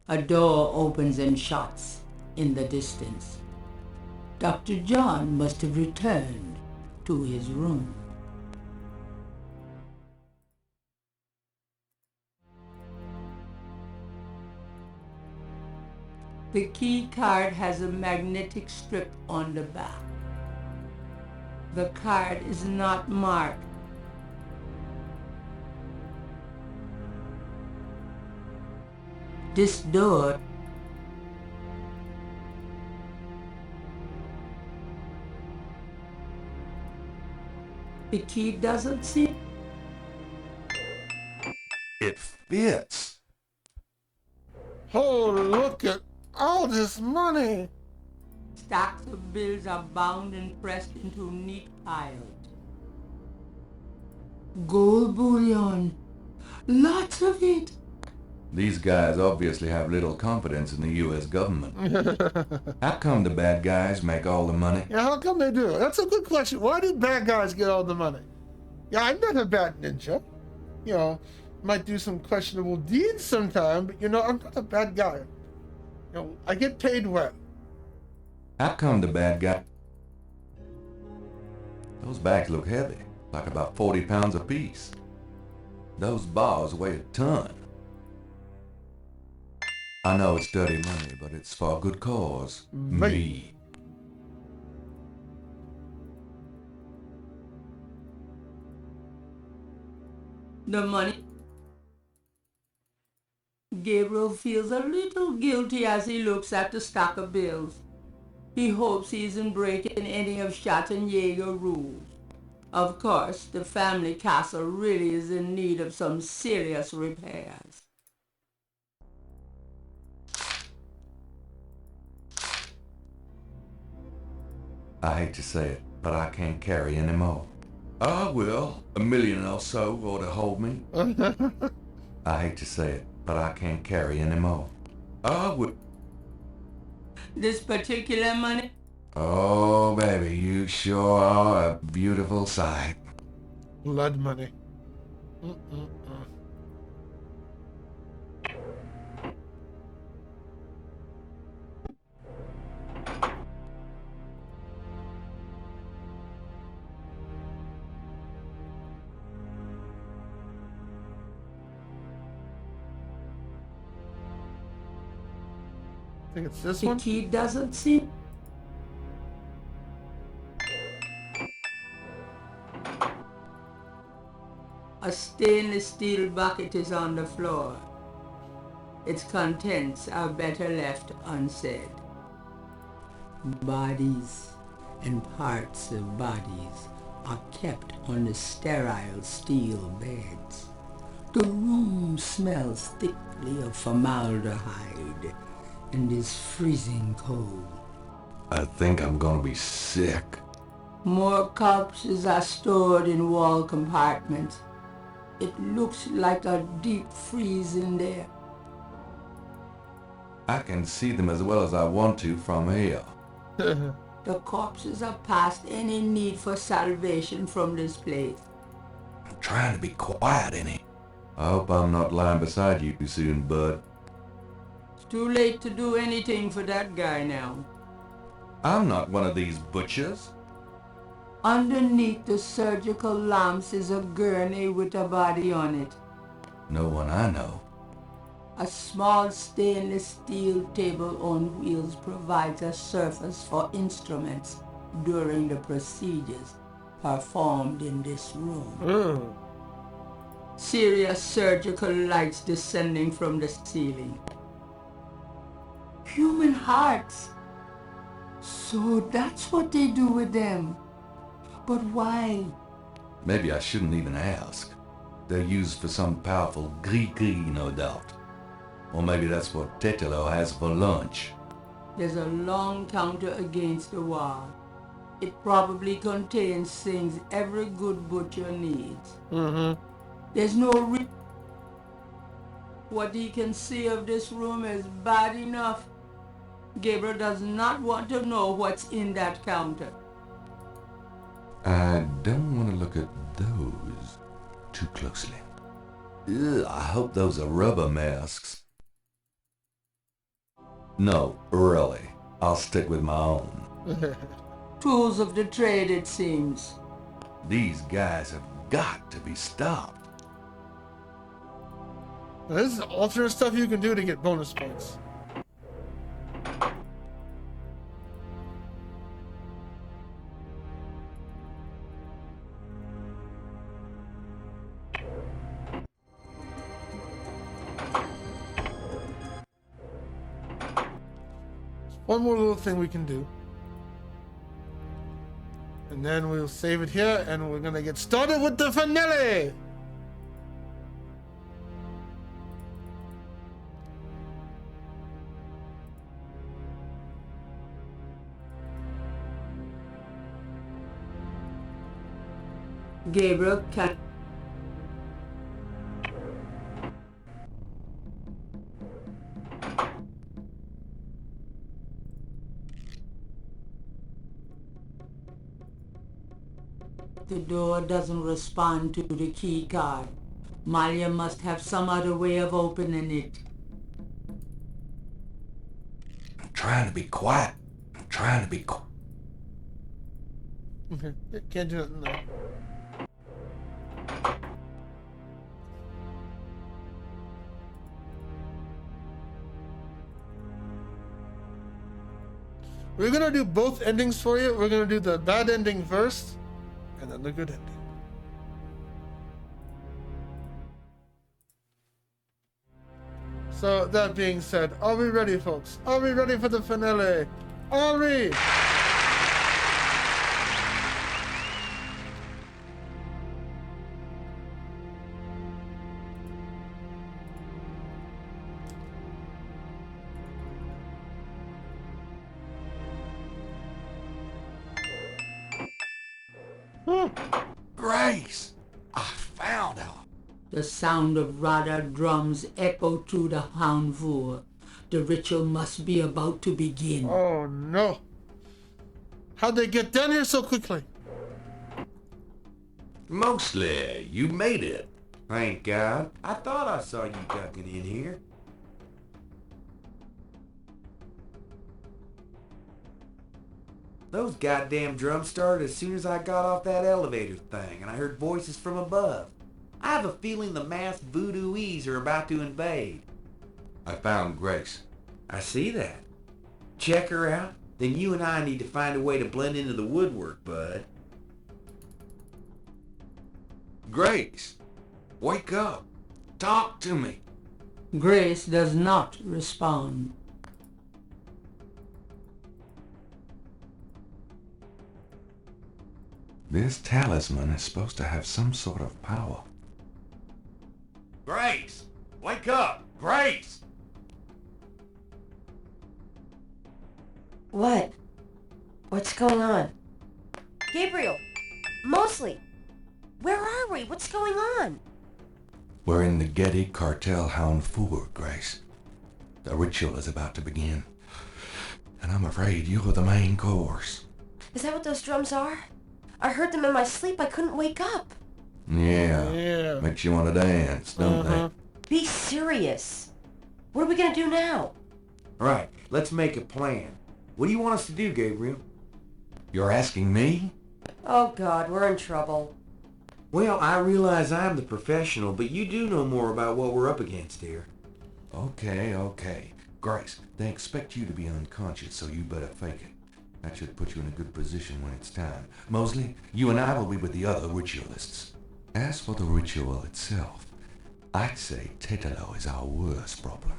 A door opens and shuts in the distance. Dr. John must have returned to his room. The key card has a magnetic strip on the back. The card is not marked. This door The key doesn't seem... It fits. Oh, look at all this money. Stacks of bills are bound and pressed into neat piles. Gold bullion. Lots of it. These guys obviously have little confidence in the U.S. government. How come the bad guys make all the money? Yeah, how come they do? That's a good question. Why do bad guys get all the money? Yeah, I'm not a bad ninja. You know, might do some questionable deeds sometime, but you know, I'm not a bad guy. You know, I get paid well. How come the bad guy... Those bags look heavy, like about 40 pounds apiece. Those bars weigh a ton. I know it's dirty money, but it's for a good cause. Me. The money. Gabriel feels a little guilty as he looks at the stack of bills. He hopes he isn't breaking any of Schattenjäger rules. Of course, the family castle really is in need of some serious repairs. I hate to say it, but I can't carry any more. I will. $1 million or so ought to hold me. I hate to say it, but I can't carry any more. I will. This particular money? Oh, baby, you sure are a beautiful sight. Blood money. I think it's this one. The key doesn't seem... A stainless steel bucket is on the floor. Its contents are better left unsaid. Bodies and parts of bodies are kept on the sterile steel beds. The room smells thickly of formaldehyde and is freezing cold. I think I'm gonna be sick. More corpses are stored in wall compartments. It looks like a deep freeze in there. I can see them as well as I want to from here. The corpses are past any need for salvation from this place. I'm trying to be quiet in it. I hope I'm not lying beside you soon, bud. It's too late to do anything for that guy now. I'm not one of these butchers. Underneath the surgical lamps is a gurney with a body on it. No one I know. A small stainless steel table on wheels provides a surface for instruments during the procedures performed in this room. Serious surgical lights descending from the ceiling. Human hearts. So that's what they do with them. But why? Maybe I shouldn't even ask. They're used for some powerful gris-gris, no doubt. Or maybe that's what Tetelo has for lunch. There's a long counter against the wall. It probably contains things every good butcher needs. There's no What he can see of this room is bad enough. Gabriel does not want to know what's in that counter. I don't want to look at those too closely. Ugh, I hope those are rubber masks. No, really. I'll stick with my own. Tools of the trade, it seems. These guys have got to be stopped. Now, this is alternate stuff you can do to get bonus points. One more little thing we can do. And then we'll save it here, and we're gonna get started with the finale! Gabriel, can... The door doesn't respond to the key card. Malia must have some other way of opening it. I'm trying to be quiet. I'm trying to be quiet. Okay, can't do nothing now. We're gonna do both endings for you. We're gonna do the bad ending first, and then the good ending. So that being said, are we ready, folks? Are we ready for the finale? Are we? Grace! I found her. The sound of Radha drums echo through the Houndvoor. The ritual must be about to begin. Oh no! How'd they get down here so quickly? Mostly, you made it. Thank God. I thought I saw you ducking in here. Those goddamn drums started as soon as I got off that elevator thing, and I heard voices from above. I have a feeling the masked voodooies are about to invade. I found Grace. I see that. Check her out. Then you and I need to find a way to blend into the woodwork, bud. Grace! Wake up! Talk to me! Grace does not respond. This talisman is supposed to have some sort of power. Grace! Wake up! Grace! What? What's going on? Gabriel! Mosley! Where are we? What's going on? We're in the Getty Cartel Houndvoor, Grace. The ritual is about to begin. And I'm afraid you're the main course. Is that what those drums are? I heard them in my sleep. I couldn't wake up. Yeah. Makes you want to dance, don't they? Be serious. What are we gonna do now? Right, let's make a plan. What do you want us to do, Gabriel? You're asking me? Oh God, we're in trouble. Well, I realize I'm the professional, but you do know more about what we're up against here. Okay. Grace, they expect you to be unconscious, so you better fake it. That should put you in a good position when it's time. Mosley, you and I will be with the other ritualists. As for the ritual itself, I'd say Tetelo is our worst problem.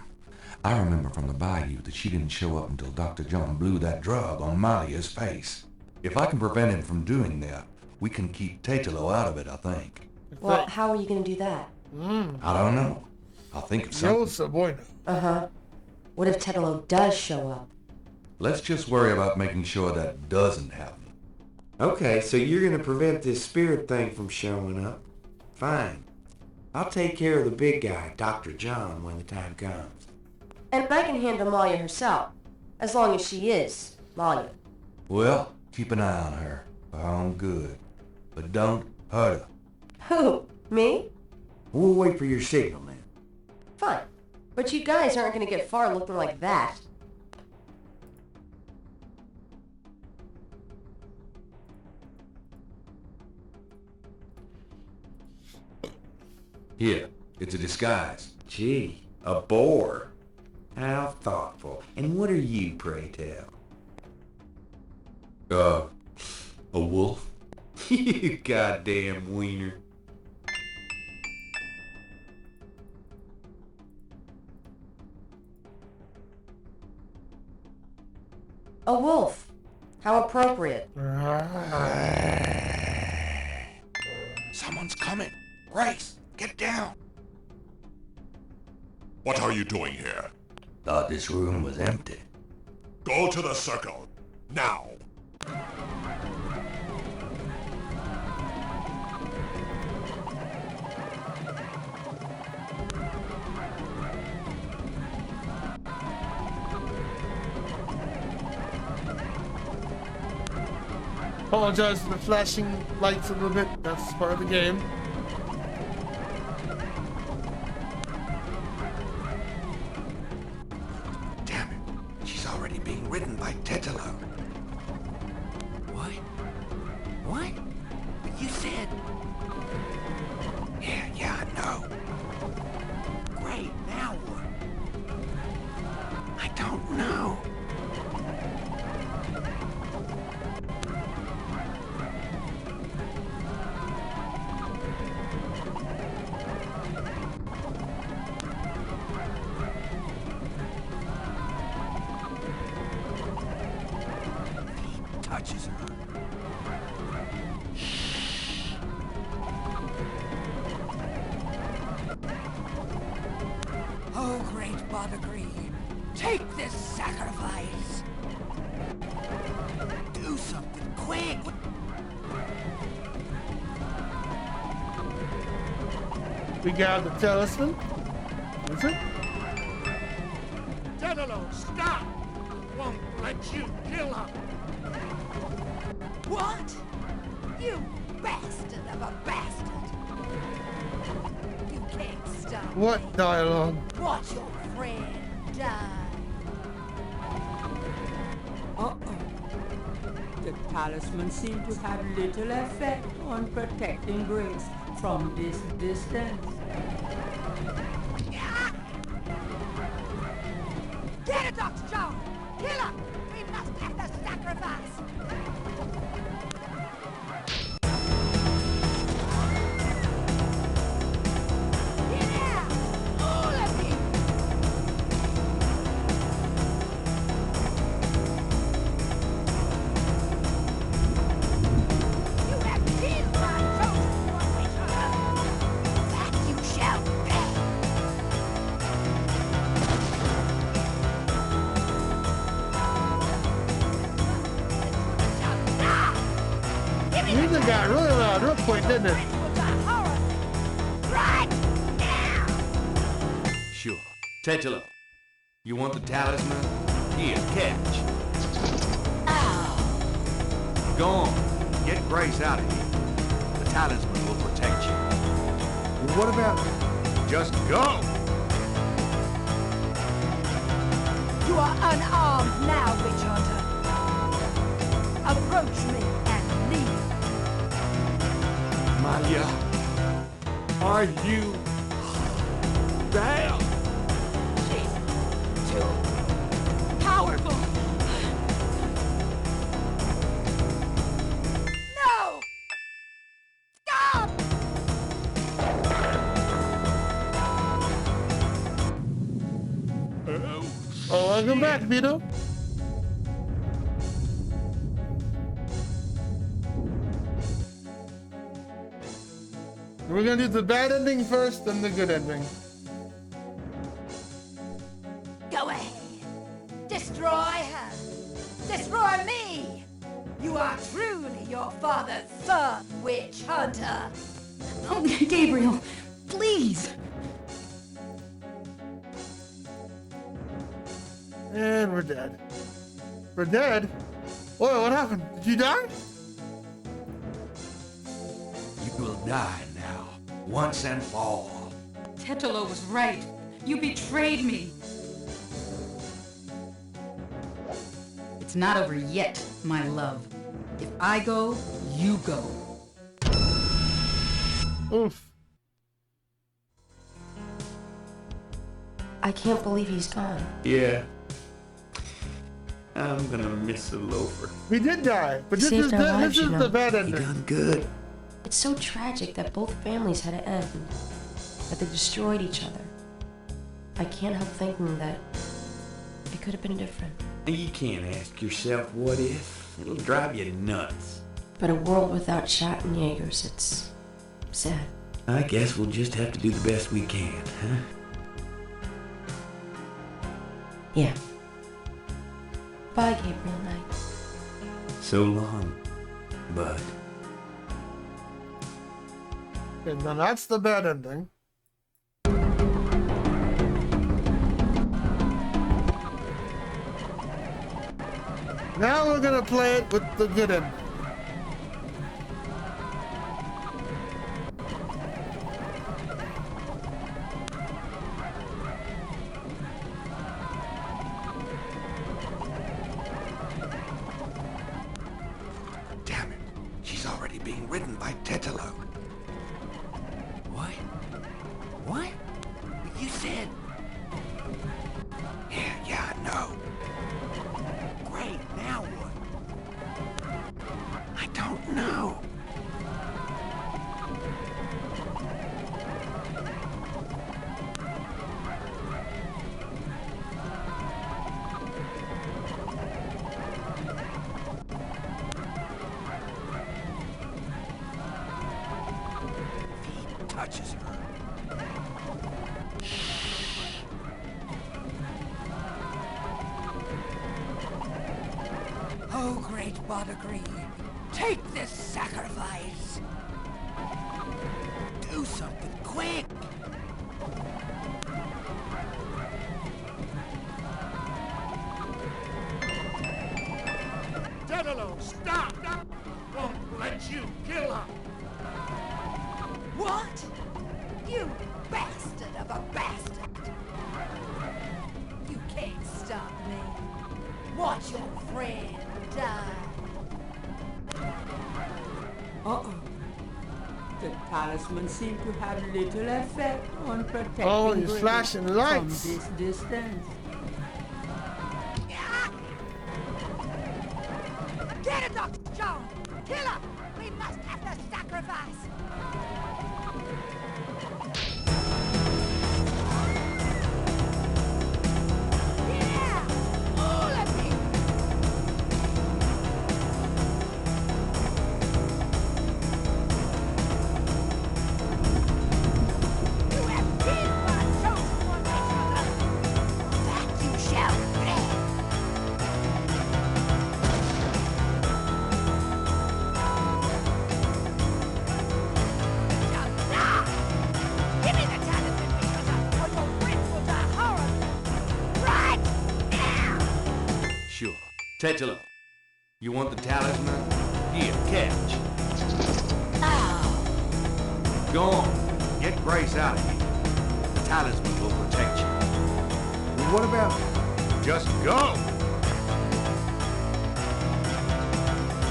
I remember from the bayou that she didn't show up until Dr. John blew that drug on Malia's face. If I can prevent him from doing that, we can keep Tetelo out of it, I think. Well, how are you gonna do that? I don't know. I'll think of something. YOCBOI. Uh-huh. What if Tetelo does show up? Let's just worry about making sure that doesn't happen. Okay, so you're gonna prevent this spirit thing from showing up. Fine. I'll take care of the big guy, Dr. John, when the time comes. And I can handle Malia herself, as long as she is Malia. Well, keep an eye on her, for her own good. But don't hurt her. Who? Me? We'll wait for your signal, then. Fine. But you guys aren't gonna get far looking like that. Here, it's a disguise. Gee, a boar. How thoughtful. And what are you, pray tell? A wolf? You goddamn wiener. A wolf. How appropriate. Someone's coming. Grace, get down. What are you doing here? Thought this room was empty. Go to the circle. Now. Apologize for the flashing lights a little bit. That's part of the game. Damn it. She's already being ridden by Tetelo. What? What? But you said... Yeah, I know. Great, now what? I don't know. Touches her. Oh, great Bothergree, take this sacrifice. Do something quick. We got the talisman. Is it? Tetelo, stop! Won't let you kill her. What? You bastard of a bastard! You can't stop What me. dialogue? Watch your friend die. Uh-oh. The talisman seemed to have little effect on protecting Grace from this distance. Get it, Dr. Jones! Kill her! We must have the sacrifice! Get out! All of you! You have killed my chosen one, Witcher! That you shall pay! Music got really loud real quick, didn't it? Right now! Sure. Tetelo, you want the talisman? Here, catch. Go on. Get Grace out of here. The talisman will protect you. Well, what about... Just go! You are unarmed now, Witch Hunter. Approach me and leave. Maya, are you there? She's too powerful. No! Stop! Oh, welcome back, Vito. We're gonna do the bad ending first, then the good ending. Go ahead. Destroy her. Destroy me. You are truly your father's son, Witch Hunter. Oh, Gabriel, please. And we're dead. We're dead? Whoa, what happened? Did you die? You will die now, once and for all. Tetelo was right. You betrayed me. It's not over yet, my love. If I go, you go. Oof. I can't believe he's gone. Yeah. I'm gonna miss the loafer. We did die, but He this saved is our lives, the you know. bad He ending. done good. It's so tragic that both families had to end, that they destroyed each other. I can't help thinking that it could have been different. You can't ask yourself what if. It'll drive you nuts. But a world without Schattenjägers, it's sad. I guess we'll just have to do the best we can, huh? Yeah. Bye, Gabriel Knight. So long, bud. Okay, now that's the bad ending. Now we're gonna play it with the good ending. Damn it. She's already being ridden by Tetelo. What? What? You said... Yeah, I know. Great, now what? I don't know. He touches her. Oh, great Badagree, take this sacrifice. Do something quick! Tetelo, stop! Won't let you kill her! What? You bastard of a bastard! You can't stop me. Watch your friend die. Uh-oh. The talisman seemed to have little effect on protecting Oh, he's Grace flashing lights. from this distance. Get it, Dr. John! Kill her! We must have the sacrifice! Yeah! All of you! You have killed my chosen one, Richard! That you shall pay! Give me the talisman, Richard, or your friends will die horribly! Right now! Sure. Tetelo, you want the talisman? Here, catch. Oh! Go on. Get Grace out of here. The talisman will protect you. What about... Just go!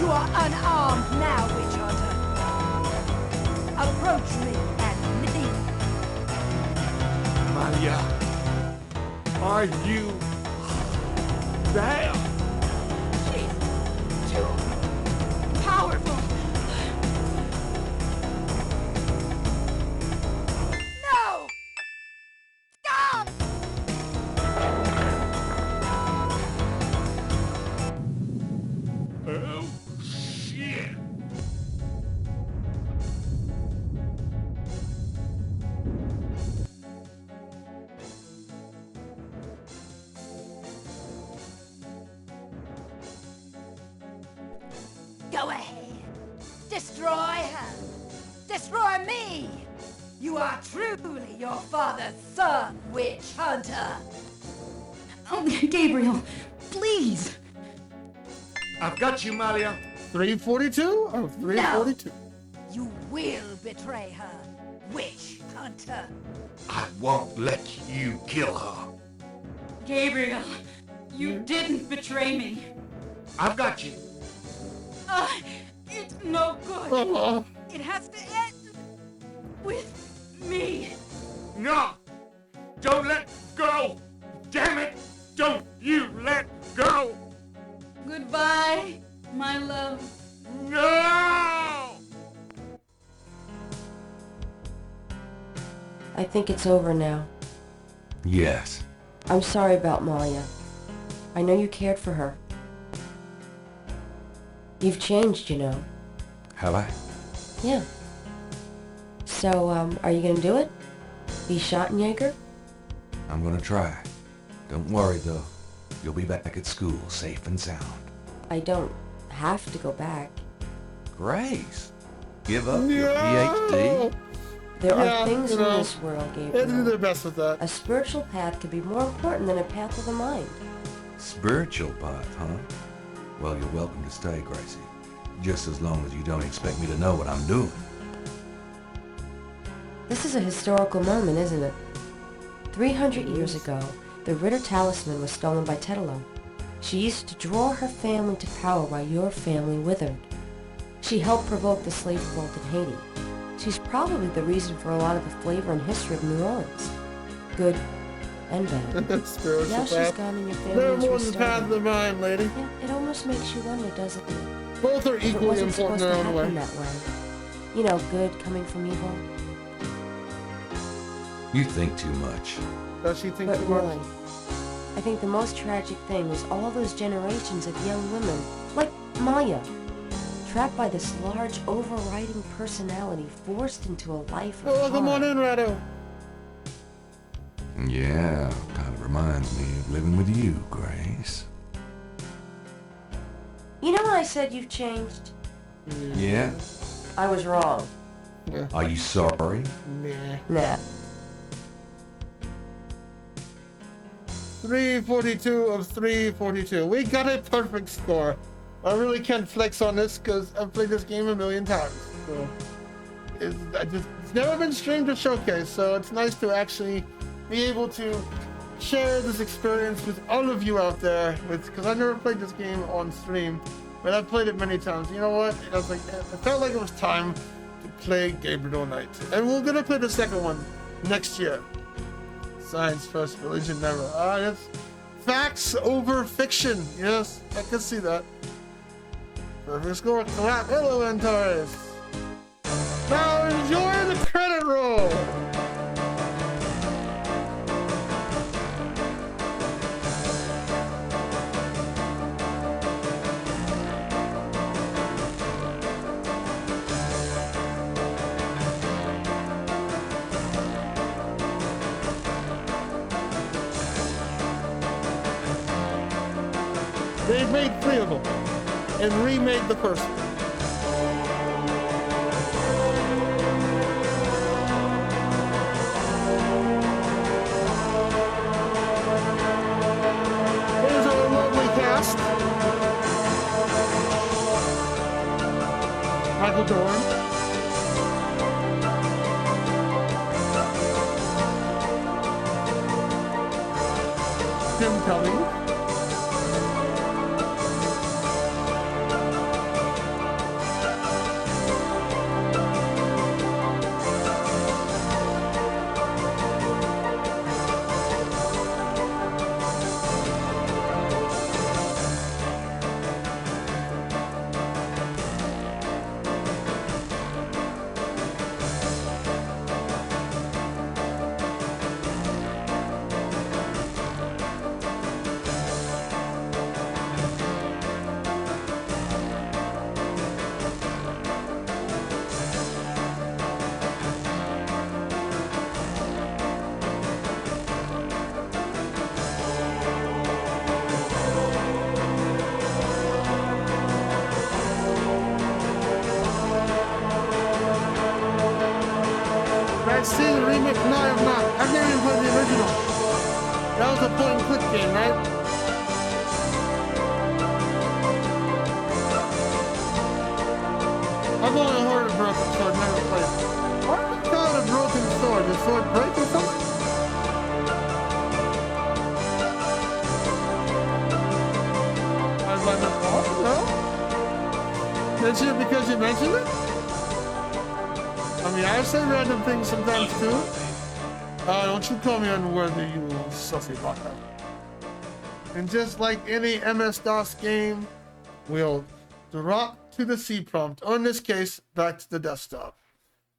You are unarmed now, Witch Hunter. Approach me and leave. Malia, are you there? She's too powerful. No! Stop! Oh, shit! Go ahead. Destroy her. Destroy me. You are truly your father's son, Witch Hunter. Oh, Gabriel, please. I've got you, Malia. 342 or 342? You will betray her, Witch Hunter. I won't let you kill her. Gabriel, you didn't betray me. I've got you. It's no good. Uh-oh. It has to end with me. No! Don't let go! Damn it! Don't you let go! Goodbye, my love. No! I think it's over now. Yes. I'm sorry about Malia. I know you cared for her. You've changed, you know. Have I? Yeah. So, are you gonna do it? Be Schottenjäger? I'm gonna try. Don't worry, though. You'll be back at school, safe and sound. I don't have to go back. Grace, give up your PhD? There are things in this world, Gabriel. They do their best with that. A spiritual path could be more important than a path of the mind. Spiritual path, huh? Well, you're welcome to stay, Gracie. Just as long as you don't expect me to know what I'm doing. This is a historical moment, isn't it? 300 years ago, the Ritter talisman was stolen by Tetelo. She used to draw her family to power while your family withered. She helped provoke the slave revolt in Haiti. She's probably the reason for a lot of the flavor and history of New Orleans. Good and bad. Spiritual Now she's path. gone and your family They're is more than the path restored. of the mind, lady. Yeah, it almost makes you wonder, doesn't it? Both are If it equally wasn't important supposed in to their own happen way. that way. You know, good coming from evil. You think too much. Does she think But too much? really, I think the most tragic thing was all those generations of young women, like Maya, trapped by this large, overriding personality forced into a life of Oh, come on in, Rado. Yeah, kind of reminds me of living with you, Grace. You know when I said you've changed? Yeah? I was wrong. Are you sorry? Nah. 342 of 342. We got a perfect score. I really can't flex on this because I've played this game a million times. So it's never been streamed or showcased, so it's nice to actually be able to share this experience with all of you out there. Because I never played this game on stream, but I've played it many times. You know what? It felt like it was time to play Gabriel Knight, and we're gonna play the second one next year. Science first, religion never. That's facts over fiction. Yes, I can see that. Perfect score. Clap. Hello, Antares. Now enjoy the credit roll. They've made 3 of them and remade the first one. Here's our lovely cast. Michael Dorn. Tim Cummings. I've seen the remake. No, I have not. I've never even played the original. That was a point and click game, right? I've only heard of Broken Sword, never played it. Why do they call it a broken sword? Did the sword break or something? I was like, oh, no? Mention it because you mentioned it? I mean, I say random things sometimes too. Don't you call me unworthy, you little sussy baka. And just like any MS-DOS game, we'll drop to the C prompt, or in this case, back to the desktop.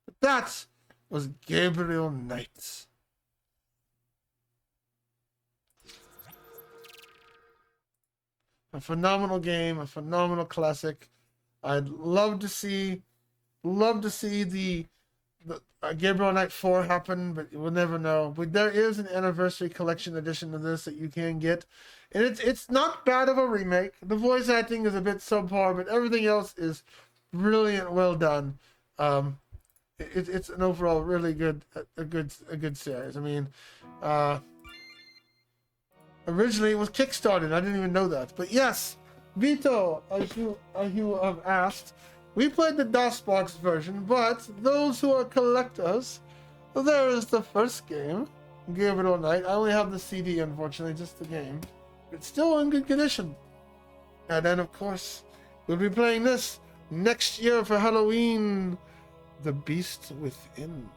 But that was Gabriel Knight. A phenomenal game, a phenomenal classic. I'd love to see the Gabriel Knight 4 happen, but we'll never know. But there is an anniversary collection edition of this that you can get, and it's not bad of a remake. The voice acting is a bit subpar, but everything else is brilliant, well done. It's an overall really good a good series. I mean, originally it was Kickstarted. I didn't even know that, but yes, Vito, as you have asked. We played the DOSBox version, but those who are collectors, there is the first game, Gabriel Knight. I only have the CD, unfortunately, just the game. It's still in good condition. And then, of course, we'll be playing this next year for Halloween, The Beast Within.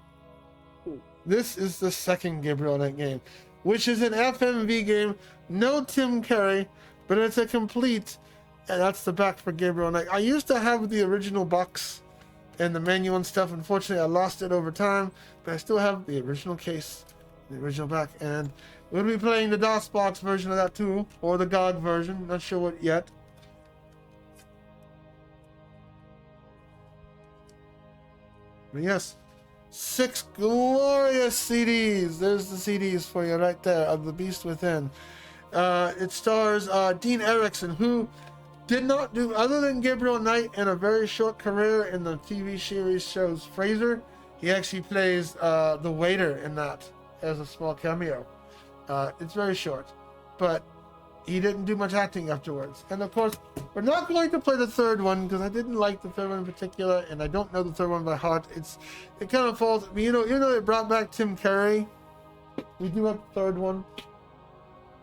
This is the second Gabriel Knight game, which is an FMV game. No Tim Curry, but it's a complete... And that's the back for Gabriel Knight. I used to have the original box and the menu and stuff. Unfortunately, I lost it over time, but I still have the original case, the original back. And we'll be playing the DOSBox version of that too, or the GOG version. Not sure what yet. But yes, 6 glorious CDs. There's the CDs for you right there of The Beast Within. It stars Dean Erickson, who did not do, other than Gabriel Knight and a very short career in the TV series shows Frasier, he actually plays the waiter in that as a small cameo. It's very short, but he didn't do much acting afterwards. And of course, we're not going to play the third one because I didn't like the third one in particular, and I don't know the third one by heart. It kind of falls, even though they brought back Tim Curry, we do have the third one.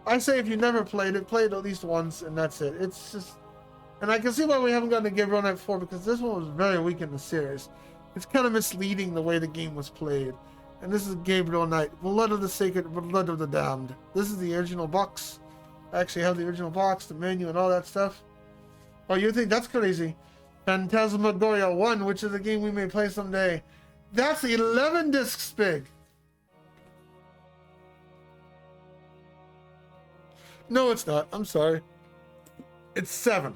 I say if you never played it, play it at least once, and that's it. It's just... And I can see why we haven't gotten to Gabriel Knight 4, because this one was very weak in the series. It's kind of misleading the way the game was played. And this is Gabriel Knight, Blood of the Sacred, Blood of the Damned. This is the original box. I actually have the original box, the menu, and all that stuff. Oh, you think that's crazy? Phantasmagoria 1, which is a game we may play someday. That's 11 discs big. No, it's not. I'm sorry. It's 7.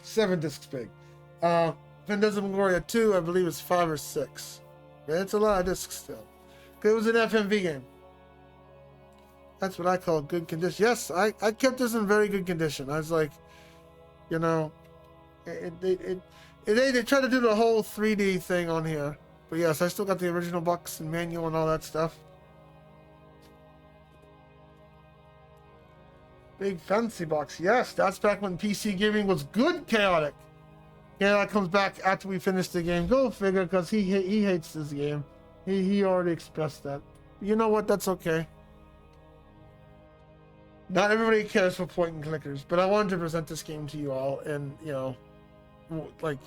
7 discs big. Phantasmagoria 2, I believe, is 5 or 6. But it's a lot of discs still. It was an FMV game. That's what I call good condition. Yes, I kept this in very good condition. I was like, they try to do the whole 3D thing on here. But yes, I still got the original box and manual and all that stuff. Big fancy box. Yes, that's back when PC gaming was good chaotic. Yeah, that comes back after we finish the game. Go figure, because he hates this game. He already expressed that. You know what? That's okay. Not everybody cares for point and clickers, but I wanted to present this game to you all, and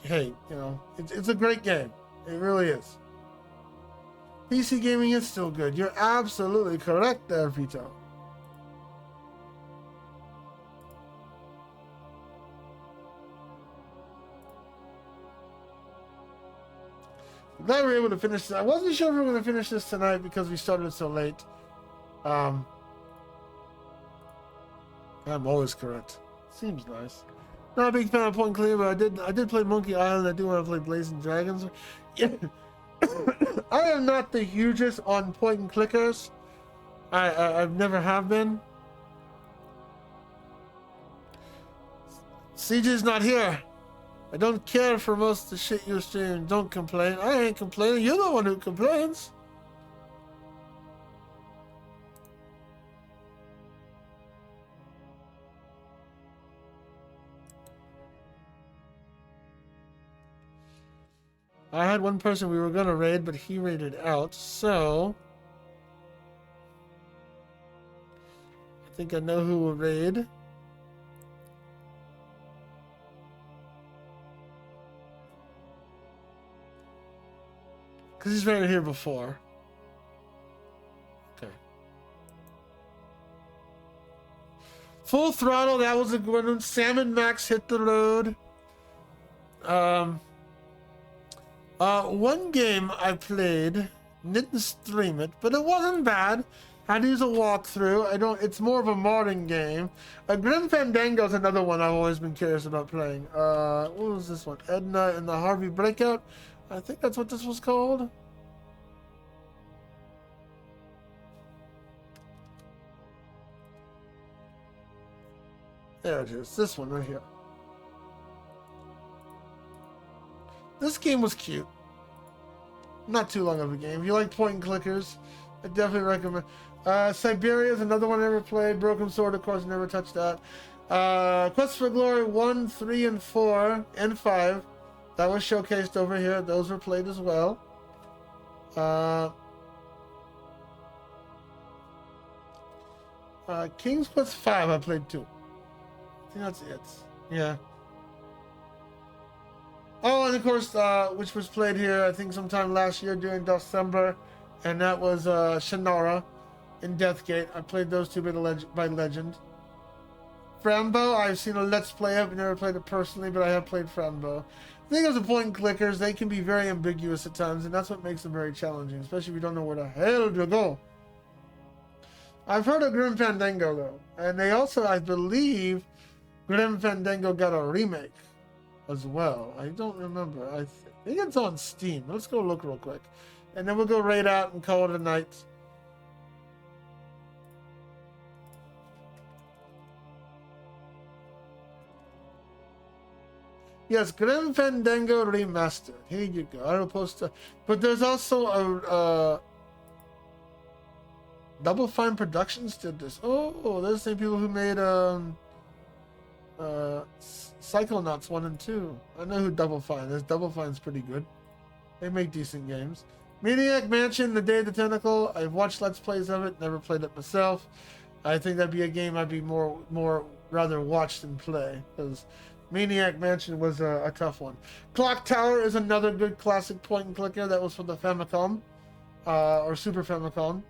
hey, it's a great game. It really is. PC gaming is still good. You're absolutely correct there, Vito. Glad we were able to finish this. I wasn't sure if we were going to finish this tonight because we started so late. I'm always correct. Seems nice. Not a big fan of point and click, but I did play Monkey Island. I do want to play Blazing Dragons. Yeah. I am not the hugest on point and clickers. I've never have been. CJ's not here. I don't care for most of the shit you stream. Don't complain. I ain't complaining. You're the one who complains. I had one person we were gonna raid, but he raided out, so I think I know who will raid. Because he's raided here before. Okay. Full Throttle, that was a good one. Sam and Max Hit the Road. One game I played, didn't stream it, but it wasn't bad. Had to use a walkthrough. I don't. It's more of a modern game. Grim Fandango is another one I've always been curious about playing. What was this one? Edna and the Harvey Breakout. I think that's what this was called. There it is. This one right here. This game was cute. Not too long of a game. If you like point and clickers, I definitely recommend. Siberia is another one I never played. Broken Sword, of course, never touched that. Quest for Glory 1, 3, and 4, and 5. That was showcased over here. Those were played as well. King's Quest 5 I played too. I think that's it. Yeah. Oh, and of course, which was played here, I think sometime last year during December, and that was Shannara in Deathgate. I played those two by Legend. Frambo, I've seen a Let's Play of, never played it personally, but I have played Frambo. The thing is, the point and clickers, they can be very ambiguous at times, and that's what makes them very challenging, especially if you don't know where the hell to go. I've heard of Grim Fandango, though, and they also, I believe, Grim Fandango got a remake as well. I don't remember. I think it's on Steam. Let's go look real quick. And then we'll go raid out and call it a night. Yes, Grim Fandango Remastered. Here you go. I will post a... But there's also a... Double Fine Productions did this. Oh, they're the same people who made... Psychonauts 1 and 2. I know who Double Fine is. Double Fine's pretty good. They make decent games. Maniac Mansion, The Day of the Tentacle. I've watched Let's Plays of it. Never played it myself. I think that'd be a game I'd be more rather watch than play. Because Maniac Mansion was a tough one. Clock Tower is another good classic point and clicker. That was for the Famicom. Or Super Famicom.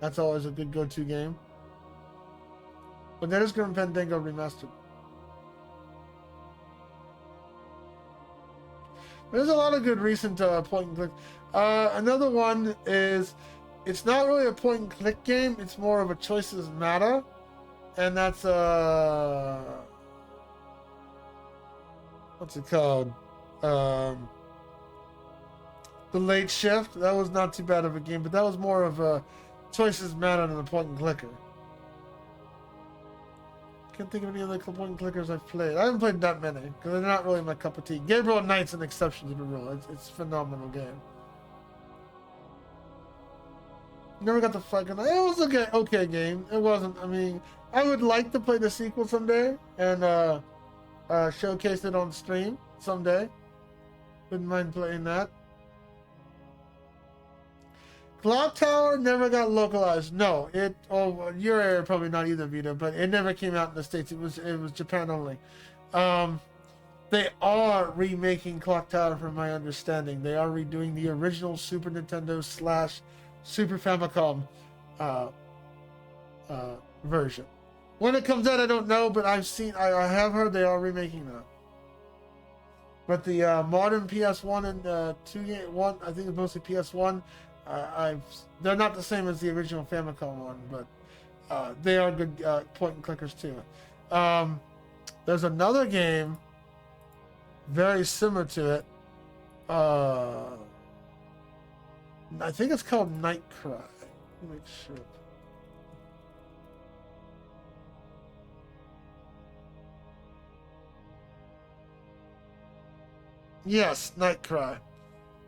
That's always a good go-to game. But that is Grim Fandango Remastered. There's a lot of good recent point and click. Another one is, it's not really a point and click game. It's more of a choices matter, and that's what's it called? The Late Shift. That was not too bad of a game, but that was more of a choices matter than a point and clicker. Can't think of any other point and clickers I've played. I haven't played that many because they're not really my cup of tea. Gabriel Knight's an exception to the rule. It's a phenomenal game. Never got the fucking... It was a okay game. It wasn't... I mean, I would like to play the sequel someday and showcase it on stream someday. Wouldn't mind playing that. Clock Tower never got localized. No, it. Oh, your area probably not either, Vita, but it never came out in the States. It was Japan only. They are remaking Clock Tower, from my understanding. They are redoing the original Super Nintendo / Super Famicom version. When it comes out, I don't know, but I have heard they are remaking that. But the modern PS1 and 1, I think it's mostly PS1. They're not the same as the original Famicom one, but they are good point and clickers too. There's another game very similar to it. I think it's called Night Cry. Let me make sure. Yes, Night Cry.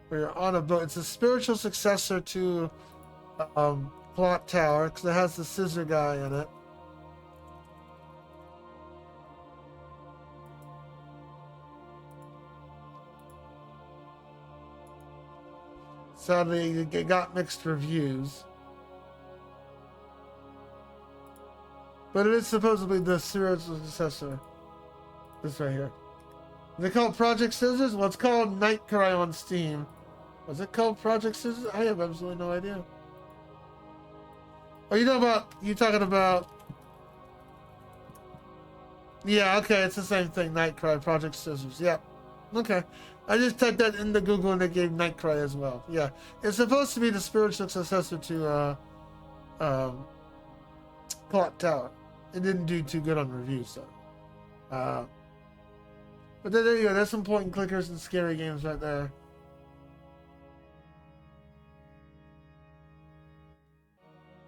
Where you're on a boat. It's a spiritual successor to Clock Tower because it has the scissor guy in it. Sadly, it got mixed reviews. But it is supposedly the spiritual successor. This right here. Is it called Project Scissors? Well, it's called Night Cry on Steam. Was it called Project Scissors? I have absolutely no idea. Oh, you talking about... Yeah, okay, it's the same thing. Night Cry, Project Scissors. Yeah. Okay. I just typed that into Google and it gave Night Cry as well. Yeah. It's supposed to be the spiritual successor to Clock Tower. It didn't do too good on reviews, though. But there you go. There's some point and clickers and scary games right there.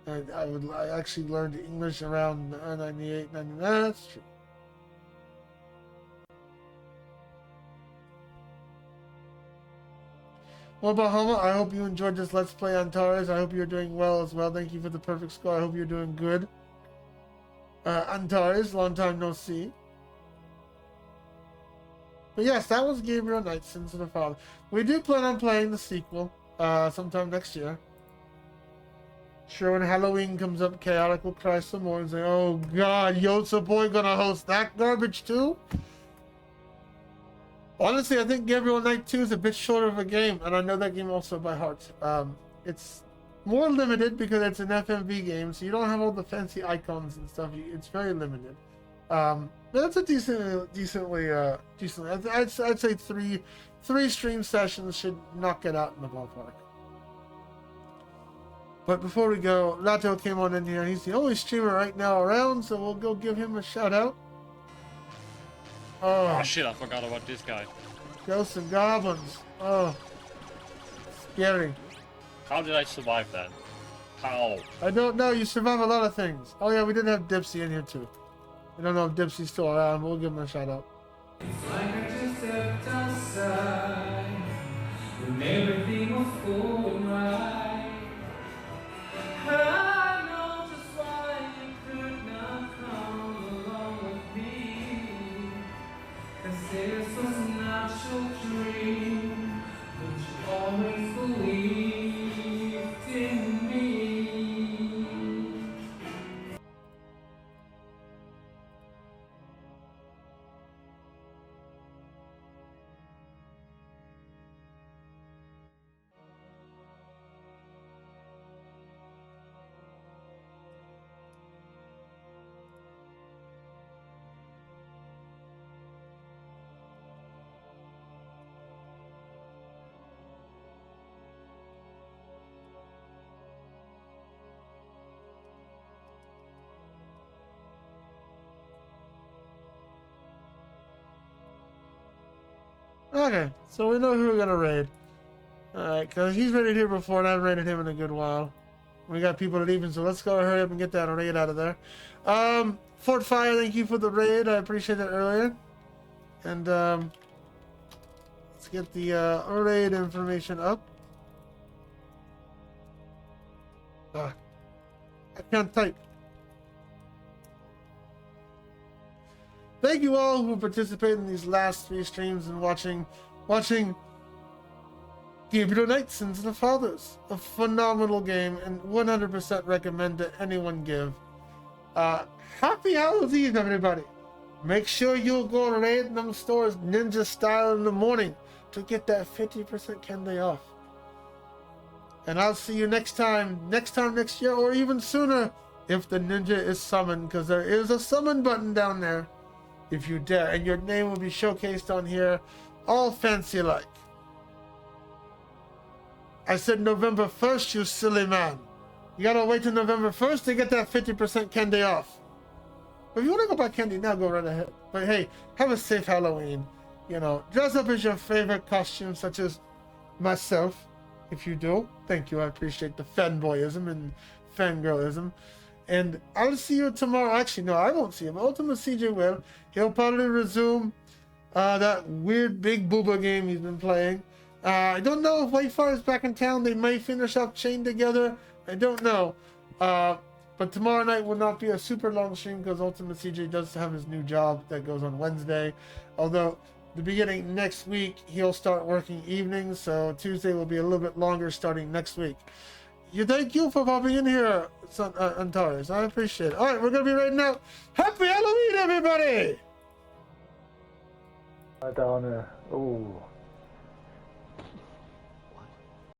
And I actually learned English around 98, 99. That's true. Well, Bahama, I hope you enjoyed this Let's Play Antares. I hope you're doing well as well. Thank you for the perfect score. I hope you're doing good. Antares, long time no see. But yes, that was Gabriel Knight, Sins of the Father. We do plan on playing the sequel sometime next year. Sure, when Halloween comes up, Chaotic will cry some more and say, oh god, YOCBOI gonna host that garbage too? Honestly, I think Gabriel Knight 2 is a bit shorter of a game, and I know that game also by heart. It's more limited because it's an FMV game, so you don't have all the fancy icons and stuff. It's very limited. But it's a decently. I'd say three stream sessions should knock it out in the ballpark. But before we go, Lato came on in here. He's the only streamer right now around, so we'll go give him a shout out. Oh shit, I forgot about this guy. Ghosts and goblins. Oh. Scary. How did I survive that? How? I don't know. You survive a lot of things. Oh yeah, we did have Dipsy in here too. I don't know if Dipsy's still around. We'll give him a shout out. It's like I just stepped outside when everything was going right. I know just why you could not come along with me. 'Cause this was not your dream, but you always believed in me. Okay, so we know who we're gonna raid. Alright, because he's raided here before and I haven't raided him in a good while. We got people leaving, so let's go hurry up and get that raid out of there. Fort Fire, thank you for the raid. I appreciate that earlier. And let's get the raid information up. I can't type. Thank you all who participated in these last 3 streams and watching Gabriel Knight, Sins of the Fathers. A phenomenal game and 100% recommend to anyone give. Happy Hallows Eve, everybody. Make sure you go and raid them stores ninja style in the morning to get that 50% candy off. And I'll see you next time next year, or even sooner if the ninja is summoned, because there is a summon button down there. If you dare, and your name will be showcased on here, all fancy like. I said November 1st, you silly man. You gotta wait till November 1st to get that 50% candy off. If you wanna go buy candy now, go right ahead. But hey, have a safe Halloween. You know, dress up as your favorite costume, such as myself, if you do. Thank you, I appreciate the fanboyism and fangirlism. And I'll see you tomorrow. Actually, no, I won't see him. ultimacj will. He'll probably resume that weird big booba game he's been playing. I don't know if Whitefire is back in town. They may finish up Chained Together. I don't know. But tomorrow night will not be a super long stream because ultimacj does have his new job that goes on Wednesday. Although, the beginning next week, he'll start working evenings. So Tuesday will be a little bit longer starting next week. Thank you for popping in here, Antares. I appreciate it. Alright, we're going to be raiding out. Happy Halloween, everybody! Down there. Ooh.